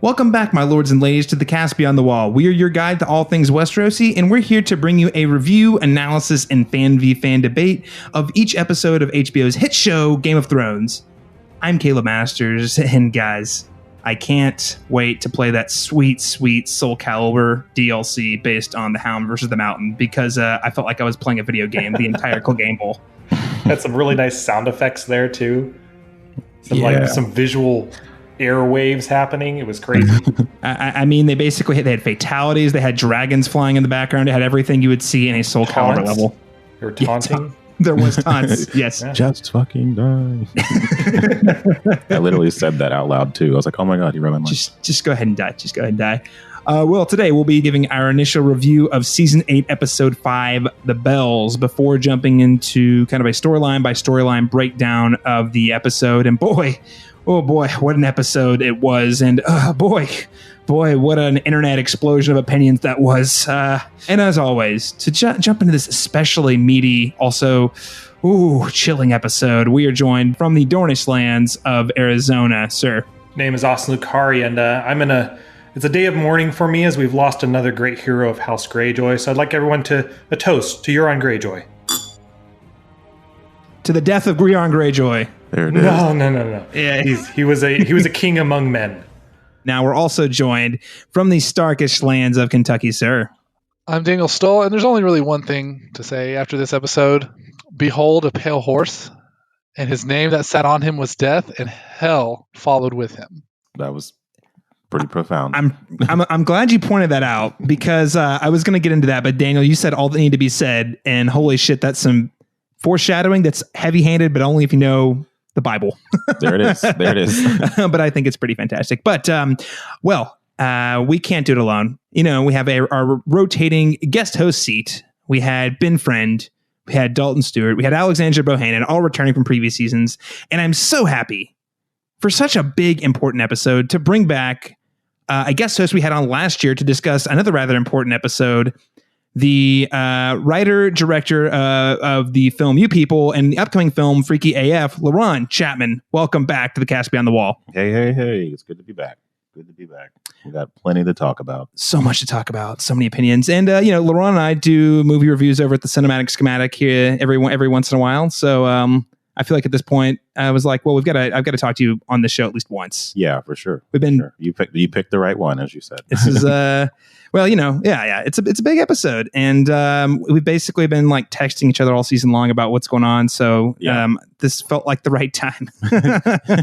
Welcome back, my lords and ladies, to the Cast Beyond the Wall. We are your guide to all things Westerosi, and we're here to bring you a review, analysis, and fan v fan debate of each episode of HBO's hit show, Game of Thrones. I'm Caleb Masters, and guys, I can't wait to play that sweet, sweet Soul Calibur DLC based on the Hound versus the Mountain, because I felt like I was playing a video game the entire game bowl. Had some really nice sound effects there, too. Some visual airwaves happening. It was crazy. I mean, they had fatalities. They had dragons flying in the background. It had everything you would see in a Soul Calibur level. They were taunting. There was taunts. Yes. Yeah. Just fucking die. I literally said that out loud too. I was like, oh my God, you read my mind. Just go ahead and die. Just go ahead and die. Well, today we'll be giving our initial review of Season 8, Episode 5, The Bells, before jumping into kind of a storyline by storyline breakdown of the episode. And boy, oh boy, what an episode it was. And boy, what an internet explosion of opinions that was. And as always, to jump into this especially meaty, also chilling episode, we are joined from the Dornish lands of Arizona. Sir. Name is Austin Lucari, and it's a day of mourning for me as we've lost another great hero of House Greyjoy. So I'd like everyone to a toast to Euron Greyjoy. To the death of Euron Greyjoy. There it is. No. Yeah, he was a king among men. Now we're also joined from the Starkish lands of Kentucky, sir. I'm Daniel Stull, and there's only really one thing to say after this episode. Behold a pale horse, and his name that sat on him was Death, and hell followed with him. That was pretty profound. I'm glad you pointed that out, because I was going to get into that, but Daniel, you said all that needed to be said, and holy shit, that's some foreshadowing that's heavy-handed, but only if you know the Bible. There it is. But I think it's pretty fantastic. But, we can't do it alone. You know, we have our rotating guest host seat. We had Ben Friend, we had Dalton Stewart, we had Alexandra Bohannon, all returning from previous seasons. And I'm so happy for such a big, important episode to bring back a guest host we had on last year to discuss another rather important episode. The writer, director of the film You People and the upcoming film Freaky AF, Laron Chapman. Welcome back to the Cast Beyond the Wall. Hey. It's good to be back. We got plenty to talk about. So much to talk about. So many opinions. And, Laron and I do movie reviews over at the Cinematic Schematic here every once in a while. So I feel like at this point, I was like, well, I've got to talk to you on the show at least once. Yeah, for sure. You picked the right one, as you said. This is it's a big episode, and we've basically been like texting each other all season long about what's going on. So this felt like the right time.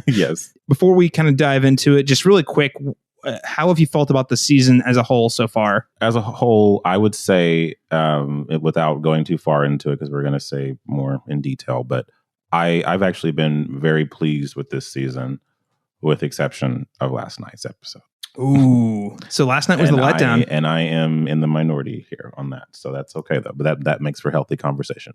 Yes. Before we kind of dive into it, just really quick, how have you felt about the season as a whole so far? As a whole, I would say, without going too far into it, because we're going to say more in detail, but I've actually been very pleased with this season, with exception of last night's episode. Ooh. So last night was the letdown. And I am in the minority here on that. So that's okay, though. But that makes for healthy conversation.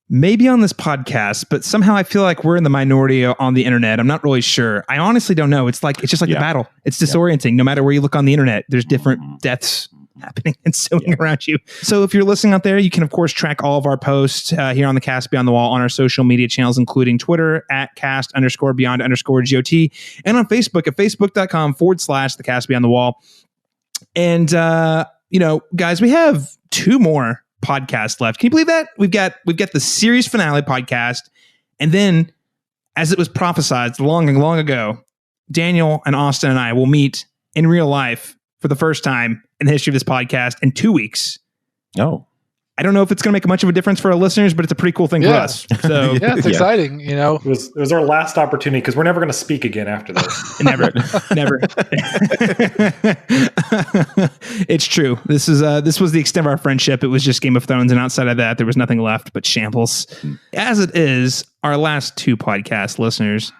Maybe on this podcast, but somehow I feel like we're in the minority on the internet. I'm not really sure. I honestly don't know. It's just like the battle. It's disorienting. No matter where you look on the internet, there's different deaths happening and ensuing around you. So if you're listening out there, you can, of course, track all of our posts here on the Cast Beyond the Wall on our social media channels, including Twitter at cast_beyond_GOT and on Facebook at facebook.com/the Cast Beyond the Wall. And, guys, we have 2 more podcasts left. Can you believe that? We've got the series finale podcast. And then, as it was prophesied long ago, Daniel and Austin and I will meet in real life for the first time in the history of this podcast in 2 weeks. Oh. I don't know if it's going to make much of a difference for our listeners, but it's a pretty cool thing for us. So yeah, it's exciting. You know, it was our last opportunity because we're never going to speak again after this. Never. It's true. This was the extent of our friendship. It was just Game of Thrones, and outside of that, there was nothing left but shambles. As it is, our last 2 podcast listeners,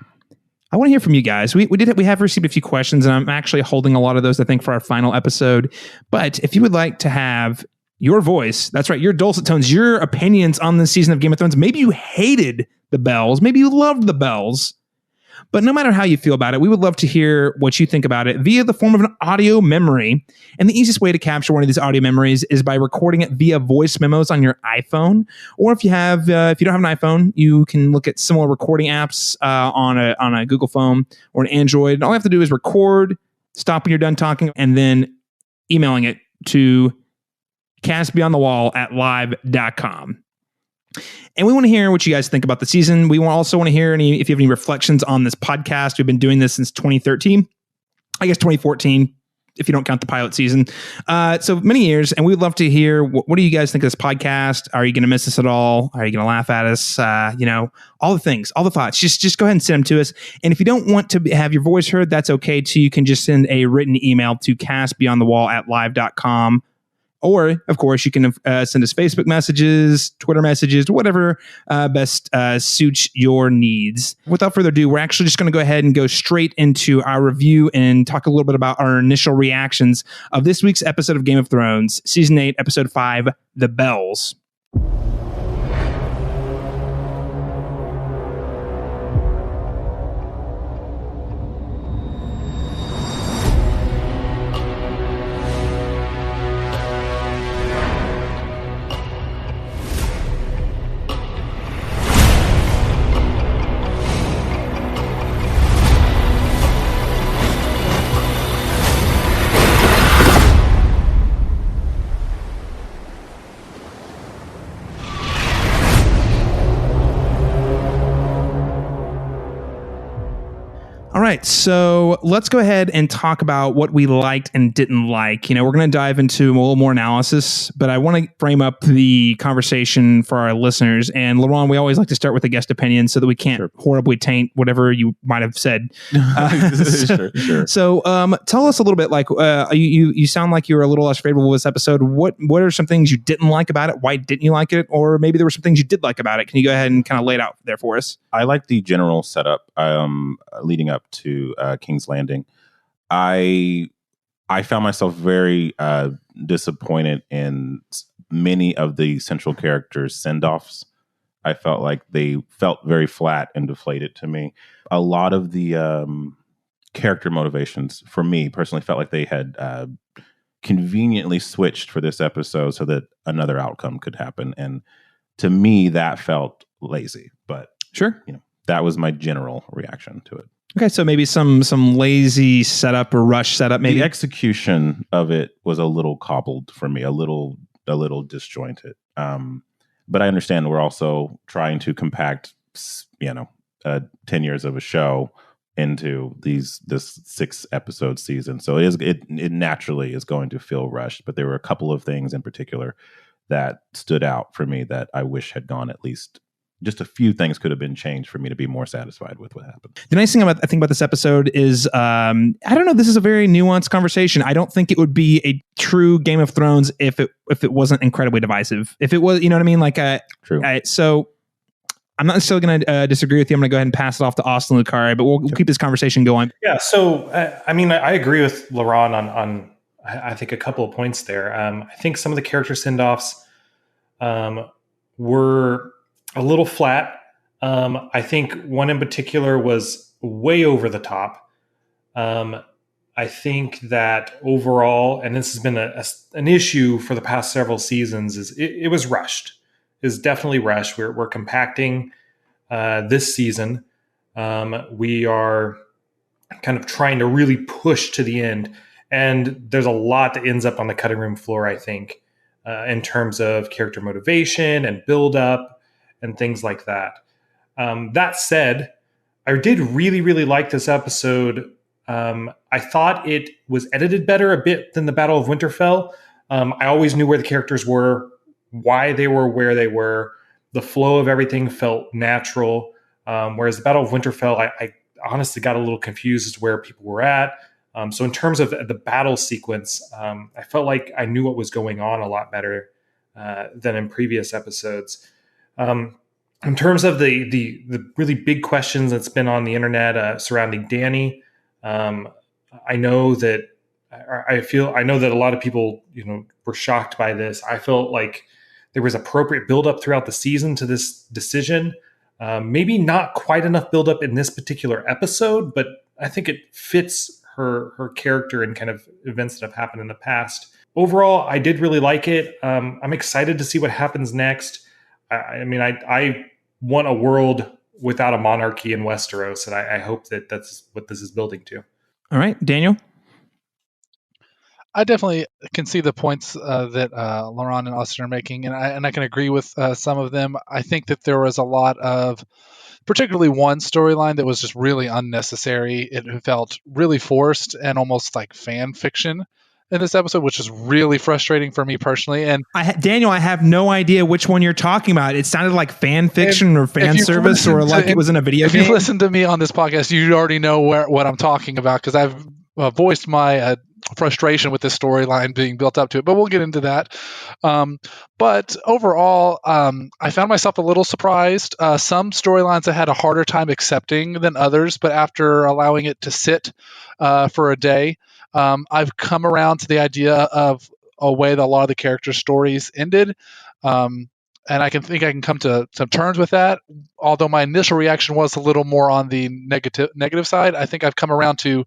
I want to hear from you guys. We have received a few questions, and I'm actually holding a lot of those, I think, for our final episode. But if you would like to have your voice, that's right, your dulcet tones, your opinions on this season of Game of Thrones, maybe you hated the Bells, maybe you loved the Bells, but no matter how you feel about it, we would love to hear what you think about it via the form of an audio memory. And the easiest way to capture one of these audio memories is by recording it via voice memos on your iPhone. Or if you don't have an iPhone, you can look at similar recording apps on a Google phone or an Android. And all you have to do is record stop when you're done talking, and then emailing it to castbeyondthewall@live.com. And we want to hear what you guys think about the season. We also want to hear if you have any reflections on this podcast. We've been doing this since 2013, I guess 2014, if you don't count the pilot season. So many years, and we'd love to hear what do you guys think of this podcast? Are you going to miss us at all? Are you going to laugh at us? All the things, all the thoughts. Just go ahead and send them to us. And if you don't want to have your voice heard, that's okay too. You can just send a written email to castbeyondthewall@live.com. Or, of course, you can send us Facebook messages, Twitter messages, whatever best suits your needs. Without further ado, we're actually just going to go ahead and go straight into our review and talk a little bit about our initial reactions of this week's episode of Game of Thrones, Season 8, Episode 5, The Bells. All right, so let's go ahead and talk about what we liked and didn't like. We're going to dive into a little more analysis, but I want to frame up the conversation for our listeners. And Laron, we always like to start with a guest opinion so that we can't horribly taint whatever you might have said. Sure. So tell us a little bit, you sound like you were a little less favorable with this episode. What are some things you didn't like about it? Why didn't you like it? Or maybe there were some things you did like about it. Can you go ahead and kind of lay it out there for us? I like the general setup leading up to King's Landing. I found myself very disappointed in many of the central characters' send-offs. I felt like they felt very flat and deflated to me. A lot of the character motivations, for me personally, felt like they had conveniently switched for this episode so that another outcome could happen. And to me, that felt lazy. But sure, that was my general reaction to it. Okay, so maybe some lazy setup or rush setup. Maybe the execution of it was a little cobbled for me, a little disjointed. But I understand we're also trying to compact, 10 years of a show into this 6-episode season. So it naturally is going to feel rushed. But there were a couple of things in particular that stood out for me that I wish had gone at least. Just a few things could have been changed for me to be more satisfied with what happened. The nice thing I think about this episode is, I don't know, this is a very nuanced conversation. I don't think it would be a true Game of Thrones if it wasn't incredibly divisive. If it was, you know what I mean? True. So I'm not necessarily going to disagree with you. I'm going to go ahead and pass it off to Austin Lucari, but we'll keep this conversation going. Yeah. So, I agree with Laron on I think a couple of points there. I think some of the character send-offs were a little flat. I think one in particular was way over the top. I think that overall, and this has been an issue for the past several seasons, is it was rushed. It's definitely rushed. We're compacting this season. We are kind of trying to really push to the end. And there's a lot that ends up on the cutting room floor, I think, in terms of character motivation and build up and things like that. That said, I did really, really like this episode. I thought it was edited better a bit than the Battle of Winterfell. I always knew where the characters were, why they were where they were. The flow of everything felt natural. Whereas the Battle of Winterfell, I honestly got a little confused as to where people were at. So in terms of the battle sequence, I felt like I knew what was going on a lot better than in previous episodes. In terms of the really big questions that's been on the internet surrounding Dany, I know that a lot of people, were shocked by this. I felt like there was appropriate buildup throughout the season to this decision. Maybe not quite enough buildup in this particular episode, but I think it fits her character and kind of events that have happened in the past. Overall, I did really like it. I'm excited to see what happens next. I want a world without a monarchy in Westeros, and I hope that that's what this is building to. All right, Daniel? I definitely can see the points that Laron and Austin are making, and I can agree with some of them. I think that there was a lot of, particularly one storyline that was just really unnecessary. It felt really forced and almost like fan fiction in this episode, which is really frustrating for me personally. And Daniel, I have no idea which one you're talking about. It sounded like fan fiction or fan service, or like it was in a video game. If you listen to me on this podcast, you already know what I'm talking about, because I've voiced my frustration with this storyline being built up to it, but we'll get into that. But overall, I found myself a little surprised. Some storylines I had a harder time accepting than others, but after allowing it to sit for a day, I've come around to the idea of a way that a lot of the character stories ended. And I can come to some terms with that. Although my initial reaction was a little more on the negative side, I think I've come around to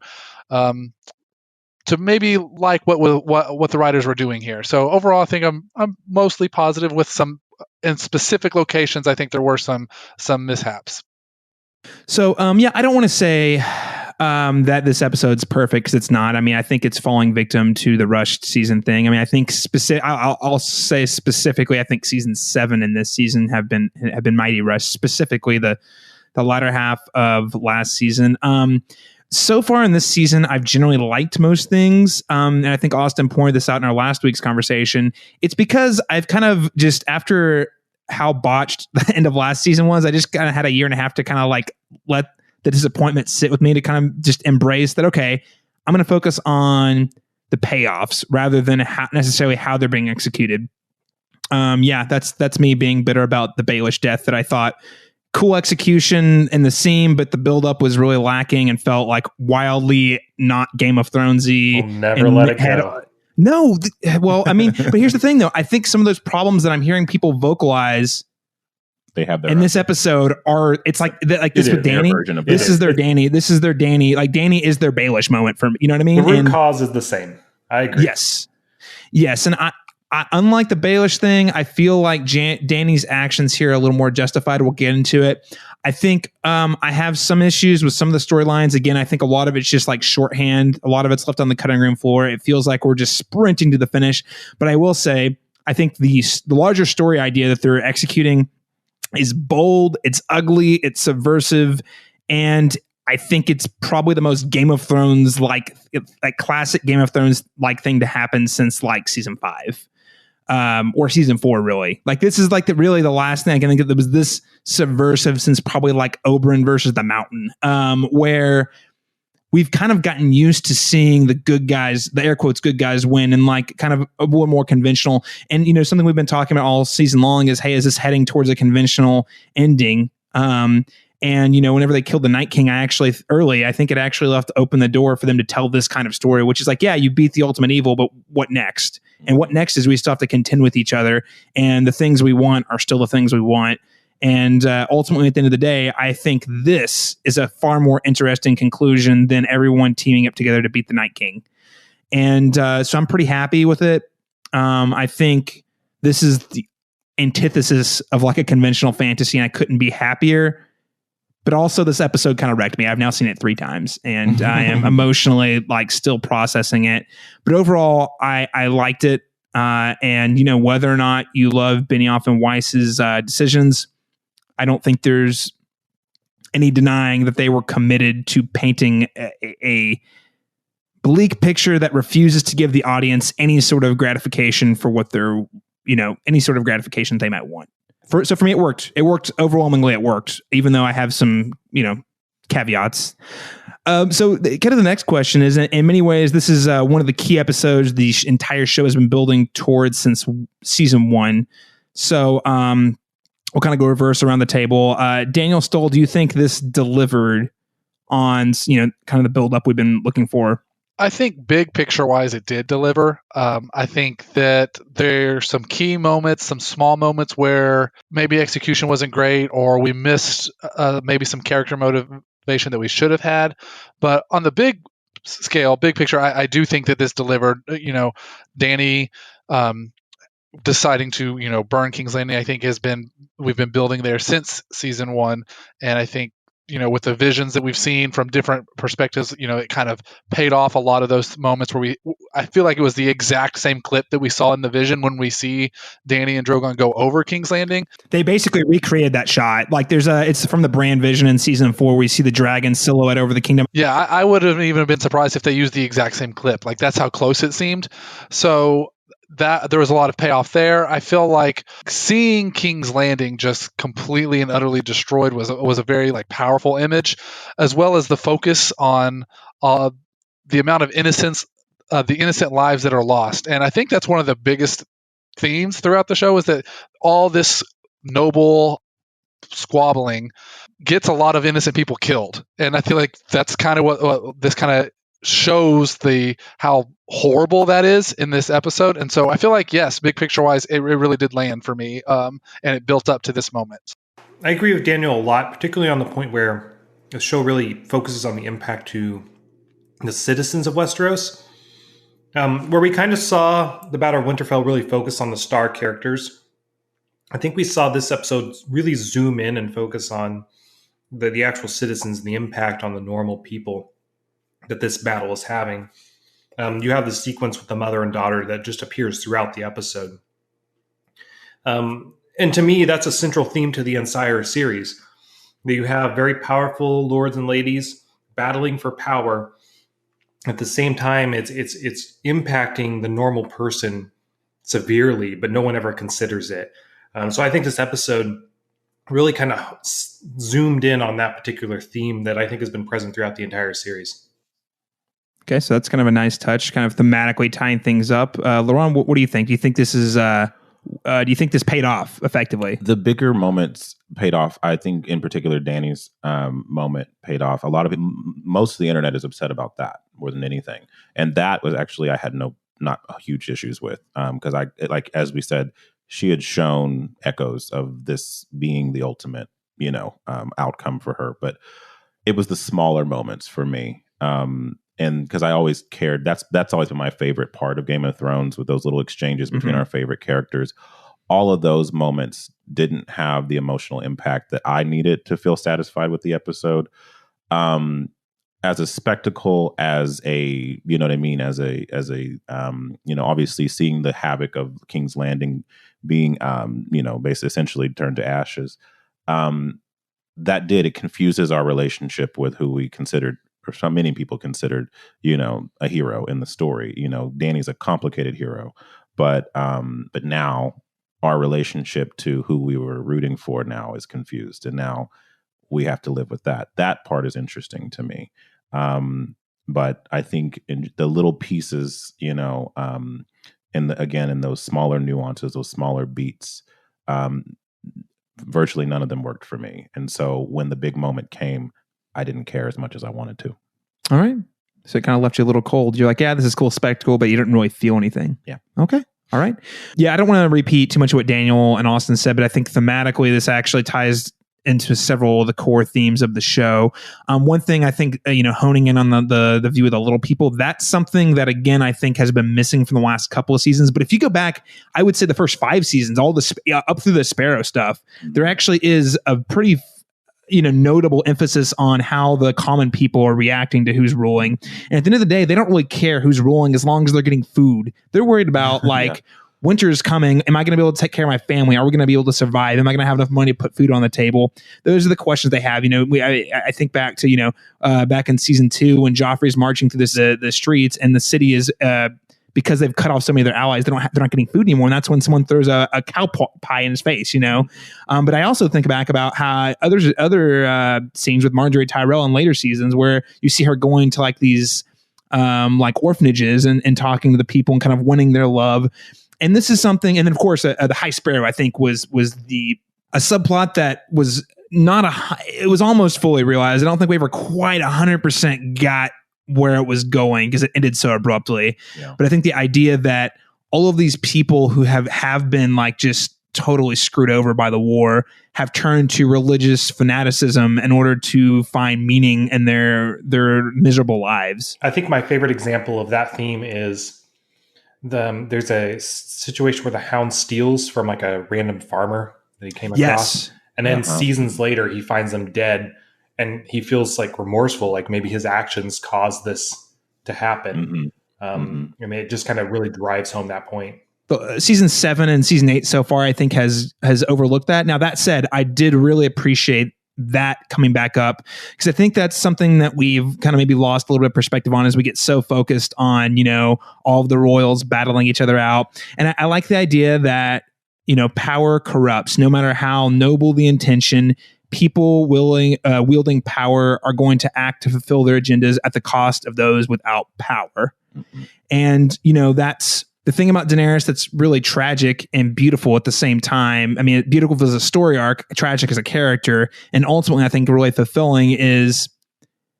maybe like what the writers were doing here. So overall, I think I'm mostly positive. With some in specific locations, I think there were some mishaps. So I don't want to say that this episode's perfect, because it's not. I mean, I think it's falling victim to the rushed season thing. I mean, I think I'll say specifically, I think season 7 and this season have been mighty rushed. Specifically, the latter half of last season. So far in this season, I've generally liked most things. And I think Austin pointed this out in our last week's conversation. It's because I've kind of just, after how botched the end of last season was, I just kind of had a year and a half to kind of like let the disappointment sit with me, to kind of just embrace that, okay, I'm going to focus on the payoffs rather than necessarily how they're being executed. That's me being bitter about the Baelish death, that I thought cool execution in the scene, but the buildup was really lacking and felt like wildly not Game of Thronesy. We'll never let it go. No, well, I mean, but here's the thing, though. I think some of those problems that I'm hearing people vocalize, they have in this episode, are it's like this with Dany. This is their Dany. This is their Dany. Like, Dany is their Baelish moment for me. You know what I mean? The root cause is the same. I agree. Yes, and I unlike the Baelish thing, I feel like Dany's actions here are a little more justified. We'll get into it. I think I have some issues with some of the storylines. Again, I think a lot of it's just like shorthand. A lot of it's left on the cutting room floor. It feels like we're just sprinting to the finish. But I will say, I think the larger story idea that they're executing is bold, it's ugly, it's subversive, and I think it's probably the most Game of Thrones like classic Game of Thrones like thing to happen since like season 5. Or season 4, really. Like, this is like the last thing I can think of that was this subversive since probably like Oberyn versus the Mountain, where we've kind of gotten used to seeing the good guys, the air quotes good guys, win, and like kind of a little more conventional. And, you know, something we've been talking about all season long is, hey, is this heading towards a conventional ending? And, you know, whenever they killed the Night King, I think it actually left open the door for them to tell this kind of story, which is like, yeah, you beat the ultimate evil, but what next? And what next is we still have to contend with each other. And the things we want are still the things we want. And ultimately, at the end of the day, I think this is a far more interesting conclusion than everyone teaming up together to beat the Night King. And so I'm pretty happy with it. I think this is the antithesis of like a conventional fantasy, and I couldn't be happier. But also, this episode kind of wrecked me. I've now seen it 3 times, and I am emotionally like still processing it. But overall, I liked it. And, you know, whether or not you love Benioff and Weiss's decisions, I don't think there's any denying that they were committed to painting a bleak picture that refuses to give the audience any sort of gratification for what they're, you know, any sort of gratification they might want. So for me, it worked. It worked overwhelmingly. It worked, even though I have some, you know, caveats. So kind of the next question is, in many ways, this is one of the key episodes the entire show has been building towards since season 1. So we'll kind of go reverse around the table. Daniel, Stull, do you think this delivered on, you know, kind of the build-up we've been looking for? I think big picture wise, it did deliver. I think that there's some key moments, some small moments where maybe execution wasn't great, or we missed maybe some character motivation that we should have had. But on the big scale, big picture, I do think that this delivered. You know, Dany deciding to, you know, burn King's Landing, I think we've been building there since season 1, and I think, with the visions that we've seen from different perspectives, it kind of paid off a lot of those moments where I feel like it was the exact same clip that we saw in the vision when we see Dany and Drogon go over King's Landing. They basically recreated that shot. Like it's from the brand vision in season 4 where we see the dragon silhouette over the kingdom. Yeah, I would have even been surprised if they used the exact same clip. Like that's how close it seemed. So that there was a lot of payoff there. I feel like seeing King's Landing just completely and utterly destroyed was a very like powerful image, as well as the focus on the amount of innocence, the innocent lives that are lost. And I think that's one of the biggest themes throughout the show is that all this noble squabbling gets a lot of innocent people killed. And I feel like that's kind of what this kind of shows how horrible that is in this episode. And so I feel like, yes, big picture wise, it really did land for me. And it built up to this moment. I agree with Daniel a lot, particularly on the point where the show really focuses on the impact to the citizens of Westeros, where we kind of saw the Battle of Winterfell really focus on the star characters. I think we saw this episode really zoom in and focus on the actual citizens and the impact on the normal people that this battle is having. You have the sequence with the mother and daughter that just appears throughout the episode. And to me, that's a central theme to the entire series. You have very powerful lords and ladies battling for power. At the same time, it's impacting the normal person severely, but no one ever considers it. So I think this episode really kind of zoomed in on that particular theme that I think has been present throughout the entire series. Okay, so that's kind of a nice touch, kind of thematically tying things up. Laron, what do you think? Do you think this is? Do you think this paid off effectively? The bigger moments paid off. I think, in particular, Dany's moment paid off. Most of the internet is upset about that more than anything, and that was actually I had not huge issues with because as we said, she had shown echoes of this being the ultimate, outcome for her, but it was the smaller moments for me. And because I always cared, that's always been my favorite part of Game of Thrones, with those little exchanges between our favorite characters. All of those moments didn't have the emotional impact that I needed to feel satisfied with the episode. As a spectacle, as a, you know what I mean, as a obviously seeing the havoc of King's Landing being, basically essentially turned to ashes. It confuses our relationship with who we considered, or so many people considered, a hero in the story. Dany's a complicated hero, but now our relationship to who we were rooting for now is confused, and now we have to live with that. That part is interesting to me. But I think in the little pieces, in those smaller nuances, those smaller beats, virtually none of them worked for me. And so when the big moment came, I didn't care as much as I wanted to. All right. So it kind of left you a little cold. You're like, yeah, this is cool spectacle, but you didn't really feel anything. Yeah. Okay. All right. Yeah, I don't want to repeat too much of what Daniel and Austin said, but I think thematically this actually ties into several of the core themes of the show. One thing I think, honing in on the view of the little people, that's something that, again, I think has been missing from the last couple of seasons. But if you go back, I would say the first 5 seasons, all up through the Sparrow stuff, there actually is a pretty notable emphasis on how the common people are reacting to who's ruling. And at the end of the day, they don't really care who's ruling as long as they're getting food. They're worried about winter is coming. Am I going to be able to take care of my family? Are we going to be able to survive? Am I going to have enough money to put food on the table? Those are the questions they have. I think back to, back in season 2 when Joffrey's marching through the streets and the city is, because they've cut off so many of their allies, they're not getting food anymore. And that's when someone throws a cow pie in his face, But I also think back about how other scenes with Marjorie Tyrell in later seasons where you see her going to like these orphanages and talking to the people and kind of winning their love. And this is something, and then of course the High Sparrow I think was a subplot that was it was almost fully realized. I don't think we ever quite 100% got where it was going because it ended so abruptly. Yeah. But I think the idea that all of these people who have been like just totally screwed over by the war have turned to religious fanaticism in order to find meaning in their miserable lives. I think my favorite example of that theme is there's a situation where the Hound steals from like a random farmer that he came across. And then seasons later, he finds them dead. and he feels like remorseful, like maybe his actions caused this to happen. I mean, it just kind of really drives home that point. Season 7 and season 8 so far, I think has overlooked that. Now, that said, I did really appreciate that coming back up, because I think that's something that we've kind of maybe lost a little bit of perspective on as we get so focused on, all of the royals battling each other out. And I like the idea that, power corrupts. No matter how noble the intention, people wielding power are going to act to fulfill their agendas at the cost of those without power. And, that's the thing about Daenerys that's really tragic and beautiful at the same time. I mean, beautiful as a story arc, tragic as a character, and ultimately I think really fulfilling is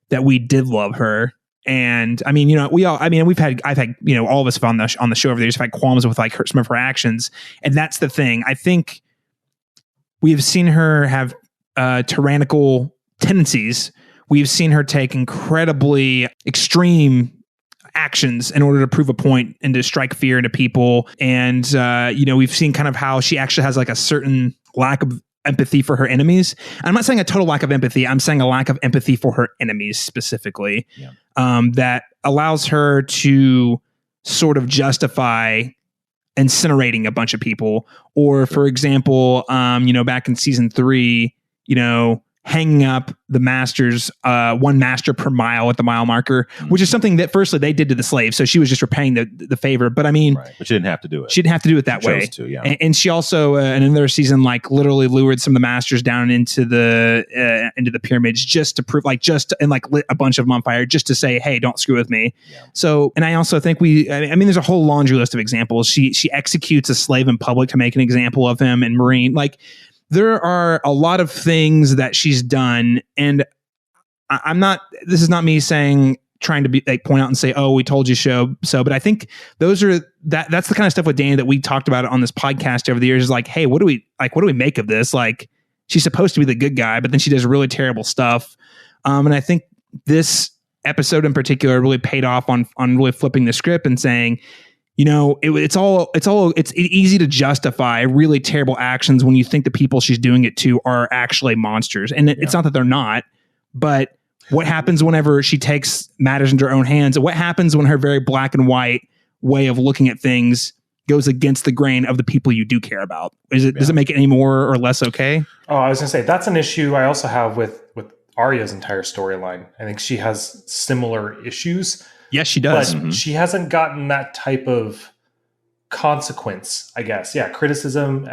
that we did love her. And I mean, I've had, all of us on the show over there just had qualms with like some of her actions. And that's the thing. I think we have seen her have tyrannical tendencies. We've seen her take incredibly extreme actions in order to prove a point and to strike fear into people. And, we've seen kind of how she actually has like a certain lack of empathy for her enemies. I'm not saying a total lack of empathy. I'm saying a lack of empathy for her enemies specifically, that allows her to sort of justify incinerating a bunch of people. Or for example, back in season 3, hanging up the masters, one master per mile at the mile marker, which is something that firstly they did to the slaves. So she was just repaying the favor. But I mean, but she didn't have to do it. She didn't have to do it that way. To, yeah. And she also, in another season, like literally lured some of the masters down into the pyramids just to prove, and lit a bunch of them on fire just to say, hey, don't screw with me. Yeah. So, and I also think there's a whole laundry list of examples. She executes a slave in public to make an example of him in Marine. There are a lot of things that she's done, and this is not me trying to be like point out and say, oh, we told you so, but I think that's the kind of stuff with Dany that we talked about on this podcast over the years is like, hey, what do we make of this? Like, she's supposed to be the good guy, but then she does really terrible stuff. And I think this episode in particular really paid off on really flipping the script and saying, it's easy to justify really terrible actions when you think the people she's doing it to are actually monsters. And it's not that they're not, but what happens whenever she takes matters into her own hands? What happens when her very black and white way of looking at things goes against the grain of the people you do care about? Does it make it any more or less okay? Oh, I was going to say, that's an issue I also have with Arya's entire storyline. I think she has similar issues. Yes, she does. But she hasn't gotten that type of consequence, I guess. Yeah, criticism.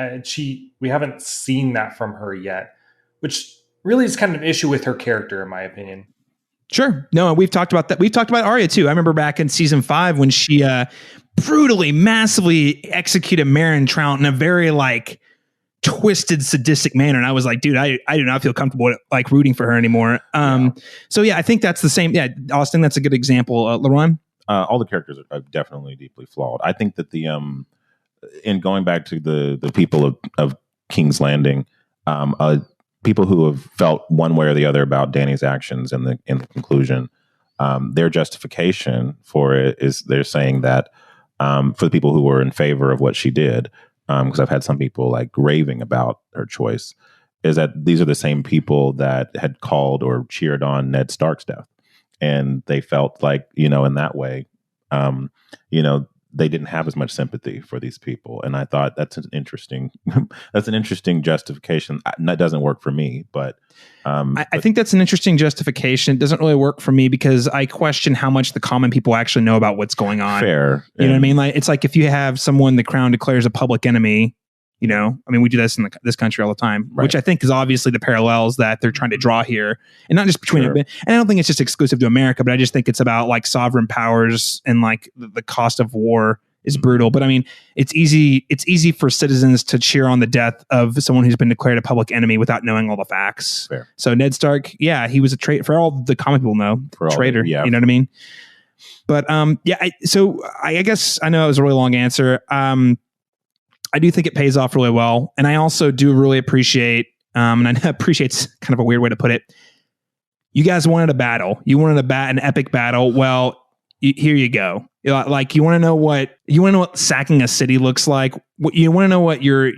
We haven't seen that from her yet, which really is kind of an issue with her character, in my opinion. Sure. No, we've talked about that. We've talked about Arya too. I remember back in season 5 when she brutally, massively executed Meryn Trout in a very twisted, sadistic manner, and I was like, dude, I do not feel comfortable rooting for her anymore. So yeah, I think that's the same. Yeah, Austin, that's a good example. Laron? All the characters are definitely deeply flawed. I think that in going back to the people of King's Landing, people who have felt one way or the other about Dany's actions in the conclusion, their justification for it is they're saying that for the people who were in favor of what she did, because I've had some people raving about her choice, is that these are the same people that had called or cheered on Ned Stark's death. And they felt in that way, they didn't have as much sympathy for these people. And I thought that's an interesting justification. That doesn't work for me, but I think that's an interesting justification. It doesn't really work for me because I question how much the common people actually know about what's going on. Fair. You know what I mean? It's like if you have someone the crown declares a public enemy, we do this in this country all the time, right, which I think is obviously the parallels that they're trying to draw here, and not just between and I don't think it's just exclusive to America, but I just think it's about sovereign powers and the cost of war is brutal. But I mean, it's easy for citizens to cheer on the death of someone who's been declared a public enemy without knowing all the facts. Fair. So Ned Stark, yeah, he was a traitor. For all the comic people know, traitor. Yeah. You know what I mean? But I guess I know it was a really long answer. I do think it pays off really well. And I also do really appreciate, and I know appreciate's kind of a weird way to put it. You guys wanted a battle. You wanted an epic battle. Well, here you go. You want to know what sacking a city looks like. You want to know what your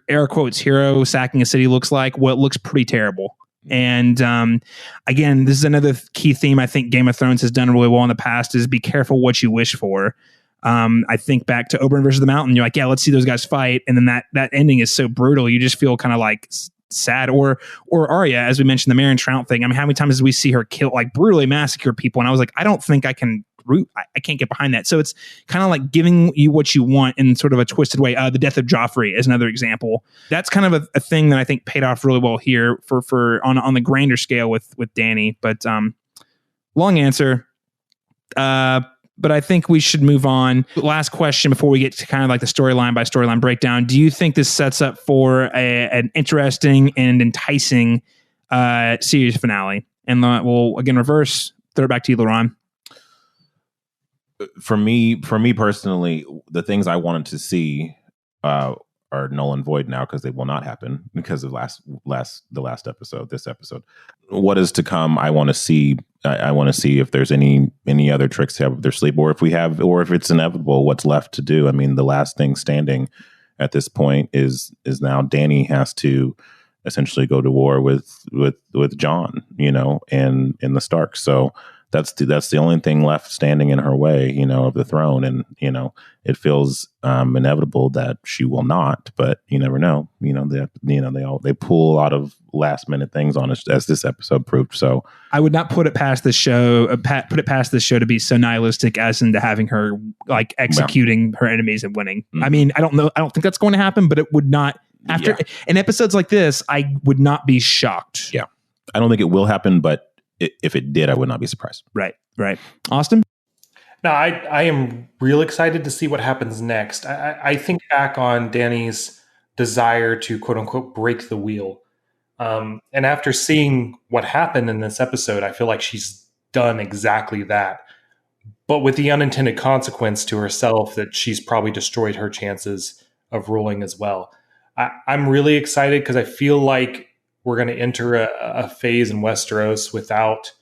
air quotes hero sacking a city looks like. Well, it looks pretty terrible. And again, this is another key theme I think Game of Thrones has done really well in the past is be careful what you wish for. I think back to Oberyn versus the Mountain. You're like, yeah, let's see those guys fight. And then that ending is so brutal. You just feel kind of like sad. Or Arya, as we mentioned, the Marion Trout thing. I mean, how many times did we see her kill, like brutally massacre people? And I was like, I don't think I can I can't get behind that. So it's kind of like giving you what you want in sort of a twisted way. The death of Joffrey is another example. That's kind of a thing that I think paid off really well here for on the grander scale with Dany. But long answer. But I think we should move on. Last question before we get to kind of like the storyline by storyline breakdown. Do you think this sets up for an interesting and enticing series finale? And we'll again reverse. Throw it back to you, Laron. For me personally, the things I wanted to see are null and void now because they will not happen because of the last episode. This episode, what is to come? I want to see. I want to see if there's any other tricks to have up their sleeve, or if it's inevitable, what's left to do. I mean, the last thing standing at this point is now Dany has to essentially go to war with Jon, and the Starks. So that's the only thing left standing in her way, of the throne. And, it feels inevitable that she will not, but you never know. They pull a lot of last minute things on us, as this episode proved. So I would not put it past the show, to be so nihilistic as into having her like executing her enemies and winning. Mm-hmm. I mean, I don't think that's going to happen, but it would not after in episodes like this, I would not be shocked. Yeah. I don't think it will happen, but if it did, I would not be surprised. Right. Austin? No, I am real excited to see what happens next. I think back on Dany's desire to, quote unquote, break the wheel. And after seeing what happened in this episode, I feel like she's done exactly that. But with the unintended consequence to herself that she's probably destroyed her chances of ruling as well. I'm really excited because I feel like we're going to enter a phase in Westeros without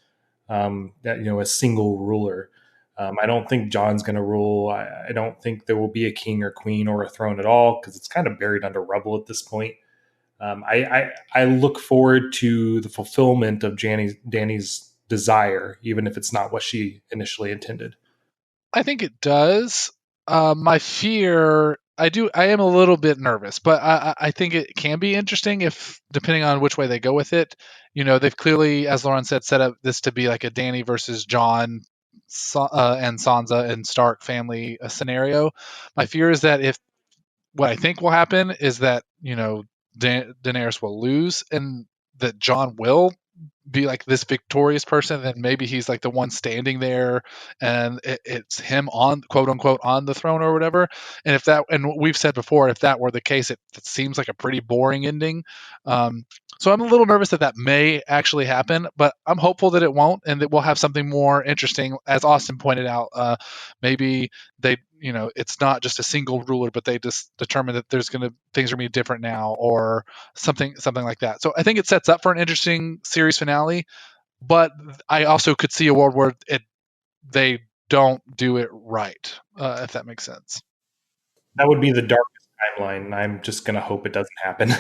a single ruler. I don't think Jon's going to rule. I don't think there will be a king or queen or a throne at all because it's kind of buried under rubble at this point. I look forward to the fulfillment of Dany's desire, even if it's not what she initially intended. I think it does. My fear, I am a little bit nervous, but I think it can be interesting if, depending on which way they go with it. They've clearly, as Laron said, set up this to be like a Dany versus Jon and Sansa and Stark family scenario. My fear is that what I think will happen is that, Daenerys will lose and that Jon will be like this victorious person, then maybe he's like the one standing there and it's him on, quote unquote, on the throne or whatever. And we've said before, if that were the case, it seems like a pretty boring ending. So I'm a little nervous that may actually happen, but I'm hopeful that it won't and that we'll have something more interesting. As Austin pointed out, maybe it's not just a single ruler, but they just determine that things are going to be different now or something like that. So I think it sets up for an interesting series finale, but I also could see a world where they don't do it right, if that makes sense. That would be the darkest timeline. I'm just going to hope it doesn't happen.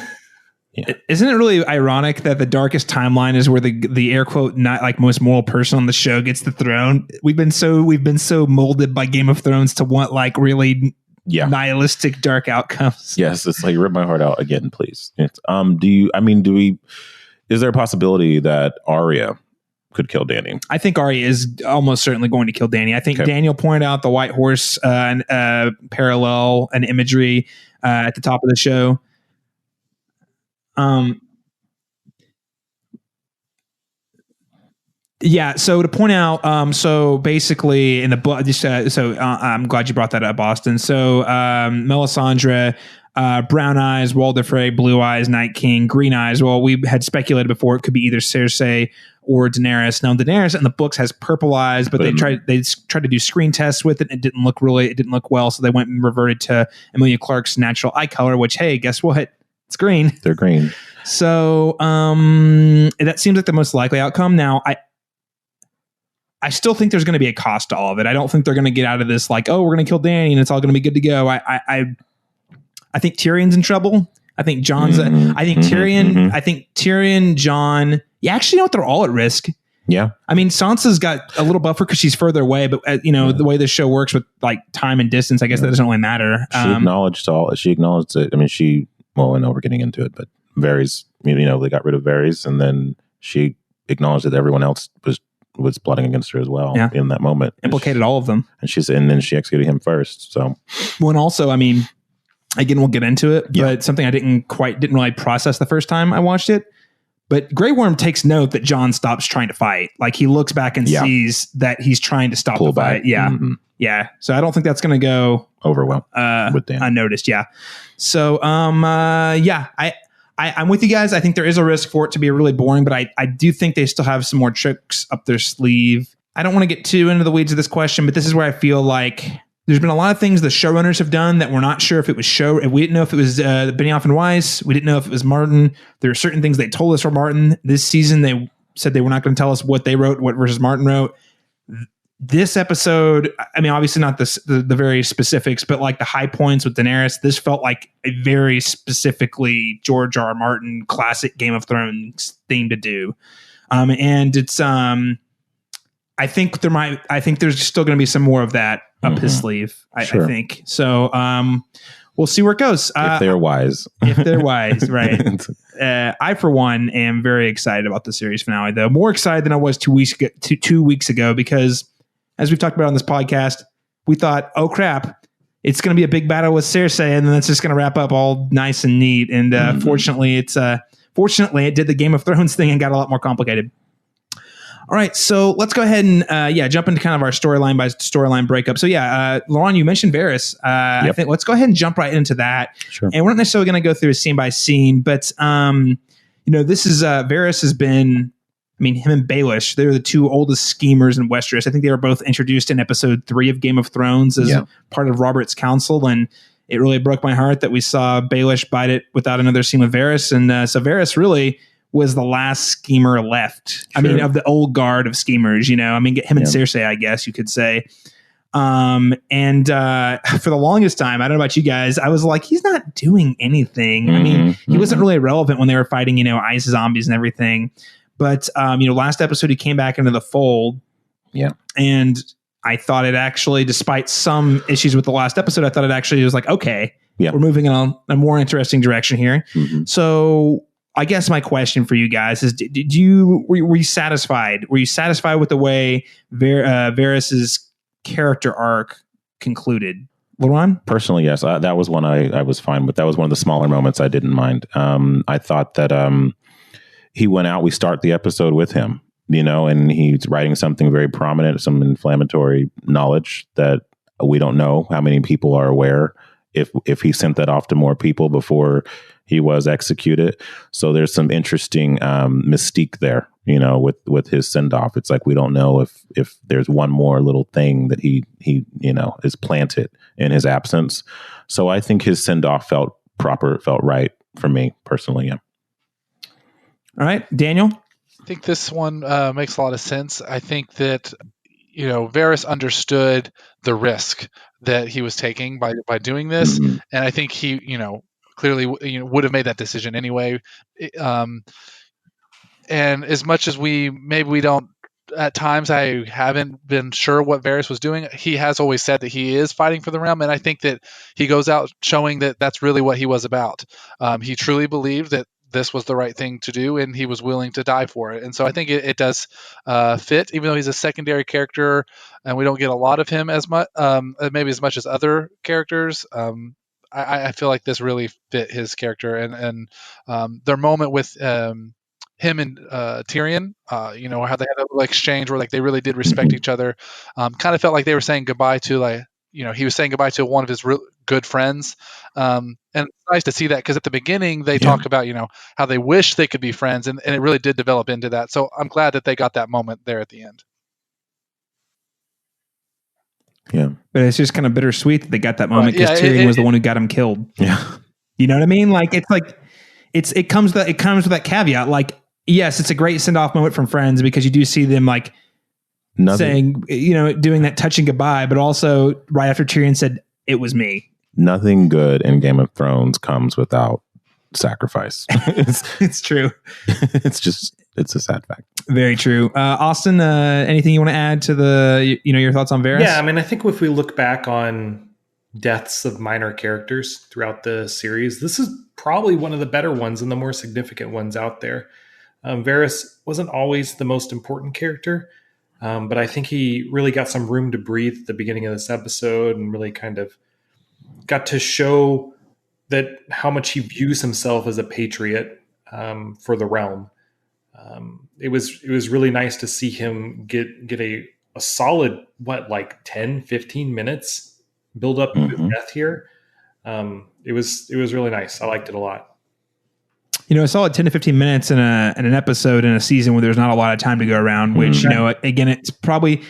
Yeah. Isn't it really ironic that the darkest timeline is where the air quote not like most moral person on the show gets the throne? We've been so molded by Game of Thrones to want like really nihilistic dark outcomes. Yes, it's like rip my heart out again, please. It's, is there a possibility that Arya could kill Dany? I think Arya is almost certainly going to kill Dany. I think Daniel pointed out the White Horse parallel and imagery at the top of the show. So to point out, so basically in the book, I'm glad you brought that up, Austin. So, Melisandre, brown eyes, Walder Frey, blue eyes, Night King, green eyes. Well, we had speculated before it could be either Cersei or Daenerys. Now, Daenerys in the books has purple eyes, but they tried to do screen tests with it. It didn't look well. So they went and reverted to Emilia Clarke's natural eye color, which, hey, guess what? It's green. They're green. So that seems like the most likely outcome. Now, I still think there's going to be a cost to all of it. I don't think they're going to get out of this like, oh, we're going to kill Dany and it's all going to be good to go. I think Tyrion's in trouble. I think Jon's. I think Tyrion, Jon, you actually know what, they're all at risk. Yeah. I mean, Sansa's got a little buffer because she's further away, but the way this show works with like time and distance, I guess that doesn't really matter. She acknowledged it. I mean, I know we're getting into it, but Varys, they got rid of Varys, and then she acknowledged that everyone else was plotting against her as well in that moment. Implicated all of them. And then she executed him first. So, well, and also, I mean, again, we'll get into it, but something I didn't really process the first time I watched it. But Grey Worm takes note that Jon stops trying to fight. Like, he looks back and sees that he's trying to stop the fight. Yeah. Mm-hmm. Yeah. So I don't think that's going to go over well with Dan. Unnoticed. Yeah. So, I'm with you guys. I think there is a risk for it to be really boring, but I do think they still have some more tricks up their sleeve. I don't want to get too into the weeds of this question, but this is where I feel like there's been a lot of things the showrunners have done that we're not sure if it was if we didn't know if it was Benioff and Weiss. We didn't know if it was Martin. There are certain things they told us were Martin. This season, they said they were not going to tell us what they wrote, what versus Martin wrote. This episode, I mean, obviously not the very specifics, but like the high points with Daenerys, this felt like a very specifically George R. R. Martin classic Game of Thrones thing to do. And it's, I think there's still going to be some more of that up his sleeve. I think so. We'll see where it goes. If they're wise, right? I, for one, am very excited about the series finale, though. More excited than I was 2 weeks ago, because as we've talked about on this podcast, we thought, oh crap, it's going to be a big battle with Cersei, and then it's just going to wrap up all nice and neat. And fortunately, it did the Game of Thrones thing and got a lot more complicated. All right, so let's go ahead and jump into kind of our storyline by storyline breakup. So Laron, you mentioned Varys. I think let's go ahead and jump right into that. Sure. And we're not necessarily going to go through scene by scene, but this is Varys has been. I mean, him and Baelish, they're the two oldest schemers in Westeros. I think they were both introduced in episode 3 of Game of Thrones as part of Robert's council, and it really broke my heart that we saw Baelish bite it without another scene with Varys. And so Varys really was the last schemer left. Sure. I mean, of the old guard of schemers, I mean, him and Cersei, I guess you could say. For the longest time, I don't know about you guys, I was like, he's not doing anything. I mean, he wasn't really relevant when they were fighting, ice zombies and everything. But, last episode, he came back into the fold. Yeah. And I thought it actually, despite some issues with the last episode, I thought it actually was like, okay, we're moving in a more interesting direction here. Mm-hmm. So I guess my question for you guys is, were you satisfied? Were you satisfied with the way Varys's character arc concluded? Laron? Personally, yes. That was one I was fine with. That was one of the smaller moments I didn't mind. I thought that he went out, we start the episode with him, and he's writing something very prominent, some inflammatory knowledge that we don't know how many people are aware, if he sent that off to more people before he was executed. So there's some interesting mystique there, with his send off. It's like, we don't know if there's one more little thing that he is planted in his absence. So I think his send off felt proper, felt right for me personally. Yeah. All right, Daniel? I think this one makes a lot of sense. I think that, Varys understood the risk that he was taking by doing this. Mm-hmm. And I think he, clearly, would have made that decision anyway. And as much as we don't, at times I haven't been sure what Varys was doing, he has always said that he is fighting for the realm. And I think that he goes out showing that that's really what he was about. He truly believed that this was the right thing to do, and he was willing to die for it. And so I think it does fit, even though he's a secondary character and we don't get a lot of him as much, maybe as much as other characters. I feel like this really fit his character, and their moment with him and Tyrion, how they had a little exchange where they really did respect each other. Kind of felt like they were saying goodbye to he was saying goodbye to one of his real good friends. And it's nice to see that, because at the beginning they talk about, how they wish they could be friends, and it really did develop into that. So I'm glad that they got that moment there at the end. Yeah. But it's just kind of bittersweet that they got that moment, because Tyrion was the one who got him killed. Yeah. You know what I mean? It comes with that caveat. Yes, it's a great send-off moment from friends, because you do see them saying, doing that touching goodbye, but also right after Tyrion said, "It was me." Nothing good in Game of Thrones comes without sacrifice. It's true. It's just it's a sad fact. Very true. Austin, anything you want to add to your thoughts on Varys? Yeah, I mean, I think if we look back on deaths of minor characters throughout the series, this is probably one of the better ones and the more significant ones out there. Varys wasn't always the most important character, but I think he really got some room to breathe at the beginning of this episode and really kind of got to show that how much he views himself as a patriot for the realm. It was really nice to see him get a solid, 10, 15 minutes build up to his death here. It was really nice. I liked it a lot. A solid 10 to 15 minutes in an episode in a season where there's not a lot of time to go around, which, again, it's probably,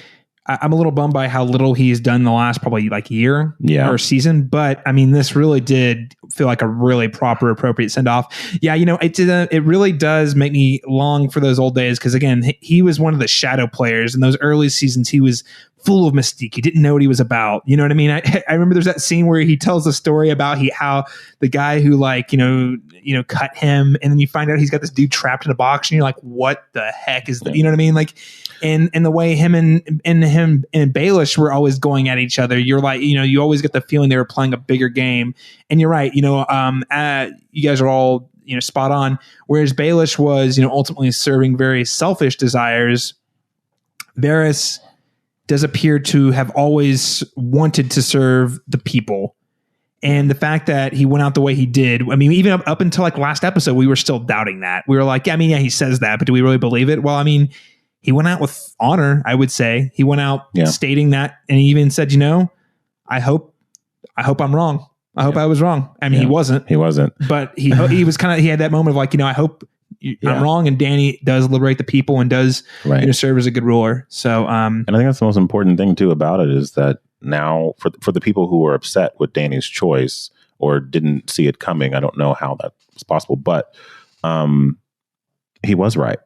I'm a little bummed by how little he's done the last probably year or season. But I mean, this really did feel like a really proper, appropriate send off. Yeah. It really does make me long for those old days. Cause again, he was one of the shadow players in those early seasons. He was full of mystique. You didn't know what he was about. You know what I mean? I remember there's that scene where he tells a story about how the guy who cut him, and then you find out he's got this dude trapped in a box, and you're like, what the heck is that? You know what I mean? And the way him and Baelish were always going at each other, you're like, you always get the feeling they were playing a bigger game. And you're right, you guys are all spot on. Whereas Baelish was ultimately serving very selfish desires, Varys does appear to have always wanted to serve the people. And the fact that he went out the way he did, I mean, even up until last episode, we were still doubting that. We were like, he says that, but do we really believe it? Well, I mean, he went out with honor, I would say. He went out stating that, and he even said, I hope I'm wrong. I hope I was wrong. I mean, he wasn't. He wasn't. But he was he had that moment of I hope I'm wrong, and Dany does liberate the people and does serve as a good ruler. So, and I think that's the most important thing too about it is that now for the people who are upset with Dany's choice or didn't see it coming, I don't know how that was possible, but he was right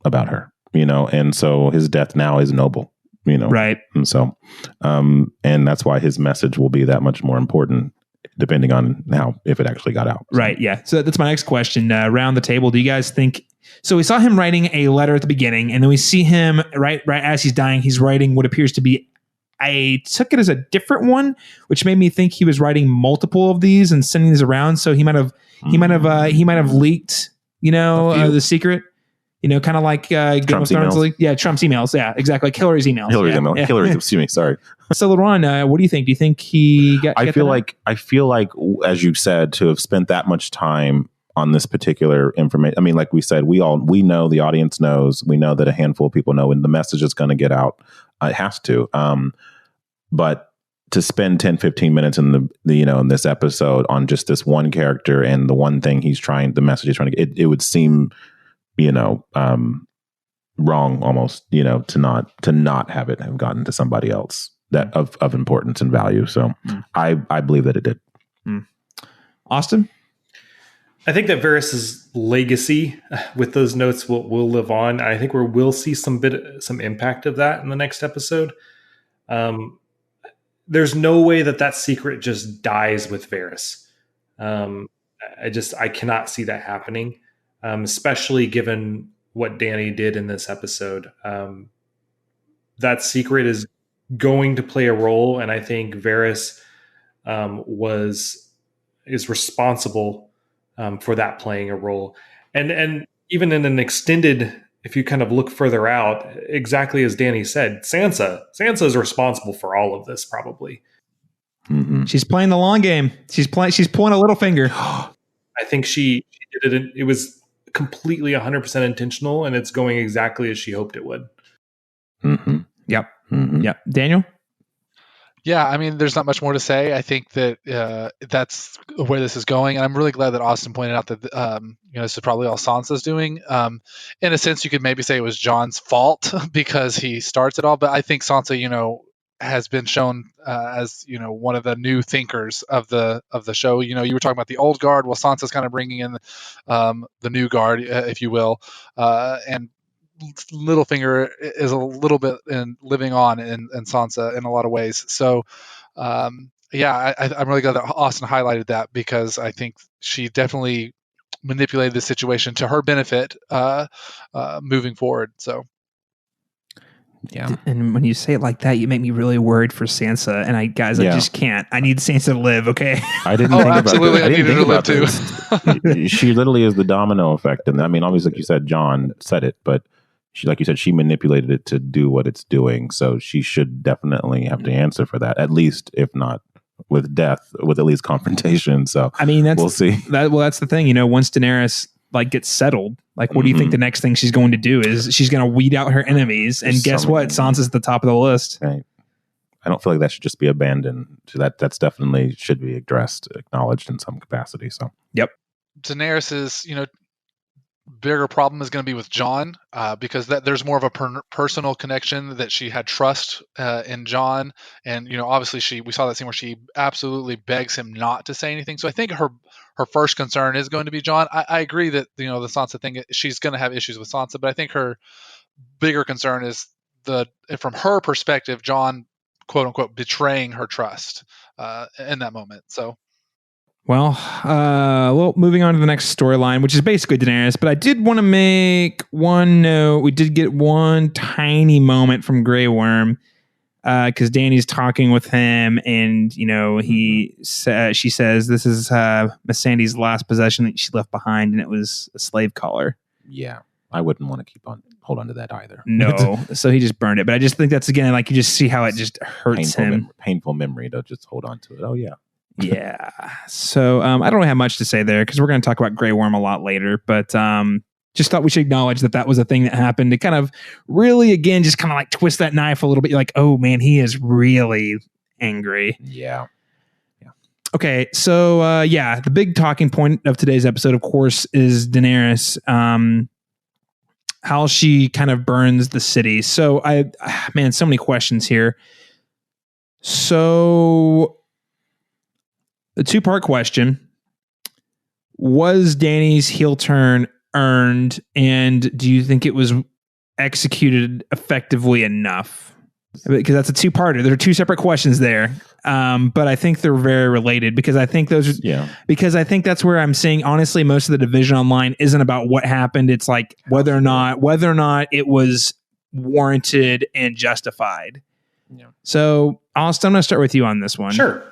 about her, and so his death now is noble, right, and so and that's why his message will be that much more important depending on if it actually got out. Right. Yeah. So that's my next question. Around the table, do you guys think? So we saw him writing a letter at the beginning, and then we see him right as he's dying. He's writing what appears to be. I took it as a different one, which made me think he was writing multiple of these and sending these around. So he might have leaked, the secret. Kind of like Game of Thrones leak. Yeah, Trump's emails. Yeah, exactly. Like Hillary's emails. Hillary's, excuse me. Sorry. So, Laron, what do you think? Do you think he got? I feel like, as you said, to have spent that much time on this particular information. I mean, like we said, we know, the audience knows. We know that a handful of people know, and the message is going to get out. It has to. But to spend 10, 15 minutes in in this episode on just this one character and the one thing the message he's trying to get, it would seem, wrong almost, to not have it have gotten to somebody else that of importance and value. So I believe that it did. Austin? I think that Varys' legacy with those notes will live on. I think we'll see some impact of that in the next episode. There's no way that secret just dies with Varys. I cannot see that happening, especially given what Dany did in this episode. That secret is going to play a role, and I think Varys is responsible for that playing a role. And even in an extended, if you kind of look further out, exactly as Dany said, Sansa is responsible for all of this, probably. Mm-hmm. She's playing the long game. She's pulling a Littlefinger. I think she did it. It was completely 100% intentional, and it's going exactly as she hoped it would. Mm-hmm. Yep. Mm-hmm. Yep. Daniel? Yeah, I mean, there's not much more to say. I think that that's where this is going, and I'm really glad that Austin pointed out that this is probably all Sansa's doing. In a sense, you could maybe say it was Jon's fault because he starts it all, but I think Sansa, has been shown as one of the new thinkers of the show. You were talking about the old guard. Well, Sansa's kind of bringing in the new guard, if you will, and Littlefinger is a little bit living on in Sansa in a lot of ways. So, I'm really glad that Austin highlighted that because I think she definitely manipulated the situation to her benefit moving forward. So. Yeah. And when you say it like that, you make me really worried for Sansa. And I just can't. I need Sansa to live, okay? I didn't think absolutely. about this. I didn't think about this too. She literally is the domino effect. And I mean, obviously, like you said, John said it, but she, like you said, she manipulated it to do what it's doing. So she should definitely have to answer for that, at least, if not with death, with at least confrontation. So I mean, we'll see. That's the thing, once Daenerys gets settled, what do you think the next thing she's going to do is she's going to weed out her enemies? And guess what? Sansa's at the top of the list. Right. I don't feel like that should just be abandoned. So that's definitely should be addressed, acknowledged in some capacity. So, yep. Daenerys's, bigger problem is going to be with Jon, because there's more of a personal connection, that she had trust in Jon, and obviously we saw that scene where she absolutely begs him not to say anything. So I think her first concern is going to be Jon. I agree that the Sansa thing, she's going to have issues with Sansa, but I think her bigger concern is from her perspective, Jon, quote unquote, betraying her trust in that moment. So. Well, moving on to the next storyline, which is basically Daenerys, but I did want to make one note. We did get one tiny moment from Grey Worm, because Dany's talking with him, and she says this is Miss Sandy's last possession that she left behind, and it was a slave collar. Yeah, I wouldn't want to hold on to that either. No, so he just burned it. But I just think that's, again, you just see how it just hurts him. Painful memory to just hold on to it. Oh yeah. Yeah. So I don't really have much to say there, because we're going to talk about Grey Worm a lot later, but just thought we should acknowledge that was a thing that happened to kind of really, again, just kind of twist that knife a little bit. You're oh man, he is really angry. Yeah. Okay. So the big talking point of today's episode, of course, is Daenerys, how she kind of burns the city. So so many questions here. So the two-part question: was Dany's heel turn earned, and do you think it was executed effectively enough? Because that's a two-parter. There are two separate questions there, but I think they're very related, because I think because I think that's where I'm seeing, honestly, most of the division online isn't about what happened. It's whether or not it was warranted and justified. Yeah. So, Austin, I'm going to start with you on this one. Sure.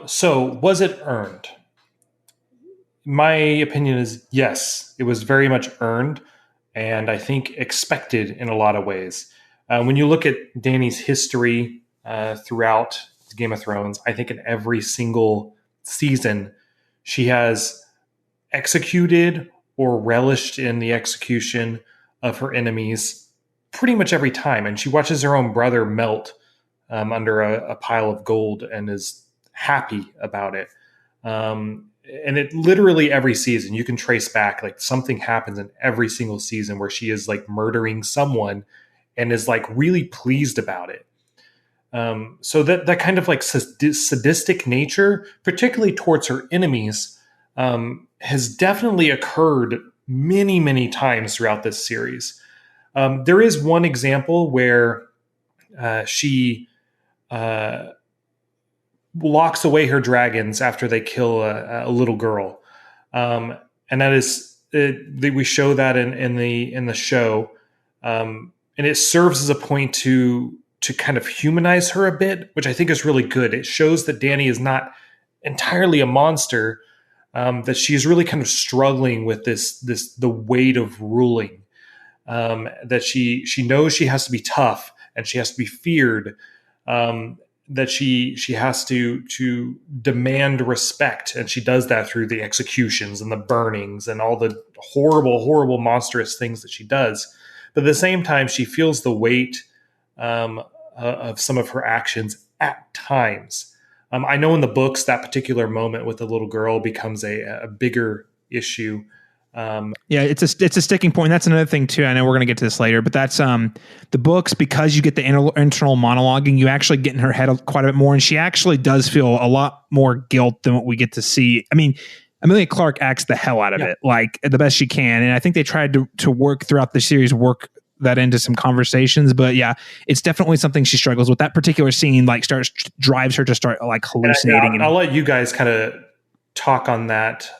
So was it earned? My opinion is yes, it was very much earned, and I think expected in a lot of ways. When you look at Dany's history throughout Game of Thrones, I think in every single season, she has executed or relished in the execution of her enemies pretty much every time. And she watches her own brother melt under a pile of gold and is happy about it. And it literally every season you can trace back, something happens in every single season where she is murdering someone and is really pleased about it. So that kind of sadistic nature, particularly towards her enemies, has definitely occurred many, many times throughout this series. There is one example where she locks away her dragons after they kill a little girl, and that is we show that in the show, and it serves as a point to kind of humanize her a bit, which I think is really good. It shows that Dany is not entirely a monster, that she's really kind of struggling with the weight of ruling, that she knows she has to be tough and she has to be feared. That she has to demand respect, and she does that through the executions and the burnings and all the horrible, horrible, monstrous things that she does. But at the same time, she feels the weight of some of her actions at times. I know in the books that particular moment with the little girl becomes a bigger issue. It's a sticking point. That's another thing too. I know we're going to get to this later, but that's the books, because you get the internal monologuing, you actually get in her head quite a bit more, and she actually does feel a lot more guilt than what we get to see. I mean, Emilia Clarke acts the hell out of it, the best she can, and I think they tried to work throughout the series, work that into some conversations, but it's definitely something she struggles with. That particular scene drives her to start hallucinating. I'll let you guys kind of talk on that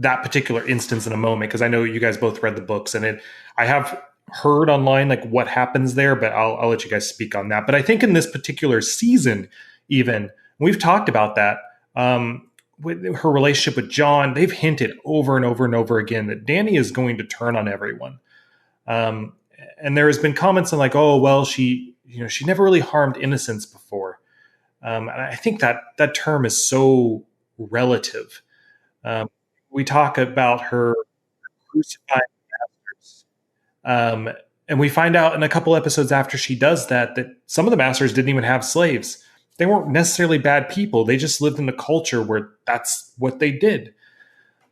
that particular instance in a moment, because I know you guys both read the books, and I have heard online like what happens there, but I'll let you guys speak on that. But I think in this particular season, even we've talked about that. With her relationship with Jon, they've hinted over and over and over again that Dany is going to turn on everyone. And there has been comments on like, oh, well, she never really harmed innocents before. And I think that term is so relative. We talk about her crucifying masters. And we find out in a couple episodes after she does that some of the masters didn't even have slaves. They weren't necessarily bad people. They just lived in a culture where that's what they did.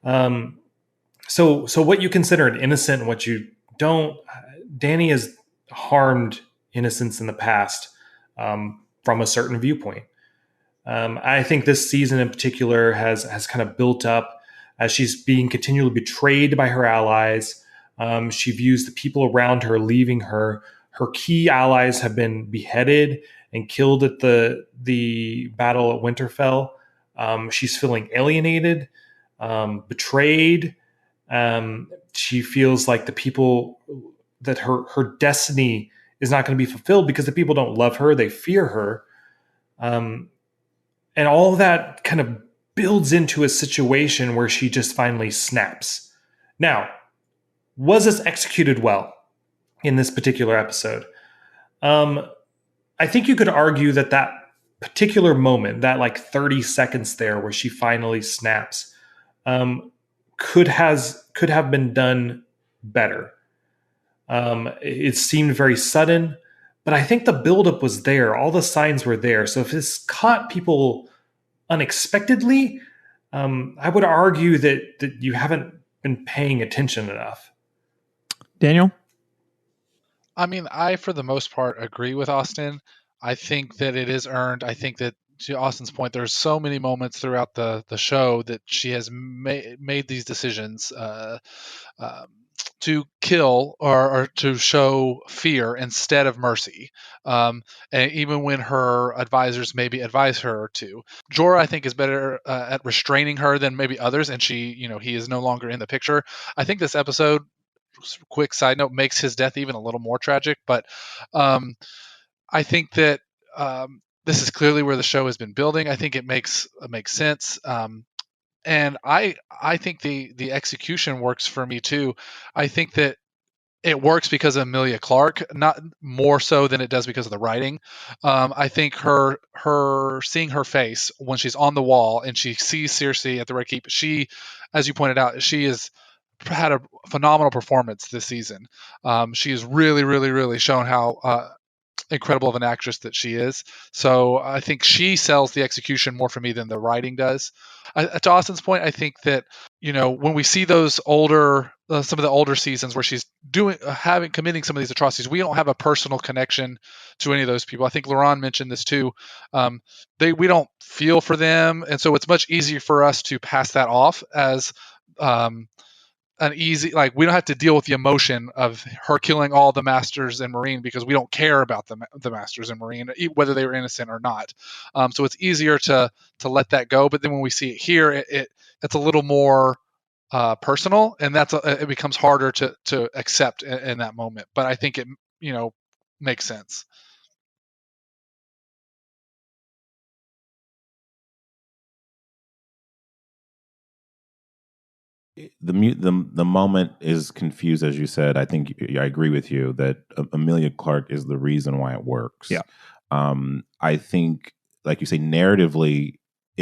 So what you consider an innocent and what you don't, Dany has harmed innocents in the past from a certain viewpoint. I think this season in particular has kind of built up as she's being continually betrayed by her allies. She views the people around her leaving her. Her key allies have been beheaded and killed at the battle at Winterfell. She's feeling alienated, betrayed. She feels like the people that her destiny is not going to be fulfilled because the people don't love her. They fear her. And all that kind of builds into a situation where she just finally snaps. Now, was this executed well in this particular episode? I think you could argue that particular moment, that like 30 seconds there where she finally snaps, could have been done better. It seemed very sudden, but I think the buildup was there. All the signs were there. So if this caught people unexpectedly, I would argue that you haven't been paying attention enough. Daniel? I mean, I, for the most part, agree with Austin. I think that it is earned. I think that, to Austin's point, there's so many moments throughout the show that she has made these decisions to kill or to show fear instead of mercy. And even when her advisors maybe advise her to. Jorah, I think, is better at restraining her than maybe others, and he is no longer in the picture. I think this episode, quick side note, makes his death even a little more tragic, but I think that this is clearly where the show has been building. I think it makes sense. And I think the execution works for me too. I think that it works because of Emilia Clarke, not more so than it does because of the writing. I think her seeing her face when she's on the wall and she sees Cersei at the Red Keep, she, as you pointed out, she has had a phenomenal performance this season. She has really, really, really shown how incredible of an actress that she is. So I think she sells the execution more for me than the writing does. To Austin's point, I think that, when we see those older, some of the older seasons where she's committing some of these atrocities, we don't have a personal connection to any of those people. I think Laron mentioned this too. We don't feel for them, and so it's much easier for us to pass that off as an easy, like, we don't have to deal with the emotion of her killing all the masters and Marine because we don't care about the masters and Marine, whether they were innocent or not. So it's easier to let that go. But then when we see it here, it's a little more personal, and it becomes harder to accept in that moment. But I think it makes sense. The moment is confused, as you said. I think I agree with you that Emilia Clarke is the reason why it works. Yeah. I think, like you say, narratively,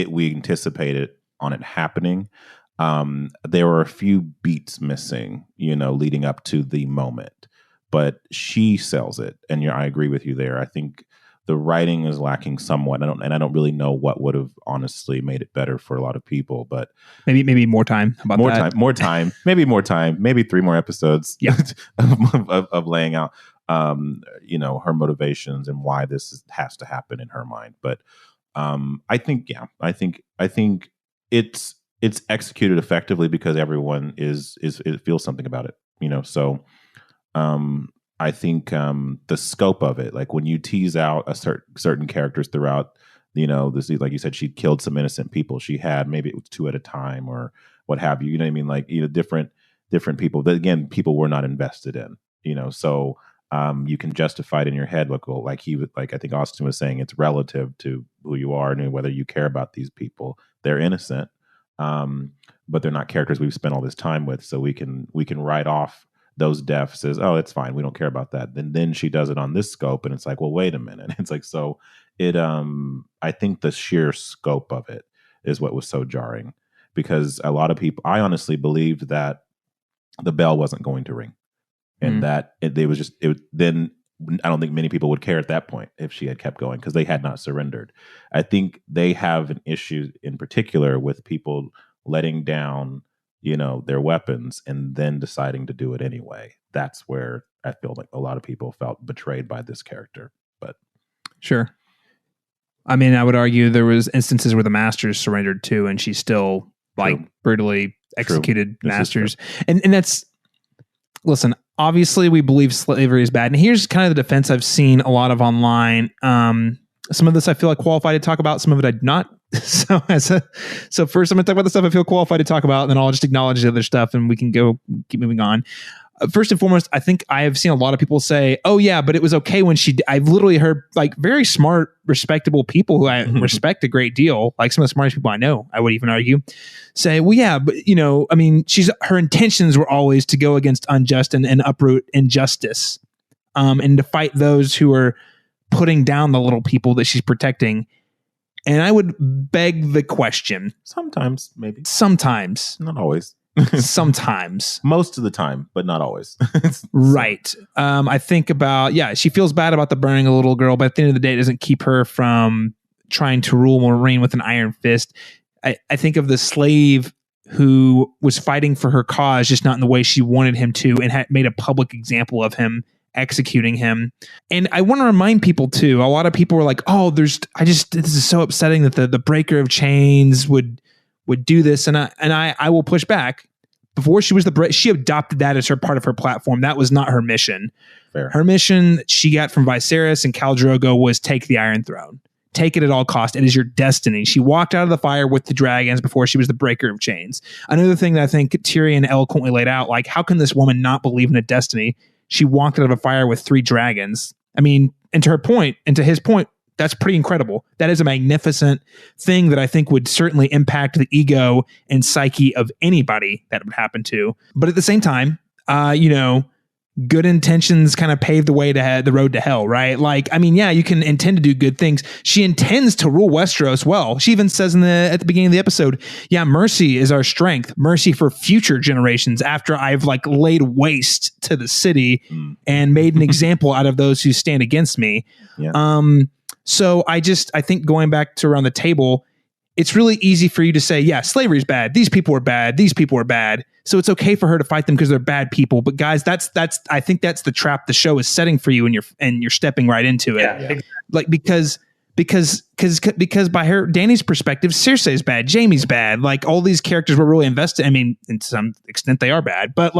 we anticipated on it happening. There were a few beats missing, leading up to the moment, but she sells it, and I agree with you there. I think the writing is lacking somewhat. I don't really know what would have honestly made it better for a lot of people, but maybe more time. More time, maybe more time, maybe 3 more episodes. Yeah. of laying out, her motivations and why this has to happen in her mind. But I think it's executed effectively because everyone it feels something about it. So I think the scope of it, like when you tease out certain characters throughout this is like you said, she killed some innocent people. She had, maybe it was 2 at a time or what have you. You know what I mean? Like, different people that, again, people were not invested in. So you can justify it in your head, like I think Austin was saying, it's relative to who you are and whether you care about these people. They're innocent, but they're not characters we've spent all this time with. So we can write off those deaths as, oh, it's fine, we don't care about that. Then she does it on this scope, and it's like, well, wait a minute. It's like, so it. I think the sheer scope of it is what was so jarring, because a lot of people, I honestly believed that the bell wasn't going to ring. And that then I don't think many people would care at that point if she had kept going, because they had not surrendered. I think they have an issue in particular with people letting down, their weapons and then deciding to do it anyway. That's where I feel like a lot of people felt betrayed by this character. But sure. I mean, I would argue there was instances where the Masters surrendered too, and she still brutally executed Masters. And that's, listen, obviously we believe slavery is bad. And here's kind of the defense I've seen a lot of online. Some of this I feel like qualified to talk about. Some of it I do not. So first I'm going to talk about the stuff I feel qualified to talk about, and then I'll just acknowledge the other stuff and we can keep moving on. First and foremost, I think I have seen a lot of people say, oh yeah, but it was okay when I've literally heard like very smart, respectable people who I respect a great deal, like some of the smartest people I know, I would even argue, say, well, yeah, but I mean, her intentions were always to go against unjust and uproot injustice, and to fight those who are putting down the little people that she's protecting. And I would beg the question. Sometimes, maybe. Sometimes. Not always. Sometimes. Most of the time, but not always. Right. I think about, she feels bad about the burning a little girl, but at the end of the day, it doesn't keep her from trying to rule or reign with an iron fist. I think of the slave who was fighting for her cause, just not in the way she wanted him to, and had made a public example of him, executing him. And I want to remind people too, a lot of people were like, oh, this is so upsetting that the breaker of chains would do this. And I will push back. Before she was she adopted that as her part of her platform. That was not her mission. Fair. Her mission that she got from Viserys and Khal Drogo was take the Iron Throne. Take it at all cost. It is your destiny. She walked out of the fire with the dragons before she was the breaker of chains. Another thing that I think Tyrion eloquently laid out, like, how can this woman not believe in a destiny? She walked out of a fire with 3 dragons. I mean, and to her point, and to his point, that's pretty incredible. That is a magnificent thing that I think would certainly impact the ego and psyche of anybody that would happen to. But at the same time, good intentions kind of pave the way to the road to hell, right? Like, I mean, yeah, you can intend to do good things. She intends to rule Westeros well. She even says at the beginning of the episode, yeah, mercy is our strength. Mercy for future generations after I've laid waste to the city and made an example out of those who stand against me. Yeah. So I think going back to around the table, it's really easy for you to say, yeah, slavery is bad. These people are bad. These people are bad. So it's okay for her to fight them because they're bad people. But guys, I think that's the trap the show is setting for you, and you're stepping right into it. Yeah. Like, because by Dany's perspective, Cersei's bad, Jaime's bad. Like, all these characters were really invested. I mean, in some extent they are bad, but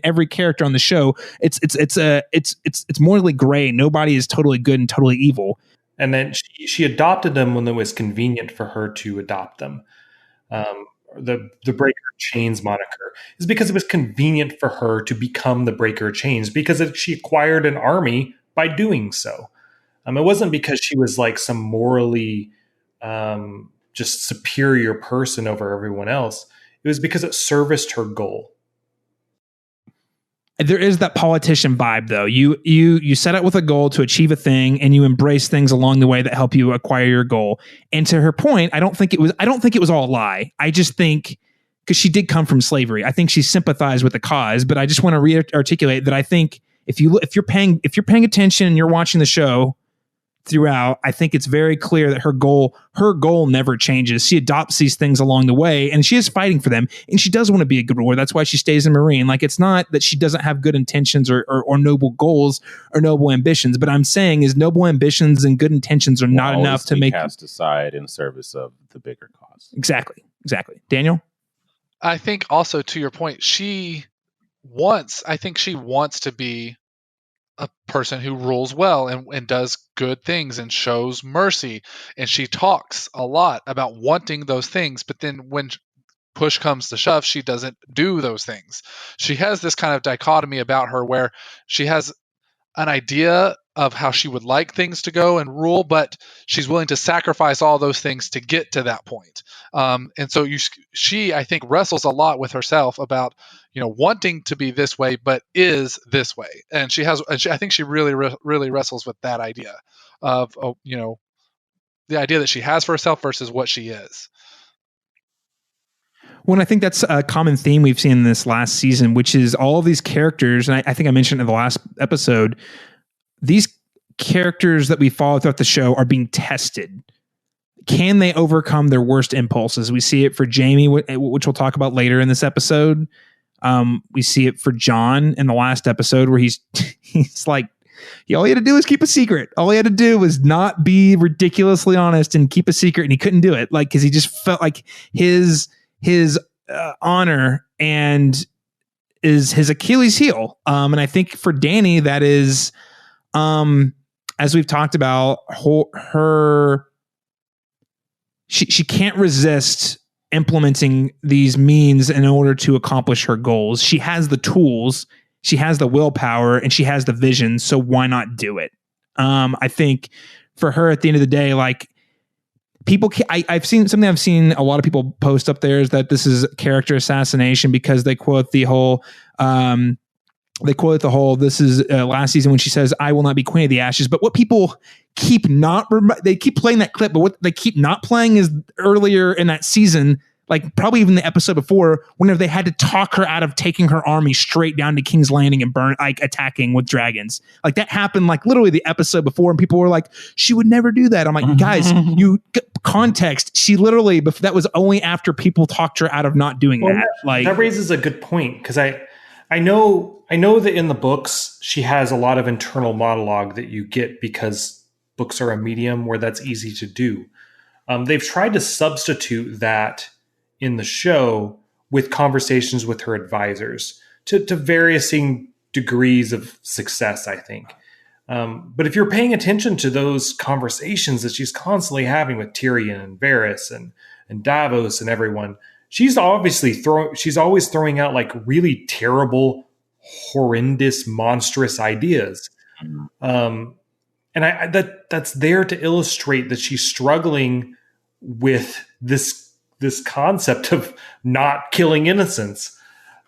every character on the show, it's morally gray. Nobody is totally good and totally evil. And then she adopted them when it was convenient for her to adopt them. The Breaker of Chains moniker is because it was convenient for her to become the Breaker of Chains, because she acquired an army by doing so. It wasn't because she was like some morally just superior person over everyone else. It was because it serviced her goal. There is that politician vibe, though. You set out with a goal to achieve a thing, and you embrace things along the way that help you acquire your goal. And to her point, I don't think it was all a lie. I just think, because she did come from slavery, I think she sympathized with the cause. But I just want to re-articulate that I think if you're paying attention and you're watching the show throughout, I think it's very clear that her goal never changes. She adopts these things along the way, and she is fighting for them, and she does want to be a good ruler. That's why she stays in Marine. Like, it's not that she doesn't have good intentions or noble goals or noble ambitions, but I'm saying is noble ambitions and good intentions are not enough to make cast aside in service of the bigger cause. Exactly. Daniel? I think also, to your point, she wants to be a person who rules well and does good things and shows mercy. And she talks a lot about wanting those things, but then when push comes to shove, she doesn't do those things. She has this kind of dichotomy about her where she has an idea of how she would like things to go and rule, but she's willing to sacrifice all those things to get to that point. And so she, I think, wrestles a lot with herself about, wanting to be this way, but is this way. And I think she really, really wrestles with that idea of, the idea that she has for herself versus what she is. Well, I think that's a common theme we've seen in this last season, which is all of these characters, and I think I mentioned in the last episode, these characters that we follow throughout the show are being tested. Can they overcome their worst impulses? We see it for Jamie, which we'll talk about later in this episode. We see it for John in the last episode where he's like, all he had to do was keep a secret. All he had to do was not be ridiculously honest and keep a secret, and he couldn't do it. Like, because he just felt like his honor and is his Achilles heel. And I think for Dany, that is, as we've talked about, she can't resist implementing these means in order to accomplish her goals. She has the tools, she has the willpower, and she has the vision. So why not do it? I think for her, at the end of the day, like, I've seen a lot of people post up there is that this is character assassination because they quote the whole, this is last season when she says, "I will not be Queen of the Ashes." But what people they keep playing that clip, but what they keep not playing is earlier in that season, like probably even the episode before, whenever they had to talk her out of taking her army straight down to King's Landing and attacking with dragons. Like that happened like literally the episode before, and people were like, she would never do that. I'm like, guys, you context. She literally, but that was only after people talked her out of not doing that. Like that raises a good point, because I know that in the books she has a lot of internal monologue that you get because books are a medium where that's easy to do. They've tried to substitute that in the show with conversations with her advisors to varying degrees of success, I think. But if you're paying attention to those conversations that she's constantly having with Tyrion and Varys and Davos and everyone, she's always throwing out like really terrible, horrendous, monstrous ideas. And that's there to illustrate that she's struggling with this concept of not killing innocents.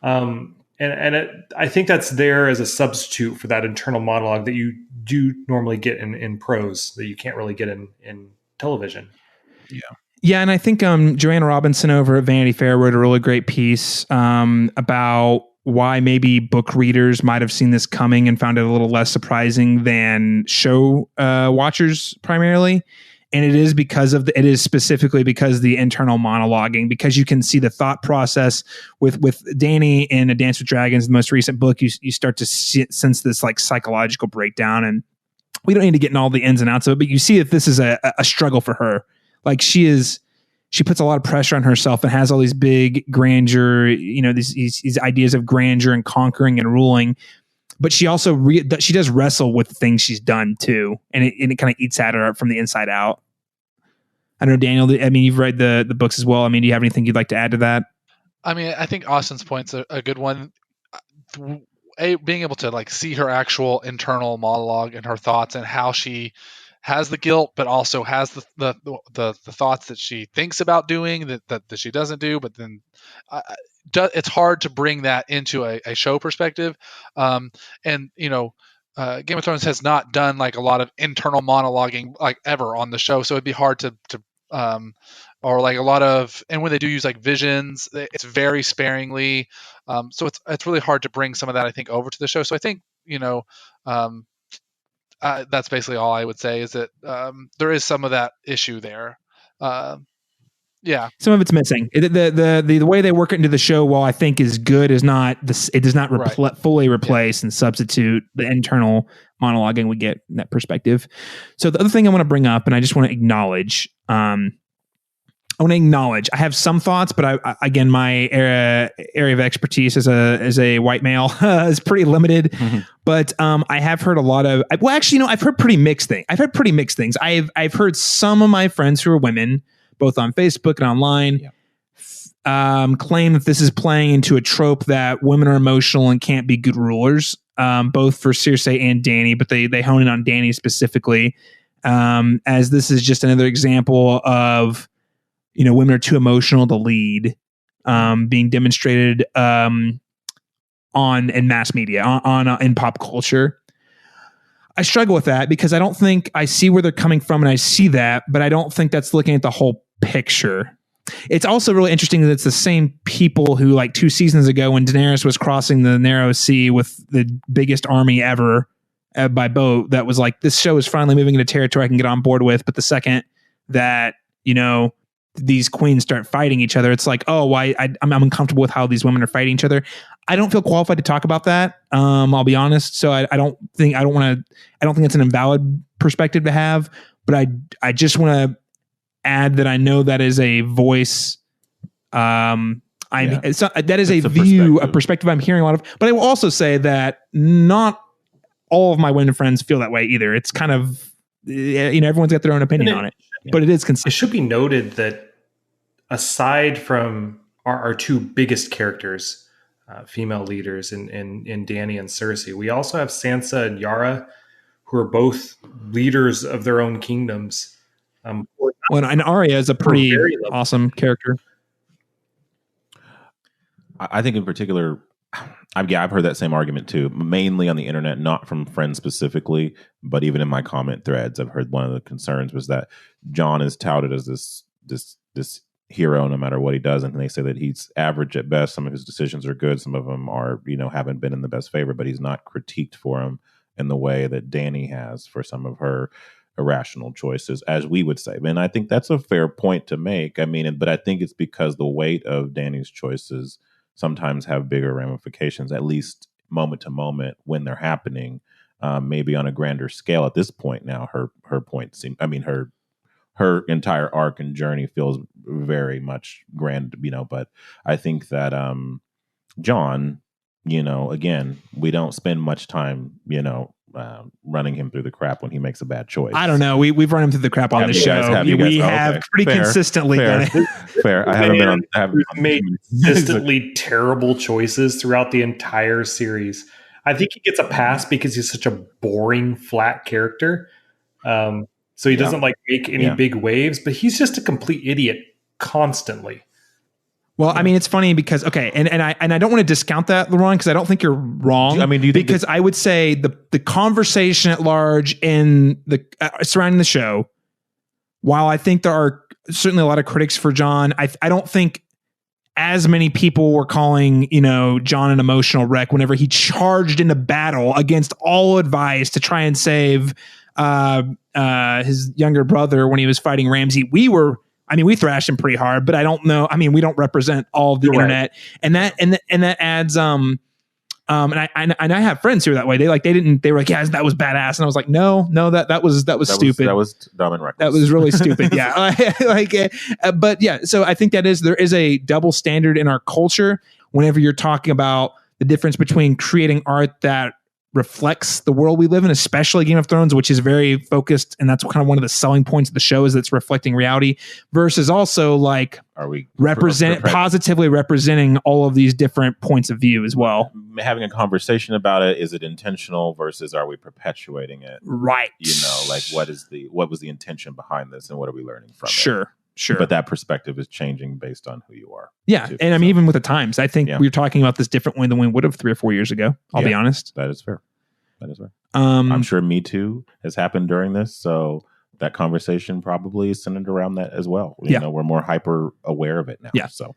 I think that's there as a substitute for that internal monologue that you do normally get in prose that you can't really get in television. Yeah. Yeah, and I think Joanna Robinson over at Vanity Fair wrote a really great piece about why maybe book readers might have seen this coming and found it a little less surprising than show watchers primarily. And it is specifically because the internal monologuing, because you can see the thought process with Dany in A Dance with Dragons, the most recent book. You start to sense this like psychological breakdown, and we don't need to get in all the ins and outs of it, but you see that this is a struggle for her. Like she puts a lot of pressure on herself and has all these big grandeur, these ideas of grandeur and conquering and ruling. But she also she does wrestle with the things she's done too, and it kind of eats at her from the inside out. I don't know, Daniel. I mean, you've read the books as well. I mean, do you have anything you'd like to add to that? I mean, I think Austin's point's a good one. Being able to like see her actual internal monologue and her thoughts and how she has the guilt, but also has the thoughts that she thinks about doing that she doesn't do, but then it's hard to bring that into a show perspective. And Game of Thrones has not done like a lot of internal monologuing like ever on the show, so it'd be hard to or like a lot of, and when they do use like visions, it's very sparingly. So it's really hard to bring some of that, I think, over to the show. So I think that's basically all I would say is that there is some of that issue there. Yeah, some of it's missing. The way they work it into the show, while I think is good, is not it does not fully replace and substitute the internal monologuing we get in that perspective. So the other thing I want to bring up, and I just want to acknowledge, want to acknowledge I have some thoughts, but I again, my area of expertise as a white male is pretty limited. Mm-hmm. But I have heard a lot of, well, actually, I've heard pretty mixed things. I've heard some of my friends who are women, both on Facebook and online, claim that this is playing into a trope that women are emotional and can't be good rulers, both for Cersei and Dany, but they hone in on Dany specifically, as this is just another example of, women are too emotional to lead, being demonstrated in mass media, in pop culture. I struggle with that because I don't think I see where they're coming from, and I see that, but I don't think that's looking at the whole picture. It's also really interesting that it's the same people who, like 2 seasons ago, when Daenerys was crossing the narrow sea with the biggest army ever by boat, that was like, this show is finally moving into territory I can get on board with. But the second that, these queens start fighting each other, it's like, oh, I'm uncomfortable with how these women are fighting each other. I don't feel qualified to talk about that. I'll be honest. So I don't think it's an invalid perspective to have, but I just want to add that I know that is a voice. That is a view, a perspective I'm hearing a lot of, but I will also say that not all of my women friends feel that way either. It's kind of, everyone's got their own opinion on it, but it is consistent. It should be noted that aside from our 2 biggest characters, female leaders in Dany and Cersei, we also have Sansa and Yara, who are both leaders of their own kingdoms. And Arya is a pretty awesome character. I think in particular, I've heard that same argument too, mainly on the internet, not from friends specifically, but even in my comment threads, I've heard one of the concerns was that Jon is touted as this hero no matter what he does, and they say that he's average at best. Some of his decisions are good, some of them are, haven't been in the best favor, but he's not critiqued for them in the way that Dany has for some of her irrational choices, as we would say. And I think that's a fair point to make. But I think it's because the weight of Dany's choices sometimes have bigger ramifications, at least moment to moment when they're happening, maybe on a grander scale. At this point now, her point seems, her entire arc and journey feels very much grand, but I think that Jon, again, we don't spend much time, running him through the crap when he makes a bad choice. I don't know. We've run him through the crap on the show. We have pretty consistently done it. Fair. I haven't been on. Made consistently terrible choices throughout the entire series. I think he gets a pass because he's such a boring, flat character. So he doesn't make any big waves, but he's just a complete idiot constantly. Well, it's funny because and I don't want to discount that, Laron, because I don't think you're wrong. Do you think because I would say the conversation at large in the surrounding the show, while I think there are certainly a lot of critics for Jon, I don't think as many people were calling Jon an emotional wreck whenever he charged into battle against all advice to try and save his younger brother when he was fighting Ramsay. We thrashed him pretty hard, but I don't know. We don't represent all of the internet, and that adds. And I have friends who are that way. They were like, yeah, that was badass, and I was like, no, that was stupid. That was dumb and reckless. That was really stupid. Yeah, but yeah. So I think there is a double standard in our culture whenever you're talking about the difference between creating art that reflects the world we live in, especially Game of Thrones, which is very focused, and that's kind of one of the selling points of the show is that it's reflecting reality, versus also positively representing all of these different points of view as well. Having a conversation about it, is it intentional versus are we perpetuating it? Right. What was the intention behind this, and what are we learning from it? Sure. But that perspective is changing based on who you are. Yeah. Too, and even with the times, I think we're talking about this differently than we would have 3 or 4 years ago. I'll be honest. That is fair. I'm sure Me Too has happened during this. So that conversation probably is centered around that as well. We're more hyper aware of it now. Yeah. So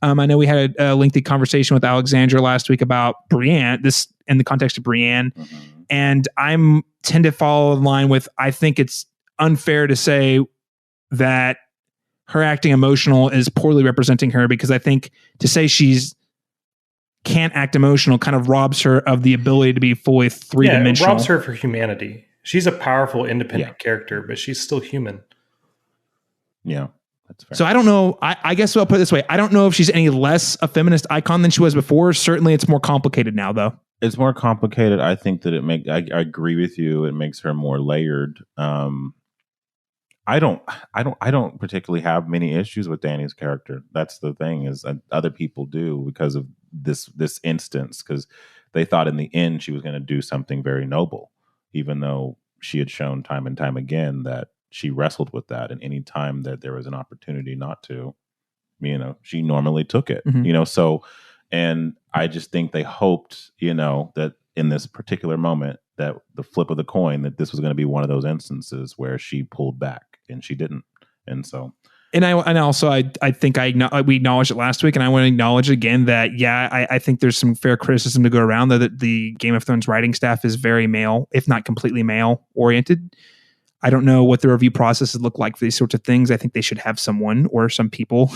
I know we had a lengthy conversation with Alexandra last week about Brienne, this in the context of Brienne. Mm-hmm. And I tend to follow in line with, I think it's unfair to say that her acting emotional is poorly representing her, because I think to say she's can't act emotional kind of robs her of the ability to be fully three-dimensional. It robs her for humanity. She's a powerful, independent character, but she's still human. Yeah, that's fair. So I don't know. I guess I'll put it this way. I don't know if she's any less a feminist icon than she was before. Certainly it's more complicated now, though. It's more complicated. I think that I agree with you. It makes her more layered. I don't particularly have many issues with Dany's character. That's the thing, is other people do because of this instance, because they thought in the end she was going to do something very noble, even though she had shown time and time again that she wrestled with that. And any time that there was an opportunity not to, she normally took it, so, and I just think they hoped, that in this particular moment, that the flip of the coin, that this was going to be one of those instances where she pulled back, and she didn't. And so, and I think we acknowledged it last week, and I want to acknowledge again that I think there's some fair criticism to go around, though, that the Game of Thrones writing staff is very male, if not completely male oriented. I don't know what the review processes look like for these sorts of things. I think they should have someone or some people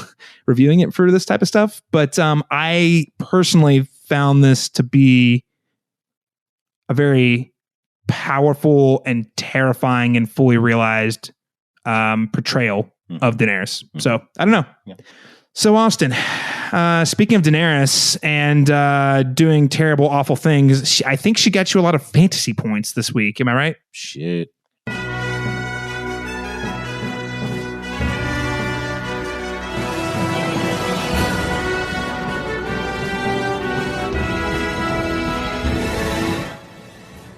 reviewing it for this type of stuff. But I personally found this to be a very powerful and terrifying and fully realized portrayal of Daenerys. So I don't know. Yeah. So Austin, speaking of Daenerys and doing terrible, awful things, I think she got you a lot of fantasy points this week. Am I right? Shit.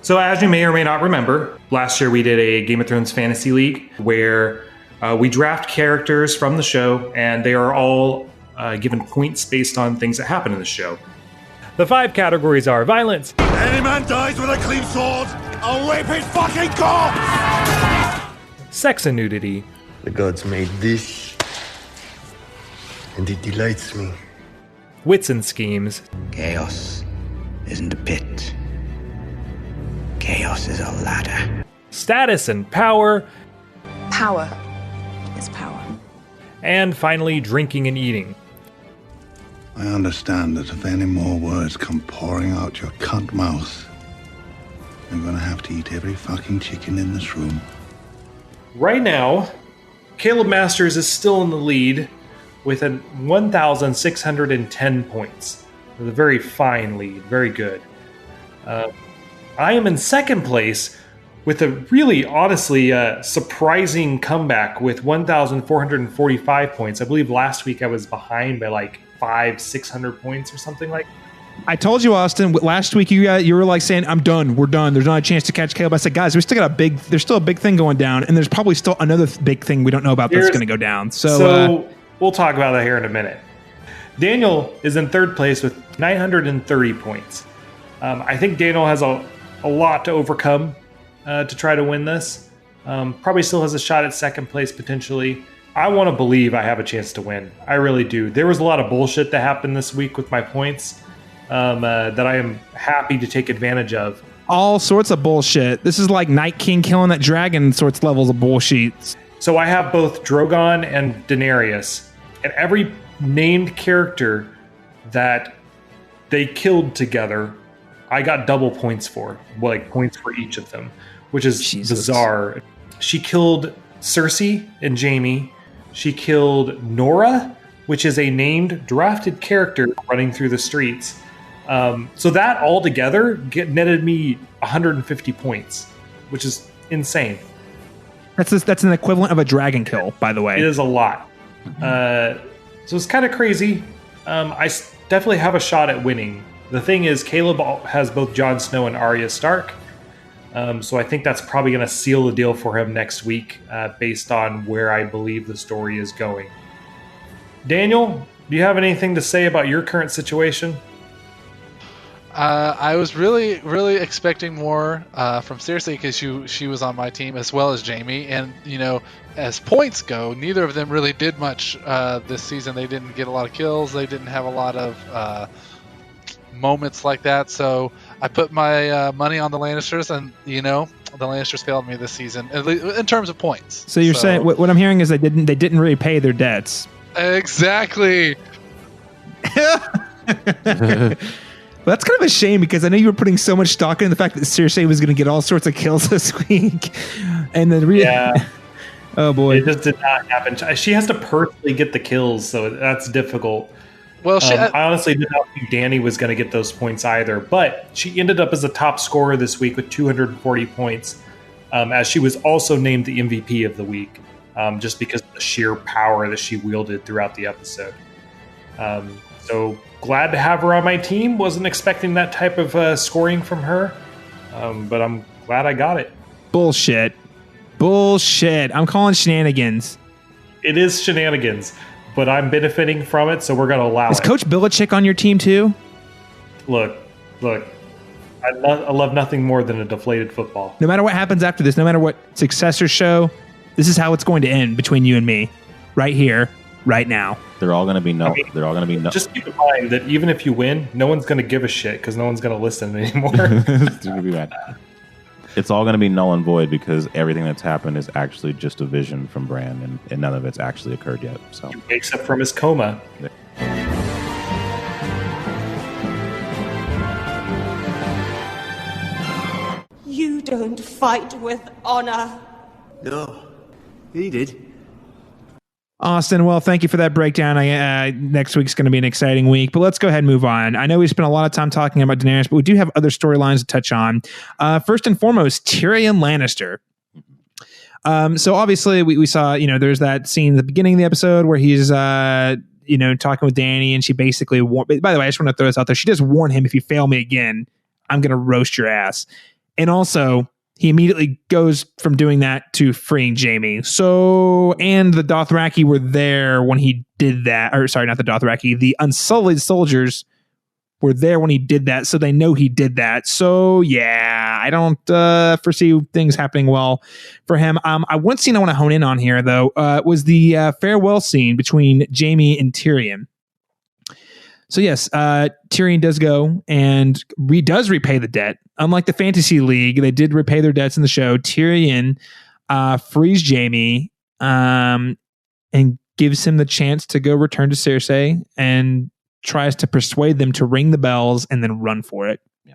So as you may or may not remember, last year we did a Game of Thrones Fantasy League where we draft characters from the show, and they are all given points based on things that happen in the show. The 5 categories are violence. Any man dies with a clean sword, I'll rape his fucking corpse! Sex and nudity. The gods made this, and it delights me. Wits and schemes. Chaos isn't a pit. Chaos is a ladder. Status and power. Power is power. And finally, drinking and eating. I understand that if any more words come pouring out your cunt mouth, I'm gonna have to eat every fucking chicken in this room. Right now, Caleb Masters is still in the lead with a 1,610 points. It was a very fine lead, very good. I am in second place with a really, honestly, surprising comeback with 1,445 points. I believe last week I was behind by like 500-600 points or something like that. I told you, Austin, last week you were like saying, I'm done, we're done, there's not a chance to catch Caleb. I said, guys, there's still a big thing going down, and there's probably still another big thing we don't know about that's going to go down. So we'll talk about that here in a minute. Daniel is in third place with 930 points. I think Daniel has a lot to overcome to try to win this. Probably still has a shot at second place potentially. I want to believe I have a chance to win. I really do. There was a lot of bullshit that happened this week with my points that I am happy to take advantage of. All sorts of bullshit. This is like Night King killing that dragon sorts levels of bullshit. So I have both Drogon and Daenerys, and every named character that they killed together, I got double points for, like points for each of them, which is bizarre. She killed Cersei and Jaime. She killed Nora, which is a named drafted character running through the streets. So that all together netted me 150 points, which is insane. That's an equivalent of a dragon kill, by the way. It is a lot. So it's kind of crazy. I definitely have a shot at winning. The thing is, Caleb has both Jon Snow and Arya Stark. So I think that's probably going to seal the deal for him next week based on where I believe the story is going. Daniel, do you have anything to say about your current situation? I was really, really expecting more from Cersei because she was on my team as well as Jaime. And, as points go, neither of them really did much this season. They didn't get a lot of kills. They didn't have a lot of moments like that. So I put my money on the Lannisters, and, the Lannisters failed me this season in terms of points. So you're saying what I'm hearing is they didn't really pay their debts. Exactly. Well, that's kind of a shame because I know you were putting so much stock in the fact that Cersei was going to get all sorts of kills this week, and then Oh boy, it just did not happen. She has to personally get the kills, so that's difficult. Well, I honestly did not think Dany was going to get those points either, but she ended up as the top scorer this week with 240 points, as she was also named the MVP of the week, just because of the sheer power that she wielded throughout the episode. So glad to have her on my team. Wasn't expecting that type of scoring from her, but I'm glad I got it. Bullshit. I'm calling shenanigans. It is shenanigans, but I'm benefiting from it, so we're going to allow it. Is Coach Belichick on your team too? Look. I love nothing more than a deflated football. No matter what happens after this, no matter what successors show, this is how it's going to end between you and me, right here, right now. They're all going to be no. They're all going to be no. Just keep in mind that even if you win, no one's going to give a shit because no one's going to listen anymore. It's going to be bad. It's all going to be null and void because everything that's happened is actually just a vision from Bran, and none of it's actually occurred yet. So he wakes up from his coma. You don't fight with honor. No, he did. Austin, well, thank you for that breakdown. Next week's going to be an exciting week, but let's go ahead and move on. I know we spent a lot of time talking about Daenerys, but we do have other storylines to touch on. First and foremost, Tyrion Lannister. So obviously we saw, there's that scene at the beginning of the episode where he's, talking with Dany, and she basically, by the way, I just want to throw this out there. She does warn him, if you fail me again, I'm going to roast your ass. And also, he immediately goes from doing that to freeing Jaime. So, and the Dothraki were there when he did that. Or sorry, not the Dothraki. The Unsullied soldiers were there when he did that. So they know he did that. So yeah, I don't foresee things happening well for him. One scene I want to hone in on here, though, was the farewell scene between Jaime and Tyrion. So yes, Tyrion does go and does repay the debt. Unlike the Fantasy League, they did repay their debts in the show. Tyrion frees Jaime and gives him the chance to go return to Cersei and tries to persuade them to ring the bells and then run for it. Yeah.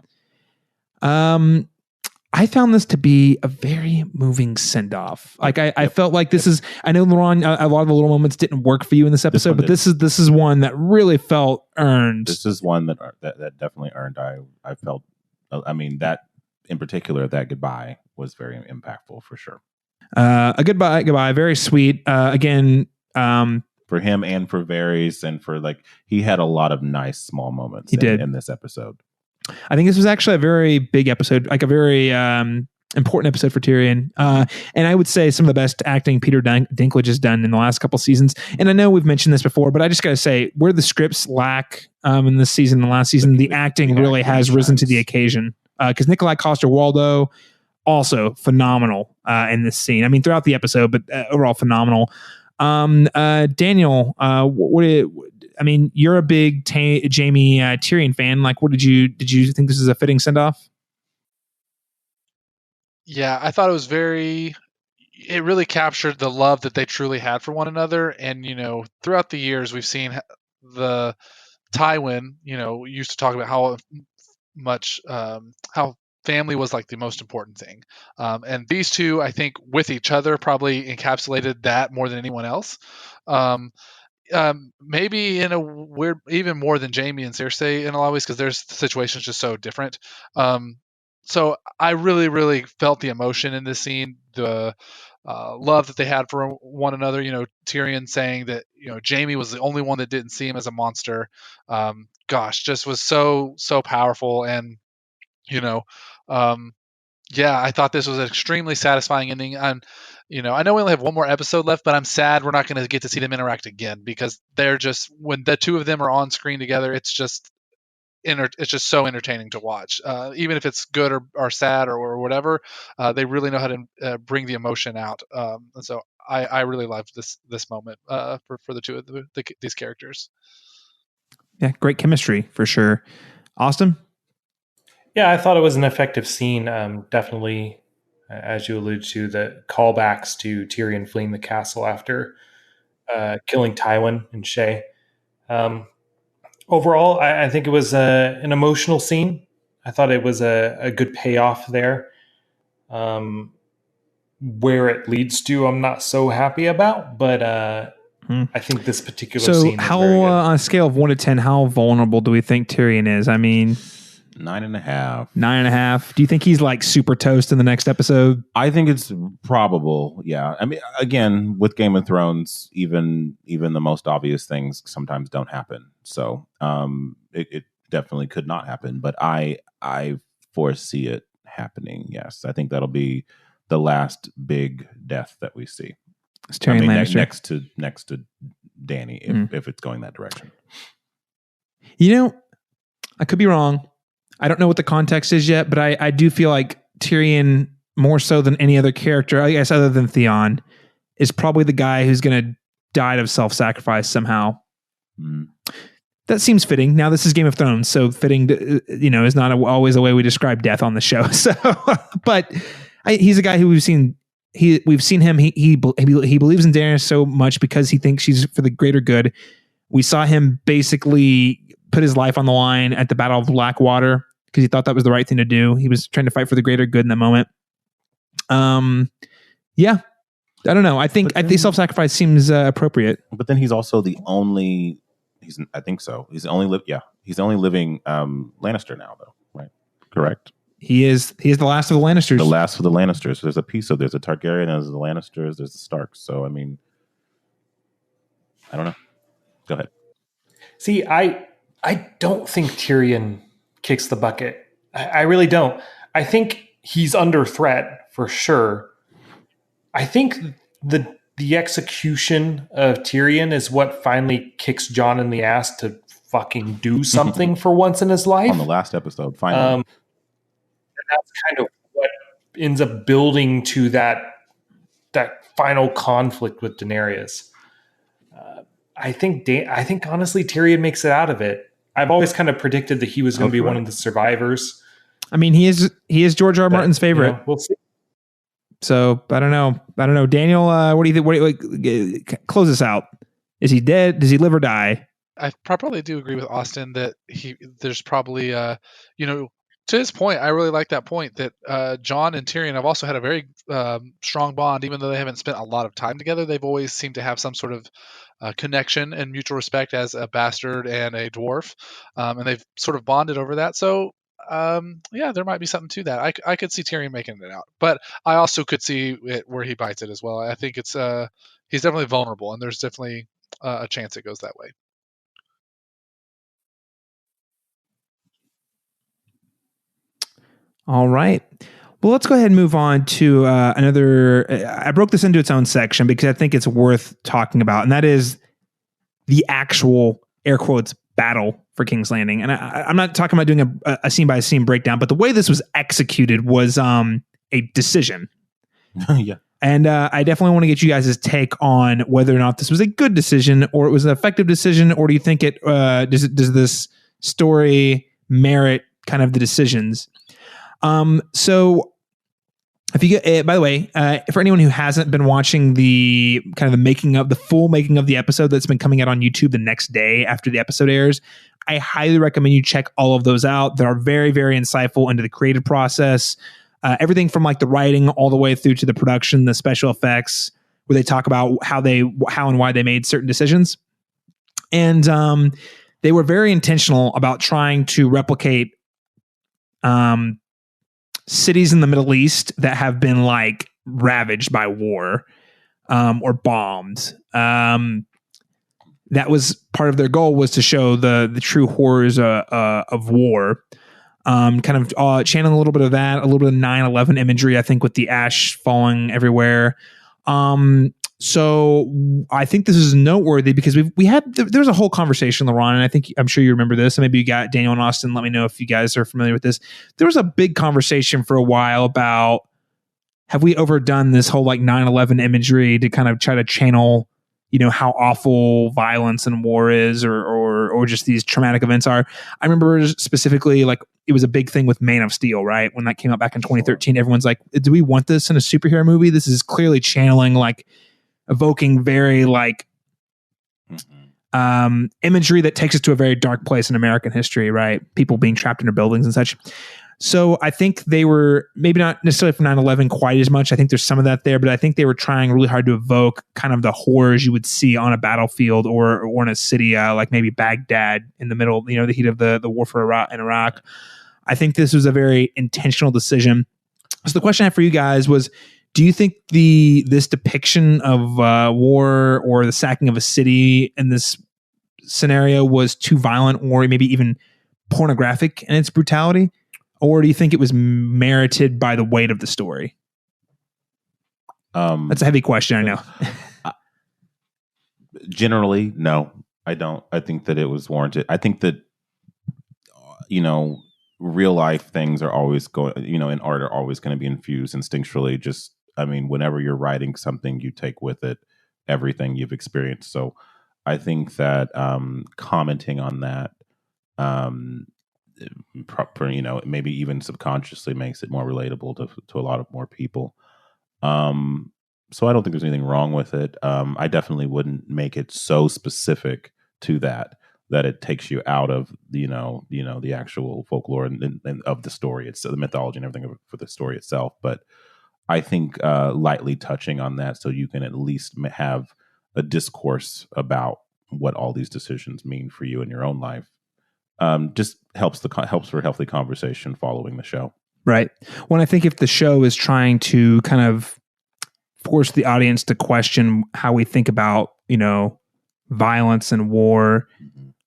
I found this to be a very moving send-off. Like I felt like this is. I know, Laron, a lot of the little moments didn't work for you in this episode, but this is one that really felt earned. This is one that definitely earned. I felt. I mean, that in particular, that goodbye was very impactful for sure. A goodbye, very sweet. Again, for him and for Varys, and for he had a lot of nice small moments. In this episode. I think this was actually a very big episode, like a very important episode for Tyrion. And I would say some of the best acting Peter Dinklage has done in the last couple seasons. And I know we've mentioned this before, but I just got to say, where the scripts lack in this season and last season, the acting really has risen to the occasion. Because Nikolai Coster-Waldau, also phenomenal in this scene. I mean, throughout the episode, but overall phenomenal. Daniel, you're a big Jaime Tyrion fan. Like, what did you think this is a fitting send off? Yeah, I thought it really captured the love that they truly had for one another. And, throughout the years, we've seen the Tywin, used to talk about how much, how family was like the most important thing. And these two, I think, with each other probably encapsulated that more than anyone else. Maybe in a weird, even more than Jaime and Cersei in a lot of ways, because their situations just so different. So I really, really felt the emotion in this scene, the love that they had for one another. Tyrion saying that Jaime was the only one that didn't see him as a monster. Just was so powerful, and I thought this was an extremely satisfying ending. And I know we only have one more episode left, but I'm sad we're not going to get to see them interact again, because they're just, when the two of them are on screen together, it's just so entertaining to watch. Even if it's good or sad or whatever, they really know how to bring the emotion out. And so I really loved this moment for the two of these characters. Yeah, great chemistry for sure. Austin? Yeah, I thought it was an effective scene. Definitely, as you alluded to, the callbacks to Tyrion fleeing the castle after killing Tywin and Shay. Overall, I think it was an emotional scene. I thought it was a good payoff there. where it leads to, I'm not so happy about. But I think this particular scene. So, how on a scale of 1 to 10, how vulnerable do we think Tyrion is? I mean, 9.5. 9.5. Do you think he's like super toast in the next episode? I think it's probable. Yeah. I mean, again, with Game of Thrones, even the most obvious things sometimes don't happen. So it definitely could not happen. But I foresee it happening. Yes, I think that'll be the last big death that we see. It's Tyrion Lannister next to Dany, if it's going that direction. You know, I could be wrong. I don't know what the context is yet, but I do feel like Tyrion, more so than any other character, I guess other than Theon, is probably the guy who's going to die of self-sacrifice somehow. That seems fitting. Now, this is Game of Thrones, so fitting, is not always the way we describe death on the show. So, but he's a guy who we've seen him. He believes in Daenerys so much because he thinks she's for the greater good. We saw him basically put his life on the line at the Battle of Blackwater because he thought that was the right thing to do. He was trying to fight for the greater good in that moment. Yeah, I don't know. I think self-sacrifice seems appropriate. But then he's also the only. I think so. He's the only living Lannister now, though. Right? Correct. He is the last of the Lannisters. The last of the Lannisters. So there's a piece of there's a Targaryen, there's the Lannisters, there's the Starks. So I mean, I don't know. Go ahead. See, I don't think Tyrion kicks the bucket. I really don't. I think he's under threat for sure. I think the execution of Tyrion is what finally kicks Jon in the ass to fucking do something for once in his life. On the last episode, finally. And that's kind of what ends up building to that final conflict with Daenerys. I think honestly Tyrion makes it out of it. I've always kind of predicted that he was going to be one of the survivors. I mean, he is George R. R. Martin's favorite. We'll see. So I don't know. Daniel, what do you think? Close this out. Is he dead? Does he live or die? I probably do agree with Austin that there's probably, to his point, I really like that point that Jon and Tyrion have also had a very strong bond, even though they haven't spent a lot of time together. They've always seemed to have some sort of connection and mutual respect as a bastard and a dwarf, and they've sort of bonded over that. So, there might be something to that. I could see Tyrion making it out, but I also could see it where he bites it as well. I think it's he's definitely vulnerable, and there's definitely a chance it goes that way. All right. Well, let's go ahead and move on to another. I broke this into its own section because I think it's worth talking about, and that is the actual, air quotes, battle for King's Landing. And I'm not talking about doing a scene-by-scene breakdown, but the way this was executed was a decision. Yeah. And I definitely want to get you guys' take on whether or not this was a good decision or it was an effective decision, or do you think it does this story merit kind of the decisions? So if you get, by the way, for anyone who hasn't been watching the kind of the full making of the episode that's been coming out on YouTube the next day after the episode airs, I highly recommend you check all of those out. They are very, very insightful into the creative process, everything from like the writing all the way through to the production, the special effects, where they talk about how and why they made certain decisions. And, they were very intentional about trying to replicate, cities in the Middle East that have been like ravaged by war, or bombed. That was part of their goal, was to show the true horrors of war. Kind of channeling a little bit of that, a little bit of 9/11 imagery, I think, with the ash falling everywhere. So I think this is noteworthy because there's a whole conversation, Laron, and I'm sure you remember this, and maybe you got Daniel and Austin. Let me know if you guys are familiar with this. There was a big conversation for a while about, have we overdone this whole like 9/11 imagery to kind of try to channel, how awful violence and war is, or just these traumatic events are. I remember specifically, like, it was a big thing with Man of Steel, right? When that came out back in 2013, everyone's like, do we want this in a superhero movie? This is clearly channeling, like, evoking very like imagery that takes us to a very dark place in American history, right? People being trapped in their buildings and such. So I think they were maybe not necessarily for 9/11 quite as much. I think there's some of that there, but I think they were trying really hard to evoke kind of the horrors you would see on a battlefield or in a city like maybe Baghdad in the middle, the heat of the war for Iraq. I think this was a very intentional decision. So the question I had for you guys was, do you think this depiction of war or the sacking of a city in this scenario was too violent or maybe even pornographic in its brutality? Or do you think it was merited by the weight of the story? That's a heavy question, I know. Generally, no, I don't. I think that it was warranted. I think that, real life things are always going, in art are always going to be infused instinctually. Just, whenever you're writing something, you take with it everything you've experienced. So I think that commenting on that, maybe even subconsciously makes it more relatable to a lot of more people. So I don't think there's anything wrong with it. I definitely wouldn't make it so specific to that it takes you out of the actual folklore and of the story. It's the mythology and everything for the story itself. But I think lightly touching on that so you can at least have a discourse about what all these decisions mean for you in your own life. Just helps for healthy conversation following the show. Right. When I think if the show is trying to kind of force the audience to question how we think about, violence and war,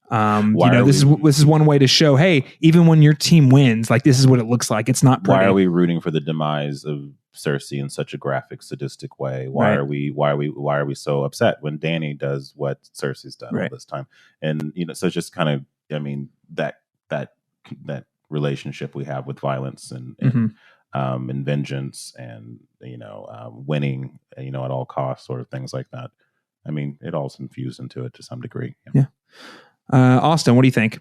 this is one way to show, hey, even when your team wins, like this is what it looks like. It's not pretty. Why are we rooting for the demise of Cersei in such a graphic, sadistic way? Why are we so upset when Dany does what Cersei's done all this time? And so it's just kind of, that relationship we have with violence and vengeance and winning at all costs, sort of things like that. It all's infused into it to some degree. Yeah. Austin, what do you think?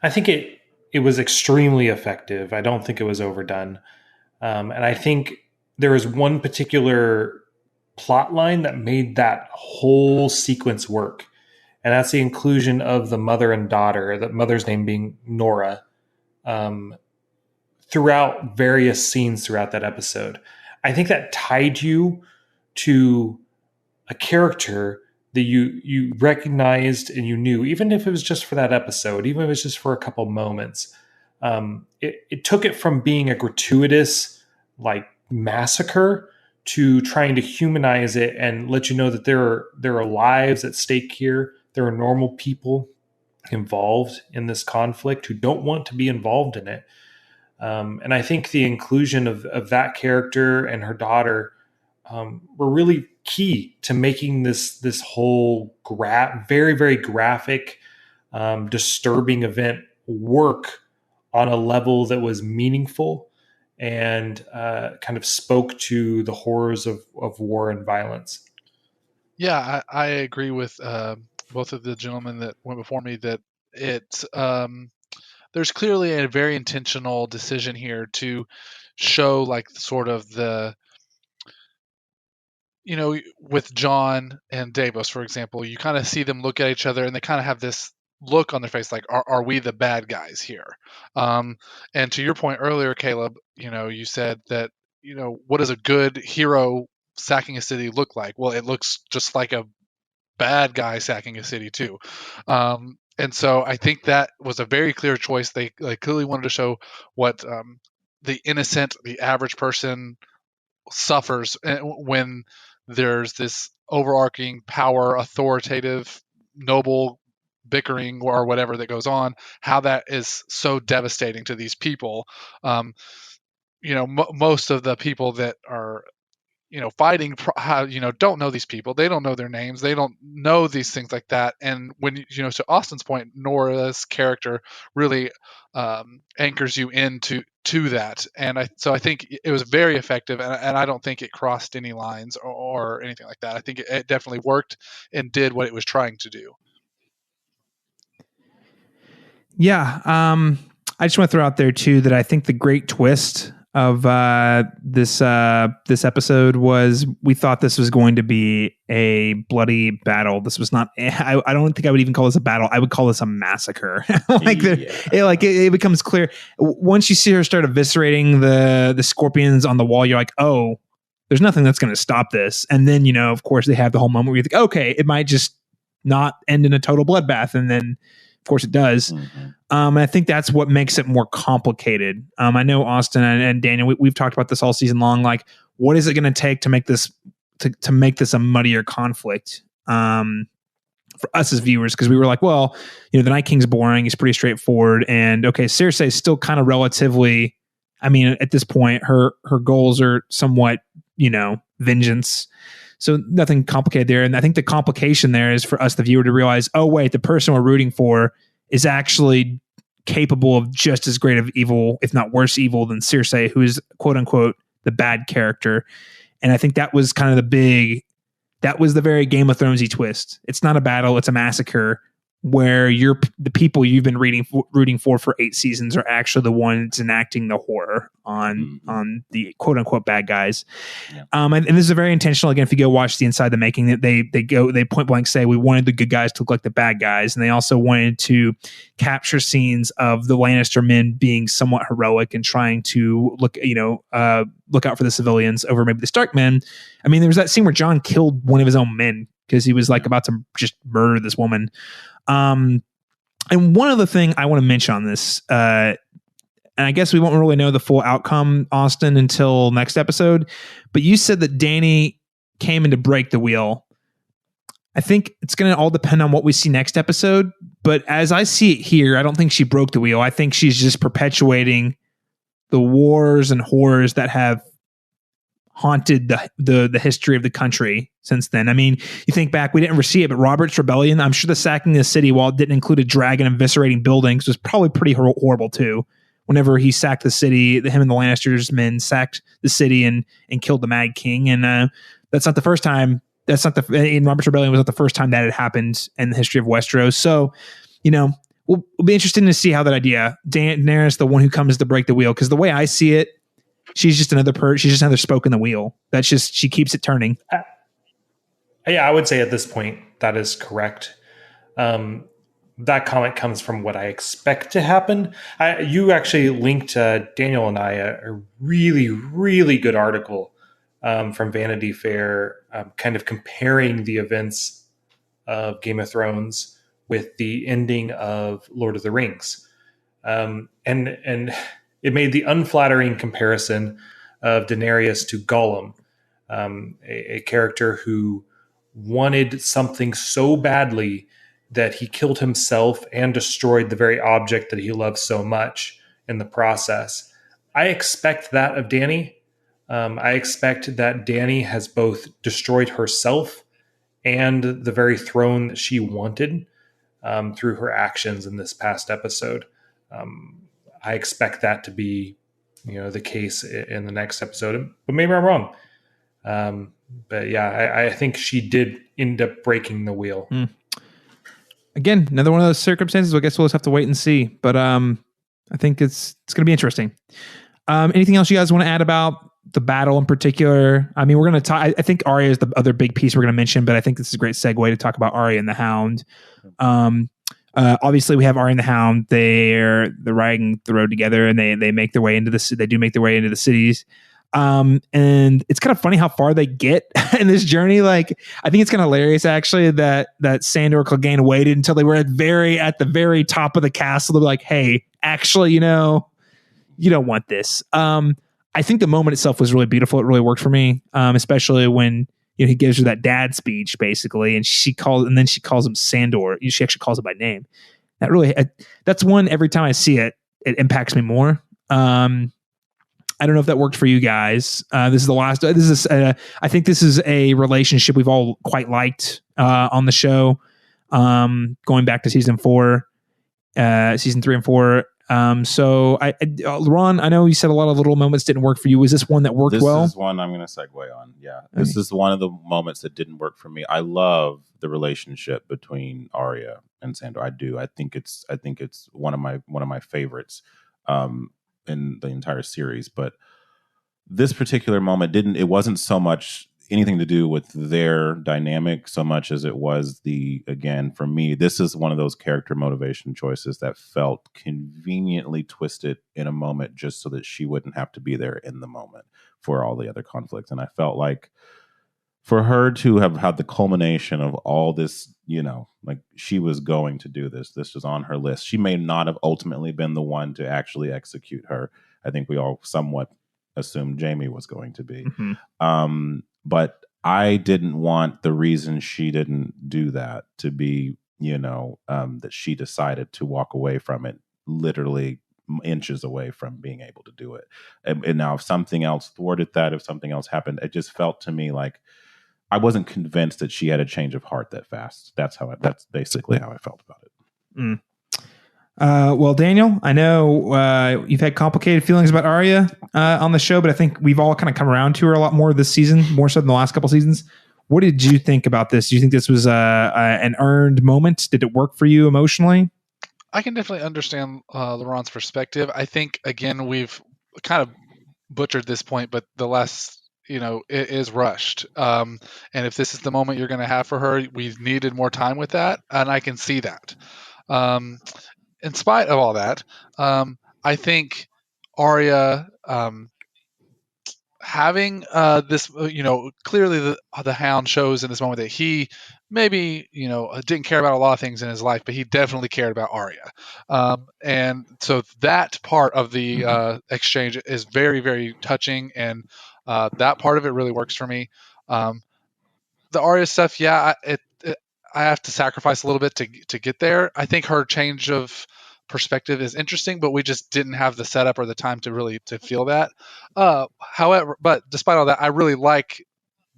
I think it was extremely effective. I don't think it was overdone. And I think there was one particular plot line that made that whole sequence work. And that's the inclusion of the mother and daughter, the mother's name being Nora, throughout various scenes throughout that episode. I think that tied you to a character that you recognized and you knew, even if it was just for that episode, even if it was just for a couple moments. It took it from being a gratuitous massacre to trying to humanize it and let you know that there are lives at stake here. There are normal people involved in this conflict who don't want to be involved in it. And I think the inclusion of that character and her daughter were really key to making this whole very, very graphic, disturbing event work on a level that was meaningful and kind of spoke to the horrors of war and violence. Yeah, I agree with both of the gentlemen that went before me that there's clearly a very intentional decision here to show sort of the, with Jon and Davos, for example, you kind of see them look at each other and they kind of have this look on their face like, are we the bad guys here? And to your point earlier, Caleb, you said that, what does a good hero sacking a city look like? Well, it looks just like a bad guy sacking a city too. And so I think that was a very clear choice. They clearly wanted to show what the innocent, the average person suffers when there's this overarching power, authoritative, noble bickering or whatever that goes on, how that is so devastating to these people. Most of the people that are fighting, don't know these people. They don't know their names. They don't know these things like that. And when, to Austin's point, Nora's character really anchors you into that. And I think it was very effective. And I don't think it crossed any lines or anything like that. I think it definitely worked and did what it was trying to do. Yeah. I just want to throw out there too that I think the great twist of this episode was we thought this was going to be a bloody battle. This was not. I don't think I would even call this a battle. I would call this a massacre. It becomes clear once you see her start eviscerating the scorpions on the wall. You're like, oh, there's nothing that's going to stop this. And then of course, they have the whole moment where you think, okay, it might just not end in a total bloodbath, and then of course it does. Mm-hmm. And I think that's what makes it more complicated. I know Austin and Daniel, we've talked about this all season long. Like, what is it going to take to make this to make this a muddier conflict for us as viewers? Because we were like, well, the Night King's boring. He's pretty straightforward. And okay, Cersei is still kind of relatively. I mean, at this point, her goals are somewhat, vengeance. So nothing complicated there. And I think the complication there is for us, the viewer, to realize, oh, wait, the person we're rooting for is actually capable of just as great of evil, if not worse evil, than Cersei, who is, quote unquote, the bad character. And I think that was kind of that was the very Game of Thrones-y twist. It's not a battle, it's a massacre, where the people you've been rooting for 8 seasons are actually the ones enacting the horror on the quote unquote bad guys. Yeah. And this is a very intentional. Again, if you go watch the Inside the Making, that they point blank say we wanted the good guys to look like the bad guys, and they also wanted to capture scenes of the Lannister men being somewhat heroic and trying to look out for the civilians over maybe the Stark men. I mean, there was that scene where Jon killed one of his own men because he was like about to just murder this woman. And one other thing I want to mention on this, and I guess we won't really know the full outcome, Austin, until next episode, but you said that Dany came in to break the wheel. I think it's going to all depend on what we see next episode, but as I see it here, I don't think she broke the wheel. I think she's just perpetuating the wars and horrors that have haunted the history of the country since then. I mean, you think back, we didn't ever see it, but Robert's Rebellion, I'm sure the sacking of the city, while it didn't include a dragon eviscerating buildings, was probably pretty horrible too. Whenever he sacked the city, him and the Lannisters men sacked the city and killed the Mad King. And that's not the first time. In Robert's Rebellion was not the first time that had happened in the history of Westeros. So, we'll be interested to see how that idea, Daenerys, the one who comes to break the wheel, because the way I see it, she's just another spoke in the wheel. That's just, she keeps it turning. Yeah, I would say at this point that is correct. That comment comes from what I expect to happen. You actually linked Daniel and I a really, really good article from Vanity Fair, kind of comparing the events of Game of Thrones with the ending of Lord of the Rings. And it made the unflattering comparison of Daenerys to Gollum, a character who wanted something so badly that he killed himself and destroyed the very object that he loved so much in the process. I expect that of Dany. I expect that Dany has both destroyed herself and the very throne that she wanted through her actions in this past episode. I expect that to be, the case in the next episode, but maybe I'm wrong. But yeah, I think she did end up breaking the wheel. Again, another one of those circumstances. I guess we'll just have to wait and see. But I think it's going to be interesting. Anything else you guys want to add about the battle in particular? I mean, we're going to talk. I think Arya is the other big piece we're going to mention, but I think this is a great segue to talk about Arya and the Hound. Obviously, we have Arya and the Hound. They're riding the road together, and they make their way into the. They do make their way into the cities. And it's kind of funny how far they get in this journey. Like, I think it's kind of hilarious actually that Sandor Clegane waited until they were at the very top of the castle to be like, hey, actually, you don't want this. I think the moment itself was really beautiful. It really worked for me. Especially when, he gives her that dad speech basically, and she calls him Sandor. She actually calls him by name. That really, that's one, every time I see it, it impacts me more. I don't know if that worked for you guys. This is the last. I think this is a relationship we've all quite liked on the show, going back to season 3 and 4. So, Ron, I know you said a lot of little moments didn't work for you. Was this one that worked well? This is one I'm going to segue on. Yeah, this is one of the moments that didn't work for me. I love the relationship between Arya and Sandor. I do. I think it's one of my favorites. In the entire series, but this particular moment it wasn't so much anything to do with their dynamic so much as it was again, for me, this is one of those character motivation choices that felt conveniently twisted in a moment just so that she wouldn't have to be there in the moment for all the other conflicts. And I felt like for her to have had the culmination of all this, like she was going to do this was on her list. She may not have ultimately been the one to actually execute her. I think we all somewhat assumed Jamie was going to be. But I didn't want the reason she didn't do that to be, that she decided to walk away from it literally inches away from being able to do it. And now if something else thwarted that, if something else happened, it just felt to me like I wasn't convinced that she had a change of heart that fast. That's basically how I felt about it. Well, Daniel, I know you've had complicated feelings about Arya on the show, but I think we've all kind of come around to her a lot more this season, more so than the last couple seasons. What did you think about this? Do you think this was an earned moment? Did it work for you emotionally? I can definitely understand Laron's perspective. I think, again, we've kind of butchered this point, but the last, it is rushed. And if this is the moment you're going to have for her, we needed more time with that, and I can see that. In spite of all that, I think Arya having this, clearly the Hound shows in this moment that he maybe, didn't care about a lot of things in his life, but he definitely cared about Arya. And so that part of the exchange is very, very touching, and that part of it really works for me. The Arya stuff, yeah, I have to sacrifice a little bit to get there. I think her change of perspective is interesting, but we just didn't have the setup or the time to feel that. However, but despite all that, I really like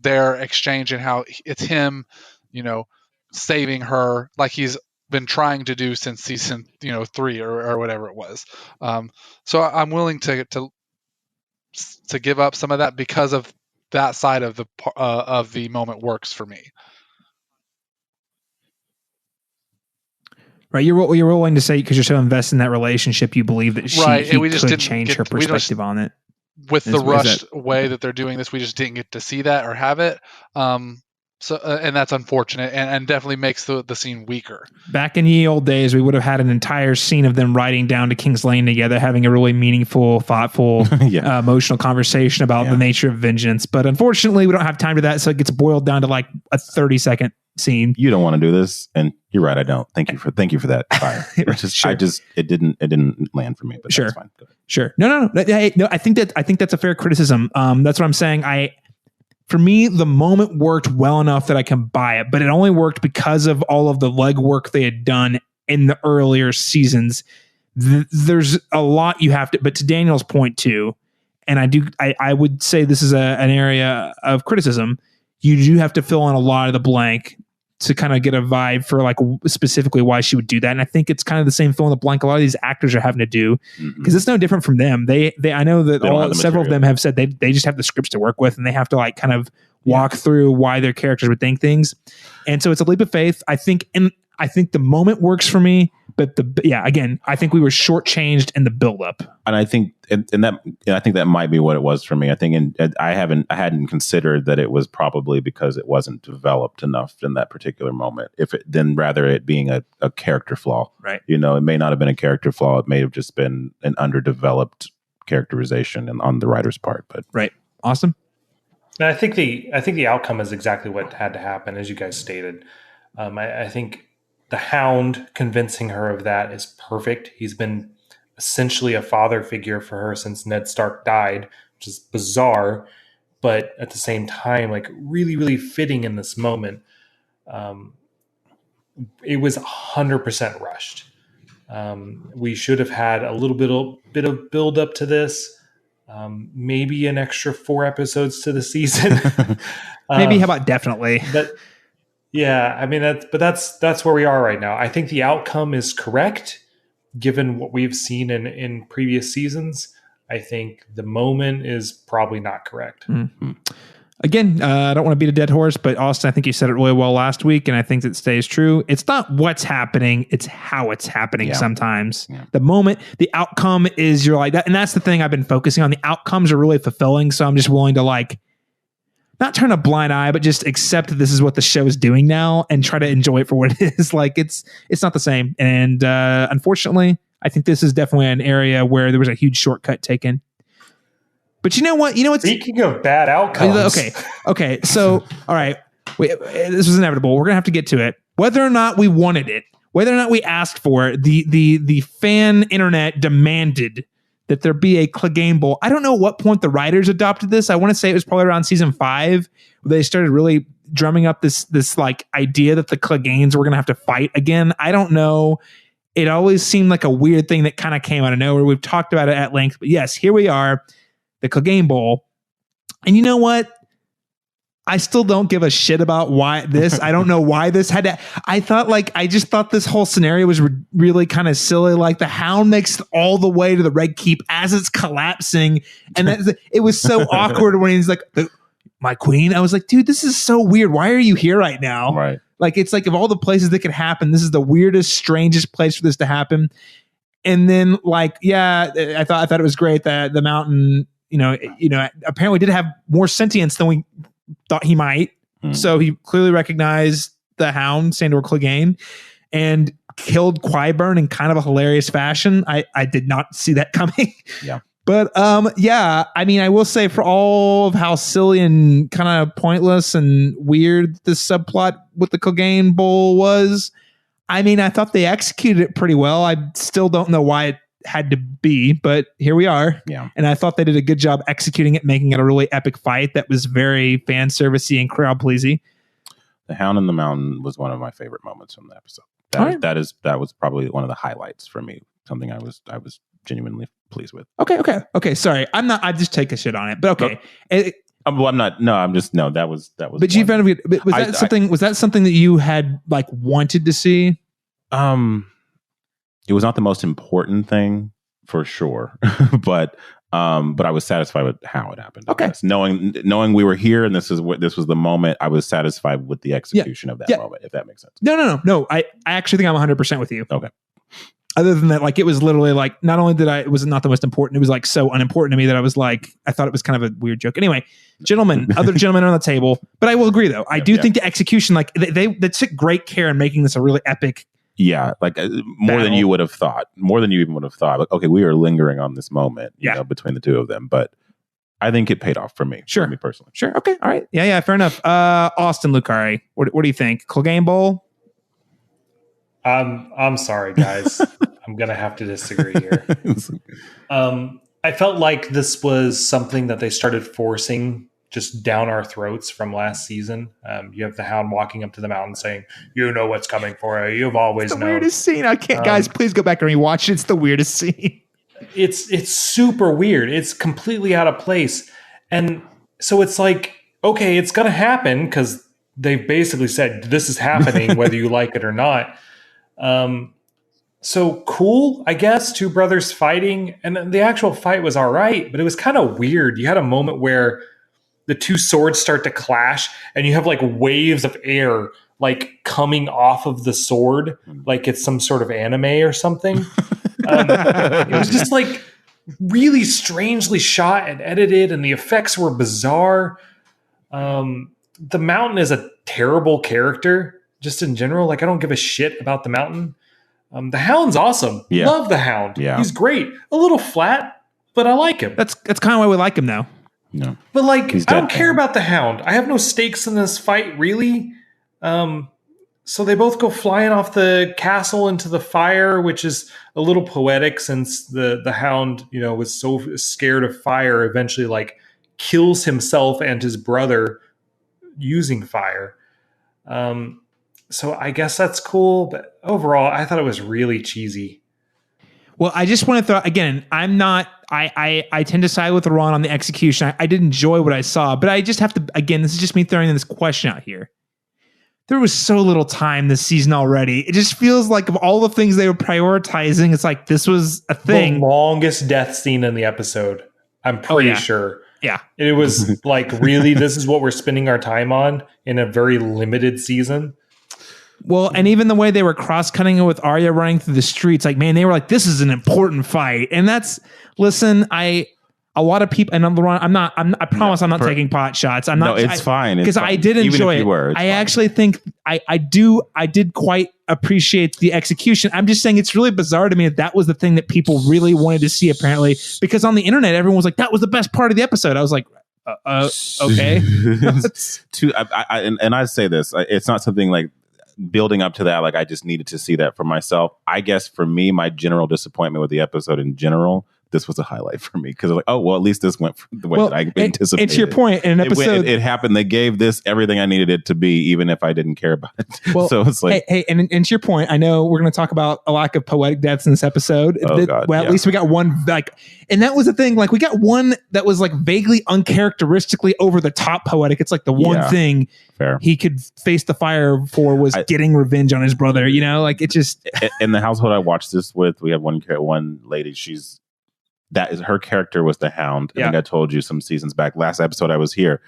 their exchange and how it's him, saving her like he's been trying to do since season 3 or whatever it was. So I'm willing to give up some of that because of that side of the moment works for me. Right, you're willing to say because you're so invested in that relationship, you believe that he could change her perspective on it. With the rushed way that they're doing this, we just didn't get to see that or have it. So and that's unfortunate, and definitely makes the scene weaker. Back in the old days, we would have had an entire scene of them riding down to King's Lane together, having a really meaningful, thoughtful, emotional conversation about the nature of vengeance. But unfortunately, we don't have time to that, so it gets boiled down to like a 30-second scene. You don't want to do this, and you're right. I don't. Thank you for that fire. It didn't land for me. But that's fine. Sure. No. I think that's a fair criticism. That's what I'm saying. For me, the moment worked well enough that I can buy it, but it only worked because of all of the legwork they had done in the earlier seasons. There's a lot you have to, but to Daniel's point too, and I would say this is an area of criticism. You do have to fill in a lot of the blank to kind of get a vibe for like specifically why she would do that. And I think it's kind of the same fill in the blank a lot of these actors are having to do because it's no different from them. I know that several of them have said they just have the scripts to work with and they have to like kind of walk through why their characters would think things. And so it's a leap of faith. I think the moment works for me, but again, I think we were shortchanged in the buildup. And I think, I think that might be what it was for me. I think, I hadn't considered that it was probably because it wasn't developed enough in that particular moment. Then rather it being a character flaw, right? It may not have been a character flaw. It may have just been an underdeveloped characterization on the writer's part. But right, awesome. And I think the outcome is exactly what had to happen, as you guys stated. I think the Hound convincing her of that is perfect. He's been essentially a father figure for her since Ned Stark died, which is bizarre, but at the same time, like really, really fitting in this moment. It was 100% rushed. We should have had a little bit of build up to this. Maybe an extra 4 episodes to the season. Maybe how about definitely? But yeah, I mean that's where we are right now. I think the outcome is correct given what we've seen in previous seasons. I think the moment is probably not correct. Mm-hmm. Again, I don't want to beat a dead horse, but Austin, I think you said it really well last week, and I think that stays true. It's not what's happening, it's how it's happening sometimes. Yeah. The moment, the outcome is you're like that, and that's the thing I've been focusing on. The outcomes are really fulfilling, so I'm just willing to like, not turn a blind eye, but just accept that this is what the show is doing now and try to enjoy it for what it is. Like, it's not the same. And unfortunately, I think this is definitely an area where there was a huge shortcut taken. But you know what? Speaking of bad outcomes. Okay. So, all right. This was inevitable. We're going to have to get to it. Whether or not we wanted it, whether or not we asked for it, the fan internet demanded that there be a Clegane Bowl. I don't know at what point the writers adopted this. I want to say it was probably around season 5 where they started really drumming up this like idea that the Cleganes were going to have to fight again. I don't know. It always seemed like a weird thing that kind of came out of nowhere. We've talked about it at length, but yes, here we are. The Clegane Bowl. And you know what? I still don't give a shit about why this. I don't know why this had to. I just thought this whole scenario was really kind of silly. Like the Hound makes it all the way to the Red Keep as it's collapsing. And it was so awkward when he's like, my queen. I was like, dude, this is so weird. Why are you here right now? Right. Like, it's like of all the places that could happen, this is the weirdest, strangest place for this to happen. And then like, yeah, I thought it was great that the Mountain, apparently did have more sentience than we thought he might. So he clearly recognized the Hound, Sandor Clegane, and killed Qyburn in kind of a hilarious fashion. I did not see that coming. Yeah. But I mean, I will say for all of how silly and kind of pointless and weird this subplot with the Clegane Bowl was, I mean, I thought they executed it pretty well. I still don't know why it had to be, but here we are. Yeah. And I thought they did a good job executing it, making it a really epic fight that was very fan servicey and crowd pleasing. The Hound in the Mountain was one of my favorite moments from the episode. That was probably one of the highlights for me. Something I was genuinely pleased with. Okay. Sorry, I just take a shit on it, but okay. Well, I'm not. No, I'm just no. That was. But you found it. Was that something? Was that something that you had like wanted to see? It was not the most important thing for sure, but I was satisfied with how it happened. Okay, knowing we were here and this was the moment, I was satisfied with the execution of that moment. If that makes sense. No. I actually think I'm 100% with you. Okay. Other than that, like it was literally like not only it was not the most important, it was like so unimportant to me that I was like, I thought it was kind of a weird joke. Anyway, other gentlemen on the table, but I will agree though. I do think the execution, like they took great care in making this a really epic. Yeah, like more than you would have thought, more than you even would have thought. Like, okay, we are lingering on this moment, between the two of them, but I think it paid off for me. Sure, for me personally. Sure, okay, all right, yeah, fair enough. Austin Lucari, what do you think? Clegane Bowl? I'm sorry, guys. I'm gonna have to disagree here. I felt like this was something that they started forcing just down our throats from last season. You have the Hound walking up to the Mountain saying, "You know what's coming for you. You've always known." The weirdest scene. I can't, guys. Please go back and rewatch it. It's the weirdest scene. It's super weird. It's completely out of place, and so it's like, okay, it's gonna happen because they've basically said this is happening whether you like it or not. So cool, I guess. Two brothers fighting, and the actual fight was all right, but it was kind of weird. You had a moment where the two swords start to clash, and you have like waves of air like coming off of the sword, like it's some sort of anime or something. It was just like really strangely shot and edited, and the effects were bizarre. The Mountain is a terrible character, just in general. Like, I don't give a shit about the Mountain. The Hound's awesome. Yeah. Love the Hound. Yeah. He's great. A little flat, but I like him. That's kind of why we like him, though. No. But like, I don't care about the Hound. I have no stakes in this fight, really. So they both go flying off the castle into the fire, which is a little poetic since the Hound, was so scared of fire, eventually like kills himself and his brother using fire. So I guess that's cool, but overall, I thought it was really cheesy. Well, I just want to throw, again, I tend to side with Laron on the execution. I did enjoy what I saw, but I just have to, again, this is just me throwing in this question out here. There was so little time this season already. It just feels like of all the things they were prioritizing, it's like this was a thing. The longest death scene in the episode, I'm pretty sure. Yeah. It was like, really, this is what we're spending our time on in a very limited season. Well, and even the way they were cross-cutting it with Arya running through the streets, like, man, they were like, this is an important fight. And listen, a lot of people, and Laron, I promise I'm not taking pot shots. I'm not. No, it's fine. Because I did enjoy it. I actually think I did quite appreciate the execution. I'm just saying it's really bizarre to me that was the thing that people really wanted to see, apparently, because on the internet, everyone was like, that was the best part of the episode. I was like, okay. And I say this, it's not something like building up to that. Like, I just needed to see that for myself. I guess for me, my general disappointment with the episode in general, this was a highlight for me because I was like, oh, well, at least this went the way that I anticipated. And to your point, in an episode, it happened. They gave this everything I needed it to be, even if I didn't care about it. Well, so it's like, hey, and to your point, I know we're going to talk about a lack of poetic deaths in this episode. God, at least we got one, like, and that was the thing. Like, we got one that was like vaguely uncharacteristically over the top poetic. It's like the one thing he could face the fire for was getting revenge on his brother. You know, like, it just. In the household I watched this with, we have one lady. Her character was the Hound. I think I told you some seasons back. Last episode I was here.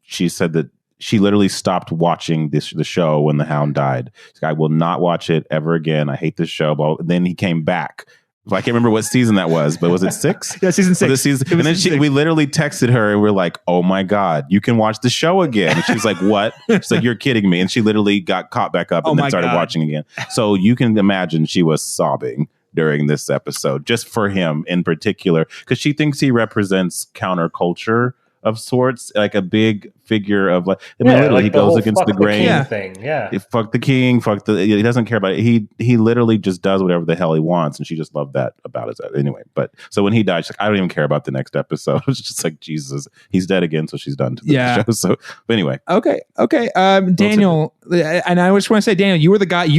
She said that she literally stopped watching the show when the Hound died. She's like, I will not watch it ever again. I hate this show. But then he came back. I can't remember what season that was, but was it 6? Yeah, season 6. And then we literally texted her and we're like, oh my God, you can watch the show again. And she's like, what? She's like, you're kidding me. And she literally got caught back up and then started watching again. So you can imagine she was sobbing during this episode, just for him in particular, because she thinks he represents counterculture of sorts, like a big figure of like, literally like he goes against the grain thing. Fuck the king, he doesn't care about it. He literally just does whatever the hell he wants, and she just loved that about it anyway. But so when he died, she's like, I don't even care about the next episode. It's just like, Jesus, he's dead again, so she's done to the show. So but anyway, okay. Daniel, and I just want to say, Daniel, you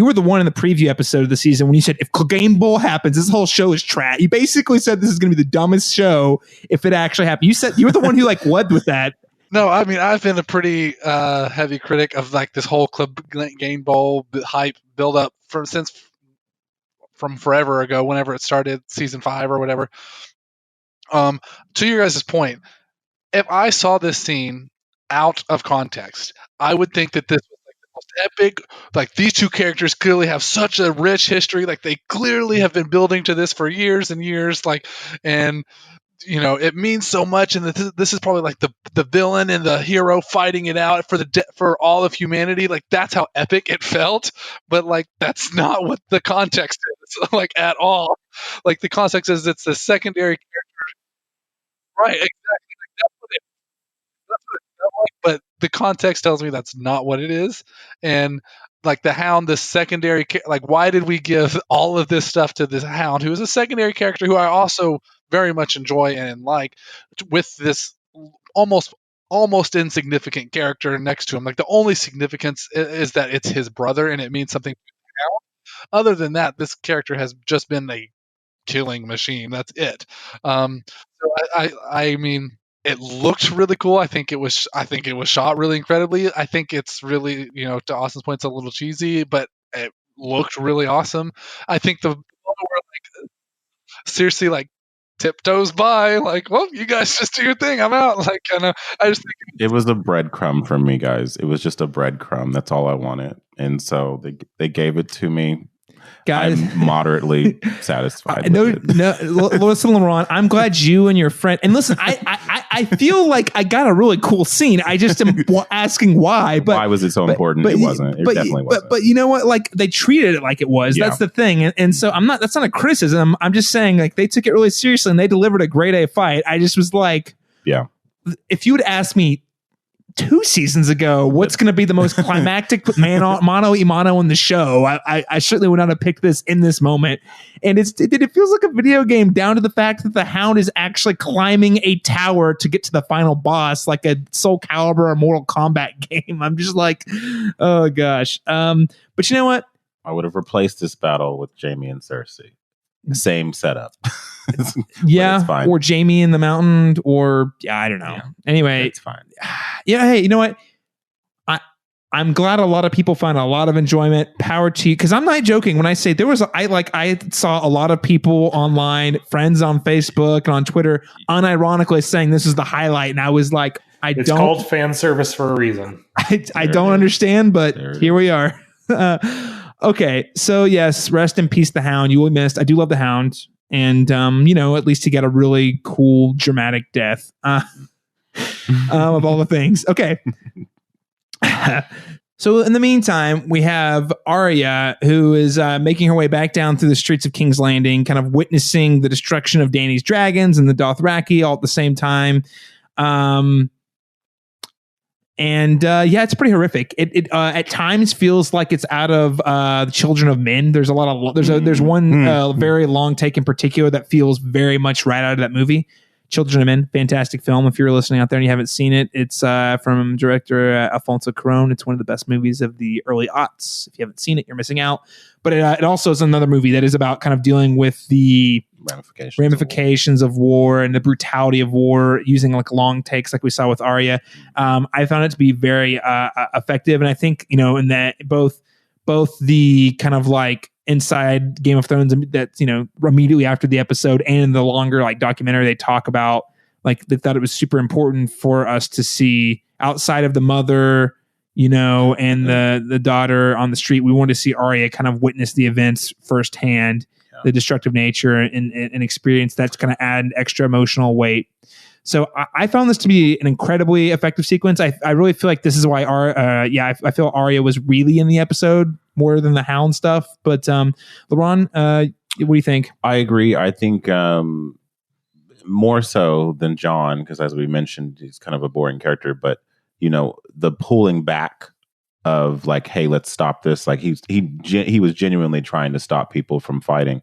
were the one in the preview episode of the season when you said, if Clegane Bowl happens, this whole show is trash. You basically said this is going to be the dumbest show if it actually happened. You said you were the one who like led with that. No, I mean, I've been a pretty heavy critic of like this whole Clegane Bowl hype build up from forever ago, whenever it started, season 5 or whatever. To your guys' point, if I saw this scene out of context, I would think that this was like the most epic. Like, these two characters clearly have such a rich history. Like, they clearly have been building to this for years and years. Like, and you know, it means so much, and this is probably like the villain and the hero fighting it out for all of humanity. Like, that's how epic it felt, but like, that's not what the context is, like, at all. Like, the context is it's the secondary character, right? Exactly. Like, that's what it felt like, but the context tells me that's not what it is, and like the Hound, the secondary, like, why did we give all of this stuff to this Hound, who is a secondary character who I also very much enjoy and like, with this almost insignificant character next to him? Like, the only significance is that it's his brother and it means something to him. Other than that, this character has just been a killing machine. That's it. So I mean, it looked really cool. I think it was shot really incredibly. I think it's really, you know, to Austin's point, it's a little cheesy, but it looked really awesome. I think the were like seriously like tiptoes by, like, well, you guys just do your thing, I'm out. Like, I just think it was a breadcrumb for me, guys. It was just a breadcrumb. That's all I wanted, and so they gave it to me. Guys, I'm moderately satisfied. Listen, Laron, I'm glad you and your friend. And listen, I feel like I got a really cool scene. I just am asking why. But why was it so important? It wasn't. It definitely wasn't. But you know what? Like, they treated it like it was. Yeah. That's the thing. And so that's not a criticism. I'm just saying, like, they took it really seriously and they delivered a grade A fight. I just was like, yeah. If you would ask me 2 seasons ago what's going to be the most climactic mano a mano in the show, I certainly would not have picked this in this moment. And it feels like a video game, down to the fact that the Hound is actually climbing a tower to get to the final boss, like a Soul Calibur or Mortal Kombat game. I'm just like, oh gosh. But you know what, I would have replaced this battle with Jaime and Cersei. Same setup. Yeah, or Jaime in the mountain, or I don't know. Yeah, anyway, it's fine. Yeah, hey, you know what? I'm glad a lot of people found a lot of enjoyment. Power to you, because I'm not joking when I say I saw a lot of people online, friends on Facebook and on Twitter, unironically saying this is the highlight, and I was like, it's called fan service for a reason. I don't understand, but here we are. Okay, so yes, rest in peace, the Hound. You will be missed. I do love the Hound, and at least he got a really cool, dramatic death of all the things. Okay. So in the meantime, we have Arya, who is making her way back down through the streets of King's Landing, kind of witnessing the destruction of Dany's dragons and the Dothraki all at the same time. It's pretty horrific. It at times feels like it's out of the Children of Men. There's a lot of there's one very long take in particular that feels very much right out of that movie. Children of Men, fantastic film. If you're listening out there and you haven't seen it, it's from director Alfonso Cuarón. It's one of the best movies of the early aughts. If you haven't seen it, you're missing out. But it also is another movie that is about kind of dealing with the ramifications of war and the brutality of war, using like long takes like we saw with Arya. I found it to be very effective, and I think in that both the kind of like inside Game of Thrones that's immediately after the episode and in the longer like documentary, they talk about like they thought it was super important for us to see outside of the mother and the daughter on the street. We wanted to see Arya kind of witness the events firsthand, the destructive nature and experience that's going to add extra emotional weight. So I found this to be an incredibly effective sequence. I really feel like this is why I feel Arya was really in the episode more than the Hound stuff. But Laron, what do you think? I agree. I think more so than Jon, because as we mentioned, he's kind of a boring character. But the pulling back of like, hey, let's stop this. Like he was genuinely trying to stop people from fighting.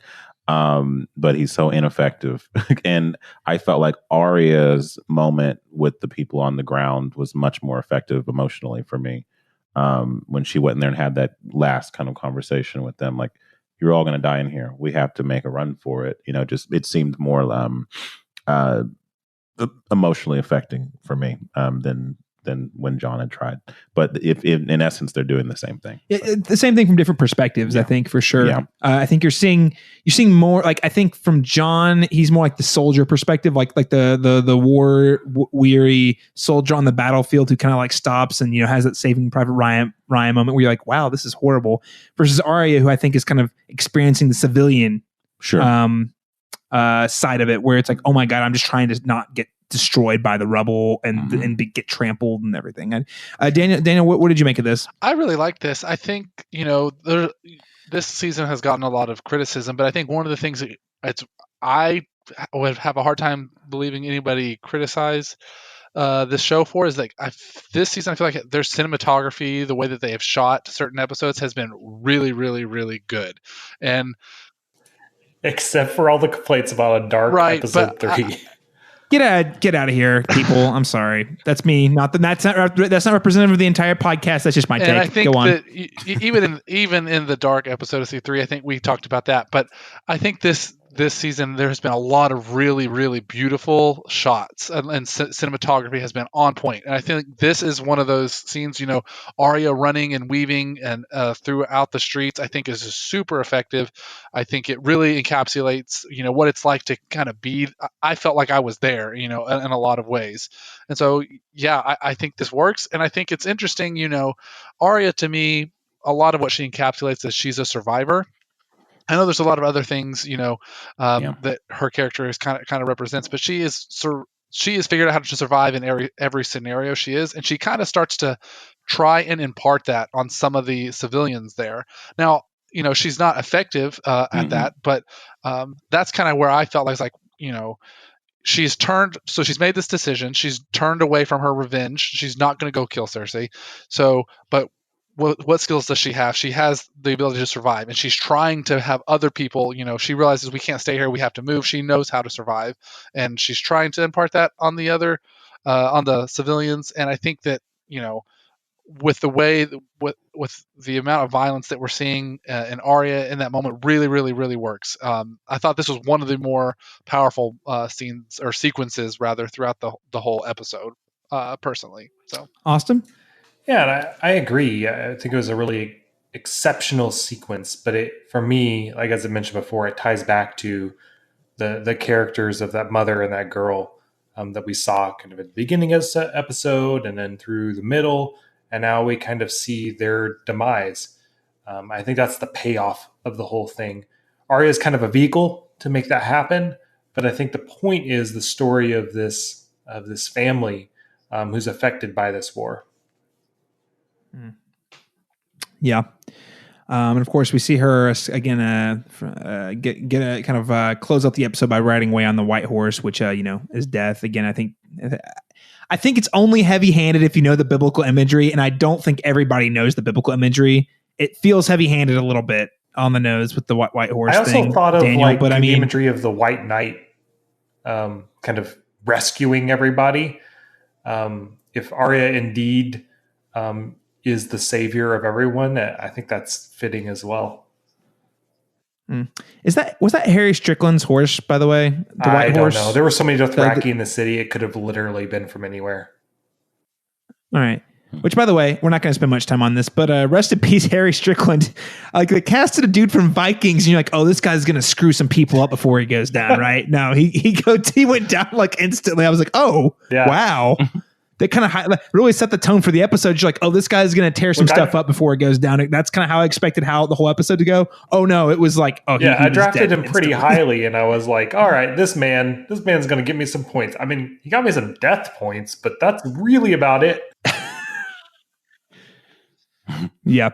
But he's so ineffective. And I felt like Arya's moment with the people on the ground was much more effective emotionally for me. When she went in there and had that last kind of conversation with them, like, you're all going to die in here. We have to make a run for it. It seemed more emotionally affecting for me than when Jon had tried. But if in essence they're doing the same thing. The same thing from different perspectives, I think, for sure. Yeah. I think you're seeing more like, I think from Jon, he's more like the soldier perspective, like the war weary soldier on the battlefield who kind of like stops and has that Saving Private Ryan moment where you're like, wow, this is horrible. Versus Arya, who I think is kind of experiencing the civilian side of it, where it's like, oh my God, I'm just trying to not get destroyed by the rubble and get trampled and everything. And Daniel, what did you make of this? I really like this. I think this season has gotten a lot of criticism, but I think one of the things I would have a hard time believing anybody criticize this show for is like this season. I feel like their cinematography, the way that they have shot certain episodes, has been really, really, really good. And except for all the complaints about a dark episode 3. Get out of here, people. I'm sorry. That's me. That's not representative of the entire podcast. That's just my take. And I think Go on. that even in the dark episode of C3, I think we talked about that. But I think this season there has been a lot of really, really beautiful shots, and cinematography has been on point. And I think this is one of those scenes, Arya running and weaving and throughout the streets, I think is super effective. I think it really encapsulates, what it's like to kind of be. I felt like I was there, in a lot of ways. And so, yeah, I think this works. And I think it's interesting, Arya, to me, a lot of what she encapsulates is she's a survivor. I know there's a lot of other things, that her character is kind of represents, but she is figured out how to survive in every scenario she is, and she kind of starts to try and impart that on some of the civilians there. Now, she's not effective at that, but that's kind of where I felt like, she's made this decision. She's turned away from her revenge. She's not going to go kill Cersei. So, but what skills does she have? She has the ability to survive, and she's trying to have other people, she realizes we can't stay here. We have to move. She knows how to survive, and she's trying to impart that on the other, on the civilians. And I think that, with the way, with the amount of violence that we're seeing in Arya in that moment really, really, really works. I thought this was one of the more powerful scenes or sequences rather throughout the whole episode, personally. So Austin? Yeah, and I agree. I think it was a really exceptional sequence, but for me, like as I mentioned before, it ties back to the characters of that mother and that girl that we saw kind of at the beginning of the episode and then through the middle, and now we kind of see their demise. I think that's the payoff of the whole thing. Arya is kind of a vehicle to make that happen, but I think the point is the story of this family who's affected by this war. Yeah. And of course, we see her again get a kind of close out the episode by riding away on the white horse, which is death. Again, I think it's only heavy-handed if you know the biblical imagery, and I don't think everybody knows the biblical imagery. It feels heavy-handed a little bit on the nose with the white horse. I also thing, thought of Daniel, the imagery of the White Knight, kind of rescuing everybody. If Arya indeed is the savior of everyone, I think that's fitting as well. Was that Harry Strickland's horse, by the way? The white horse? I don't know. There were so many Dothraki in the city; it could have literally been from anywhere. All right. Which, by the way, we're not going to spend much time on this, but rest in peace, Harry Strickland. Like, they casted a dude from Vikings, and you're like, oh, this guy's going to screw some people up before he goes down, right? No, he went down like instantly. I was like, oh, yeah. Wow. They kind of really set the tone for the episode. You're like, oh, this guy's going to tear some stuff up before it goes down. That's kind of how I expected the whole episode to go. Oh, no, it was like, oh, yeah, I drafted him pretty highly, and I was like, all right, this man's going to give me some points. I mean, he got me some death points, but that's really about it. Yeah.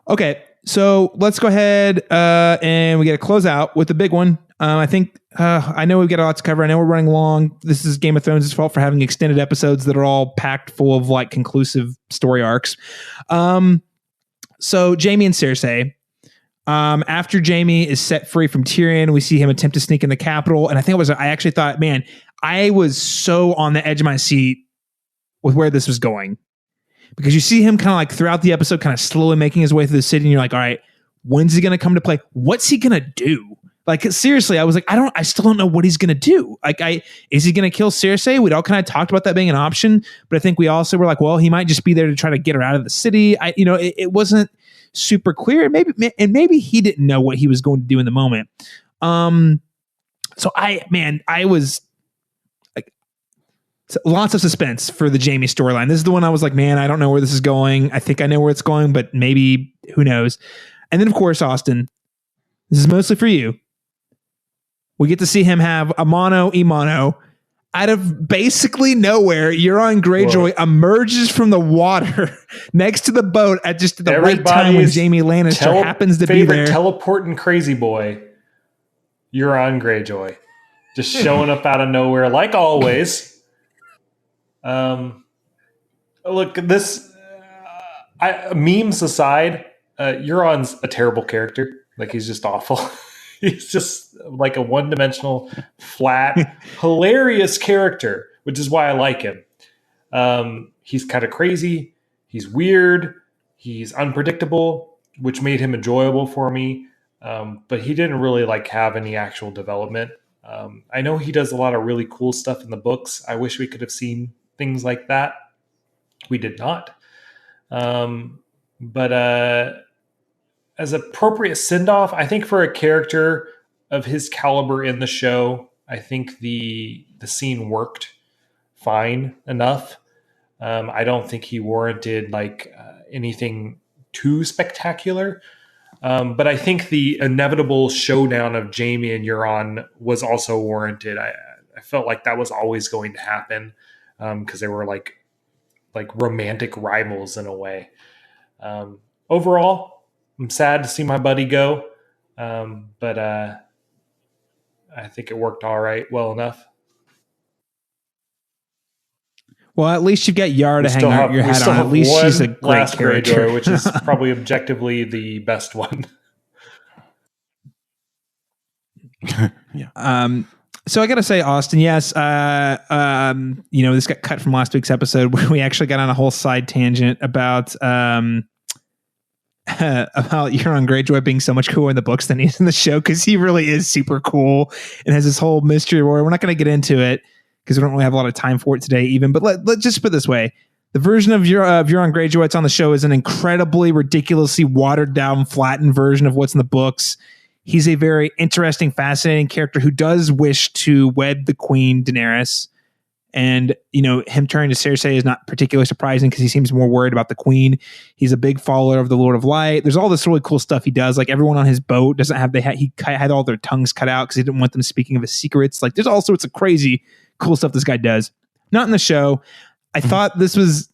Okay, so let's go ahead and we get a close out with the big one. I think I know we've got a lot to cover. I know we're running long. This is Game of Thrones' fault for having extended episodes that are all packed full of like conclusive story arcs. So Jaime and Cersei. After Jaime is set free from Tyrion, we see him attempt to sneak in the capital, and I actually thought, man, I was so on the edge of my seat with where this was going. Because you see him kind of like throughout the episode, kind of slowly making his way through the city, and you're like, all right, when's he going to come to play? What's he going to do? Like, seriously, I was like, I still don't know what he's going to do. Like, is he going to kill Cersei? We'd all kind of talked about that being an option, but I think we also were like, well, he might just be there to try to get her out of the city. It wasn't super clear. Maybe he didn't know what he was going to do in the moment. So I was like, lots of suspense for the Jaime storyline. This is the one I was like, man, I don't know where this is going. I think I know where it's going, but maybe who knows? And then of course, Austin, this is mostly for you. We get to see him have a mano-a-mano out of basically nowhere. Euron Greyjoy emerges from the water next to the boat at just the right time when Jaime Lannister happens to be there. Teleporting crazy boy, Euron Greyjoy, just showing up out of nowhere like always. Look, this memes aside, Euron's a terrible character. Like, he's just awful. He's just like a one-dimensional, flat, hilarious character, which is why I like him. He's kind of crazy. He's weird. He's unpredictable, which made him enjoyable for me. But he didn't really have any actual development. I know he does a lot of really cool stuff in the books. I wish we could have seen things like that. We did not. But as appropriate send-off, I think for a character of his caliber in the show, I think the scene worked fine enough. I don't think he warranted anything too spectacular. But I think the inevitable showdown of Jaime and Euron was also warranted. I felt like that was always going to happen because they were like romantic rivals in a way. Overall, I'm sad to see my buddy go, but I think it worked well enough. Well, at least you've got Yara to hang out your hat on. At least she's a great character, which is probably objectively the best one. Yeah. So I got to say, Austin, yes, this got cut from last week's episode where we actually got on a whole side tangent about Euron Greyjoy being so much cooler in the books than he is in the show, because he really is super cool and has this whole mystery war. We're not going to get into it because we don't really have a lot of time for it today even, but let's just put it this way. The version of Euron Greyjoy that's on the show is an incredibly, ridiculously watered down, flattened version of what's in the books. He's a very interesting, fascinating character who does wish to wed the Queen Daenerys. And, him turning to Cersei is not particularly surprising because he seems more worried about the Queen. He's a big follower of the Lord of Light. There's all this really cool stuff he does. Like everyone on his boat doesn't have, he had all their tongues cut out because he didn't want them speaking of his secrets. Like there's all sorts of crazy, cool stuff this guy does. Not in the show. I thought this was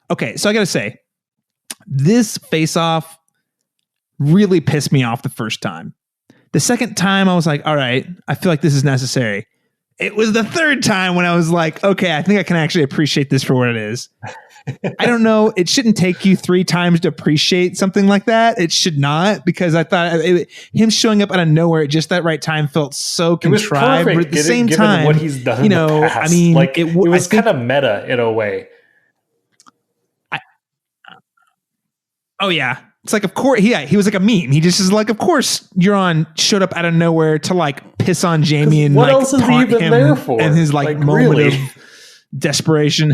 okay. So I got to say, this face-off really pissed me off the first time. The second time, I was like, all right, I feel like this is necessary. It was the third time when I was like, okay, I think I can actually appreciate this for what it is. I don't know. It shouldn't take you 3 times to appreciate something like that. It should not, because I thought him showing up out of nowhere at just that right time felt so contrived. But at the same time, what he's done in the past. I mean, like it was kind of meta in a way. Oh yeah. It's like, of course, he was like a meme. He just is like, of course, Euron showed up out of nowhere to like piss on Jaime and what like else is he taunt even him there for? And his like moment really? of desperation.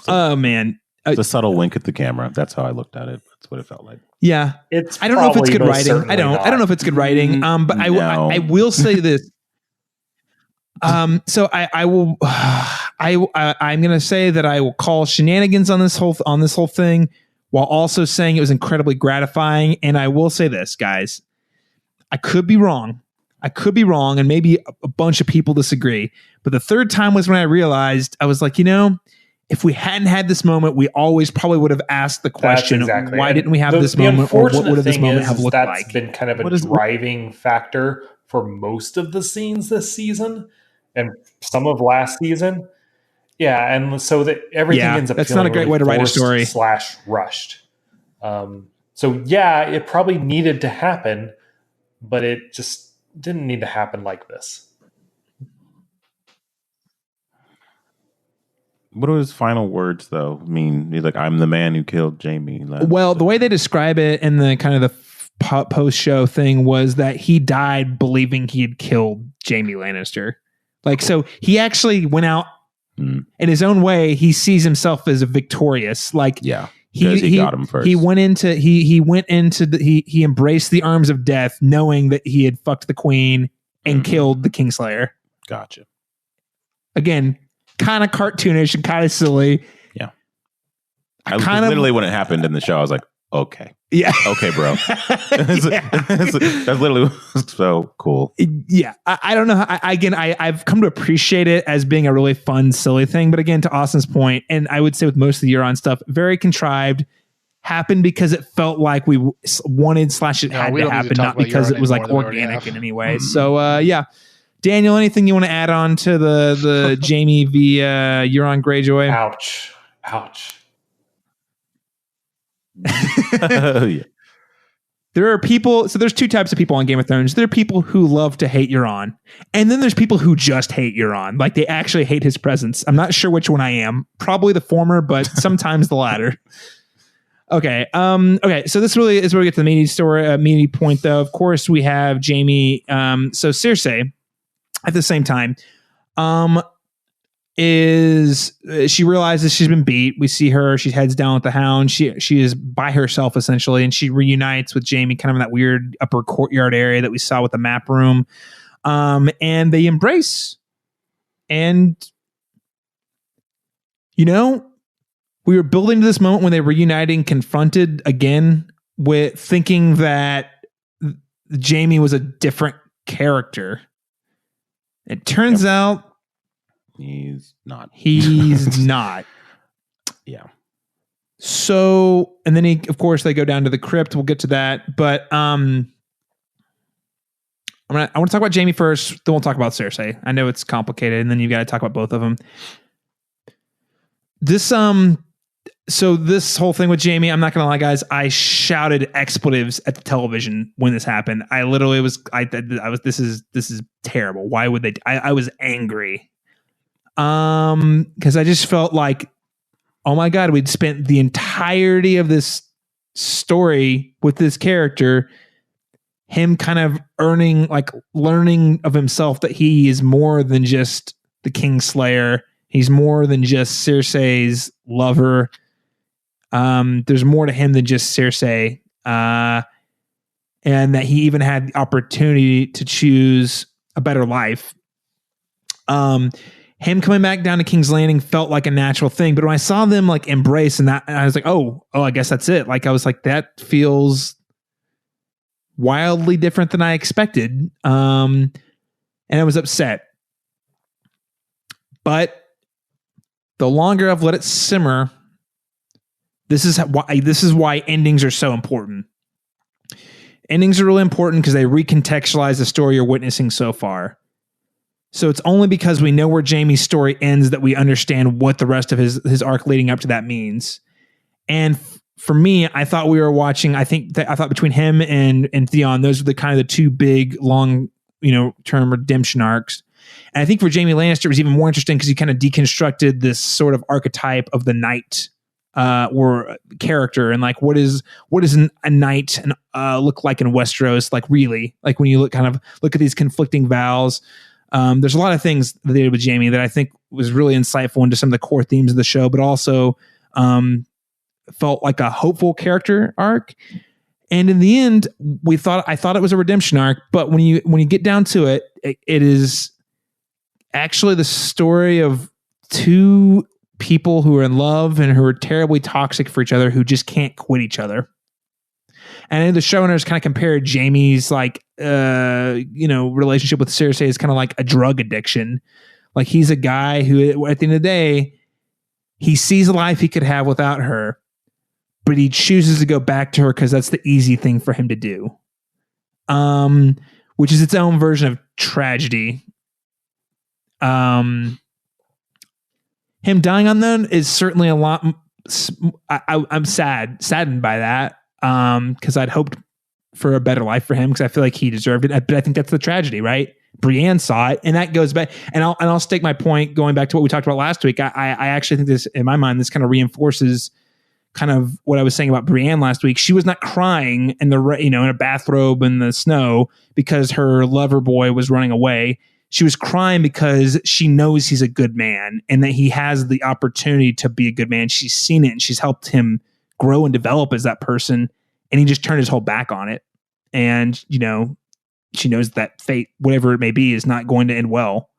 Oh man, it's a subtle wink at the camera. That's how I looked at it. That's what it felt like. Yeah, I don't know if it's good writing. I don't know if it's good writing. But I will say this. So I will. I'm going to say that I will call shenanigans on this whole thing, while also saying it was incredibly gratifying. And I will say this, guys, I could be wrong, and maybe a bunch of people disagree. But the third time was when I realized, I was like, if we hadn't had this moment, we always probably would have asked the question, why didn't we have this moment, or what would this moment have looked like? That's been kind of a driving factor for most of the scenes this season and some of last season. Yeah, and so that everything ends up that's feeling not a great way to write a story / rushed. So yeah, it probably needed to happen, but it just didn't need to happen like this. What do his final words though mean? He's like, "I'm the man who killed Jaime." Well, the way they describe it in the kind of the post-show thing was that he died believing he had killed Jaime Lannister. Like, so he actually went out. In his own way, he sees himself as a victorious. Like, he got him first. He embraced the arms of death, knowing that he had fucked the queen and killed the Kingslayer. Gotcha. Again, kind of cartoonish and kind of silly. Yeah. Literally when it happened in the show, I was like, okay. Yeah. Okay, bro. That's literally so cool. Yeah. I don't know. I've come to appreciate it as being a really fun, silly thing. But again, to Austin's point, and I would say with most of the Euron stuff, very contrived, happened because it felt like we wanted / it had to happen, not because it was like organic in any way. So, yeah. Daniel, anything you want to add on to the Jaime v. Euron Greyjoy? Ouch. Yeah. There are people, so there's 2 types of people on Game of Thrones. There are people who love to hate Euron, and then there's people who just hate Euron. Like, they actually hate his presence. I'm not sure which one I am. Probably the former, but sometimes the latter. Okay. Okay. So this really is where we get to the meaty point, though. Of course, we have Jaime. So Cersei, at the same time, she realizes she's been beat. We see her. She heads down with the Hound. She is by herself essentially, and she reunites with Jaime, kind of in that weird upper courtyard area that we saw with the map room. And they embrace. And we were building to this moment when they were reuniting, confronted again with thinking that Jaime was a different character. It turns out. He's not. He's not. Yeah. So, and then of course, they go down to the crypt. We'll get to that, but I want to talk about Jaime first. Then we'll talk about Cersei. I know it's complicated, and then you've got to talk about both of them. So this whole thing with Jaime, I'm not gonna lie, guys. I shouted expletives at the television when this happened. I literally was. This is terrible. Why would they? I was angry. Because I just felt like, oh my God, we'd spent the entirety of this story with this character, him kind of learning of himself that he is more than just the Kingslayer He's more than just Cersei's lover. There's more to him than just Cersei. And that he even had the opportunity to choose a better life. Him coming back down to King's Landing felt like a natural thing, but when I saw them like embrace and that, I was like, oh, I guess that's it. Like I was like, that feels wildly different than I expected. And I was upset. But the longer I've let it simmer, this is why endings are so important. Endings are really important because they recontextualize the story you're witnessing so far. So it's only because we know where Jaime's story ends that we understand what the rest of his arc leading up to that means. And for me, I thought we were watching, I thought between him and Theon, those were the kind of the two big long, term redemption arcs. And I think for Jaime Lannister, it was even more interesting because he kind of deconstructed this sort of archetype of the knight or character, and like what is a knight look like in Westeros, like really, like when you look at these conflicting vows. There's a lot of things that they did with Jaime that I think was really insightful into some of the core themes of the show, but also felt like a hopeful character arc. And in the end, I thought it was a redemption arc, but when you get down to it, it is actually the story of two people who are in love and who are terribly toxic for each other, who just can't quit each other. And I think the showrunners kind of compared Jaime's relationship with Cersei as kind of like a drug addiction. Like he's a guy who, at the end of the day, he sees a life he could have without her, but he chooses to go back to her because that's the easy thing for him to do. Which is its own version of tragedy. Him dying on them is certainly a lot. I'm saddened by that. Because I'd hoped for a better life for him because I feel like he deserved it. But I think that's the tragedy, right? Brienne saw it, and that goes back. And I'll stake my point going back to what we talked about last week. I actually think this, in my mind, this kind of reinforces kind of what I was saying about Brienne last week. She was not crying in in a bathrobe in the snow because her lover boy was running away. She was crying because she knows he's a good man and that he has the opportunity to be a good man. She's seen it and she's helped him grow and develop as that person, and he just turned his whole back on it. And she knows that fate, whatever it may be, is not going to end well.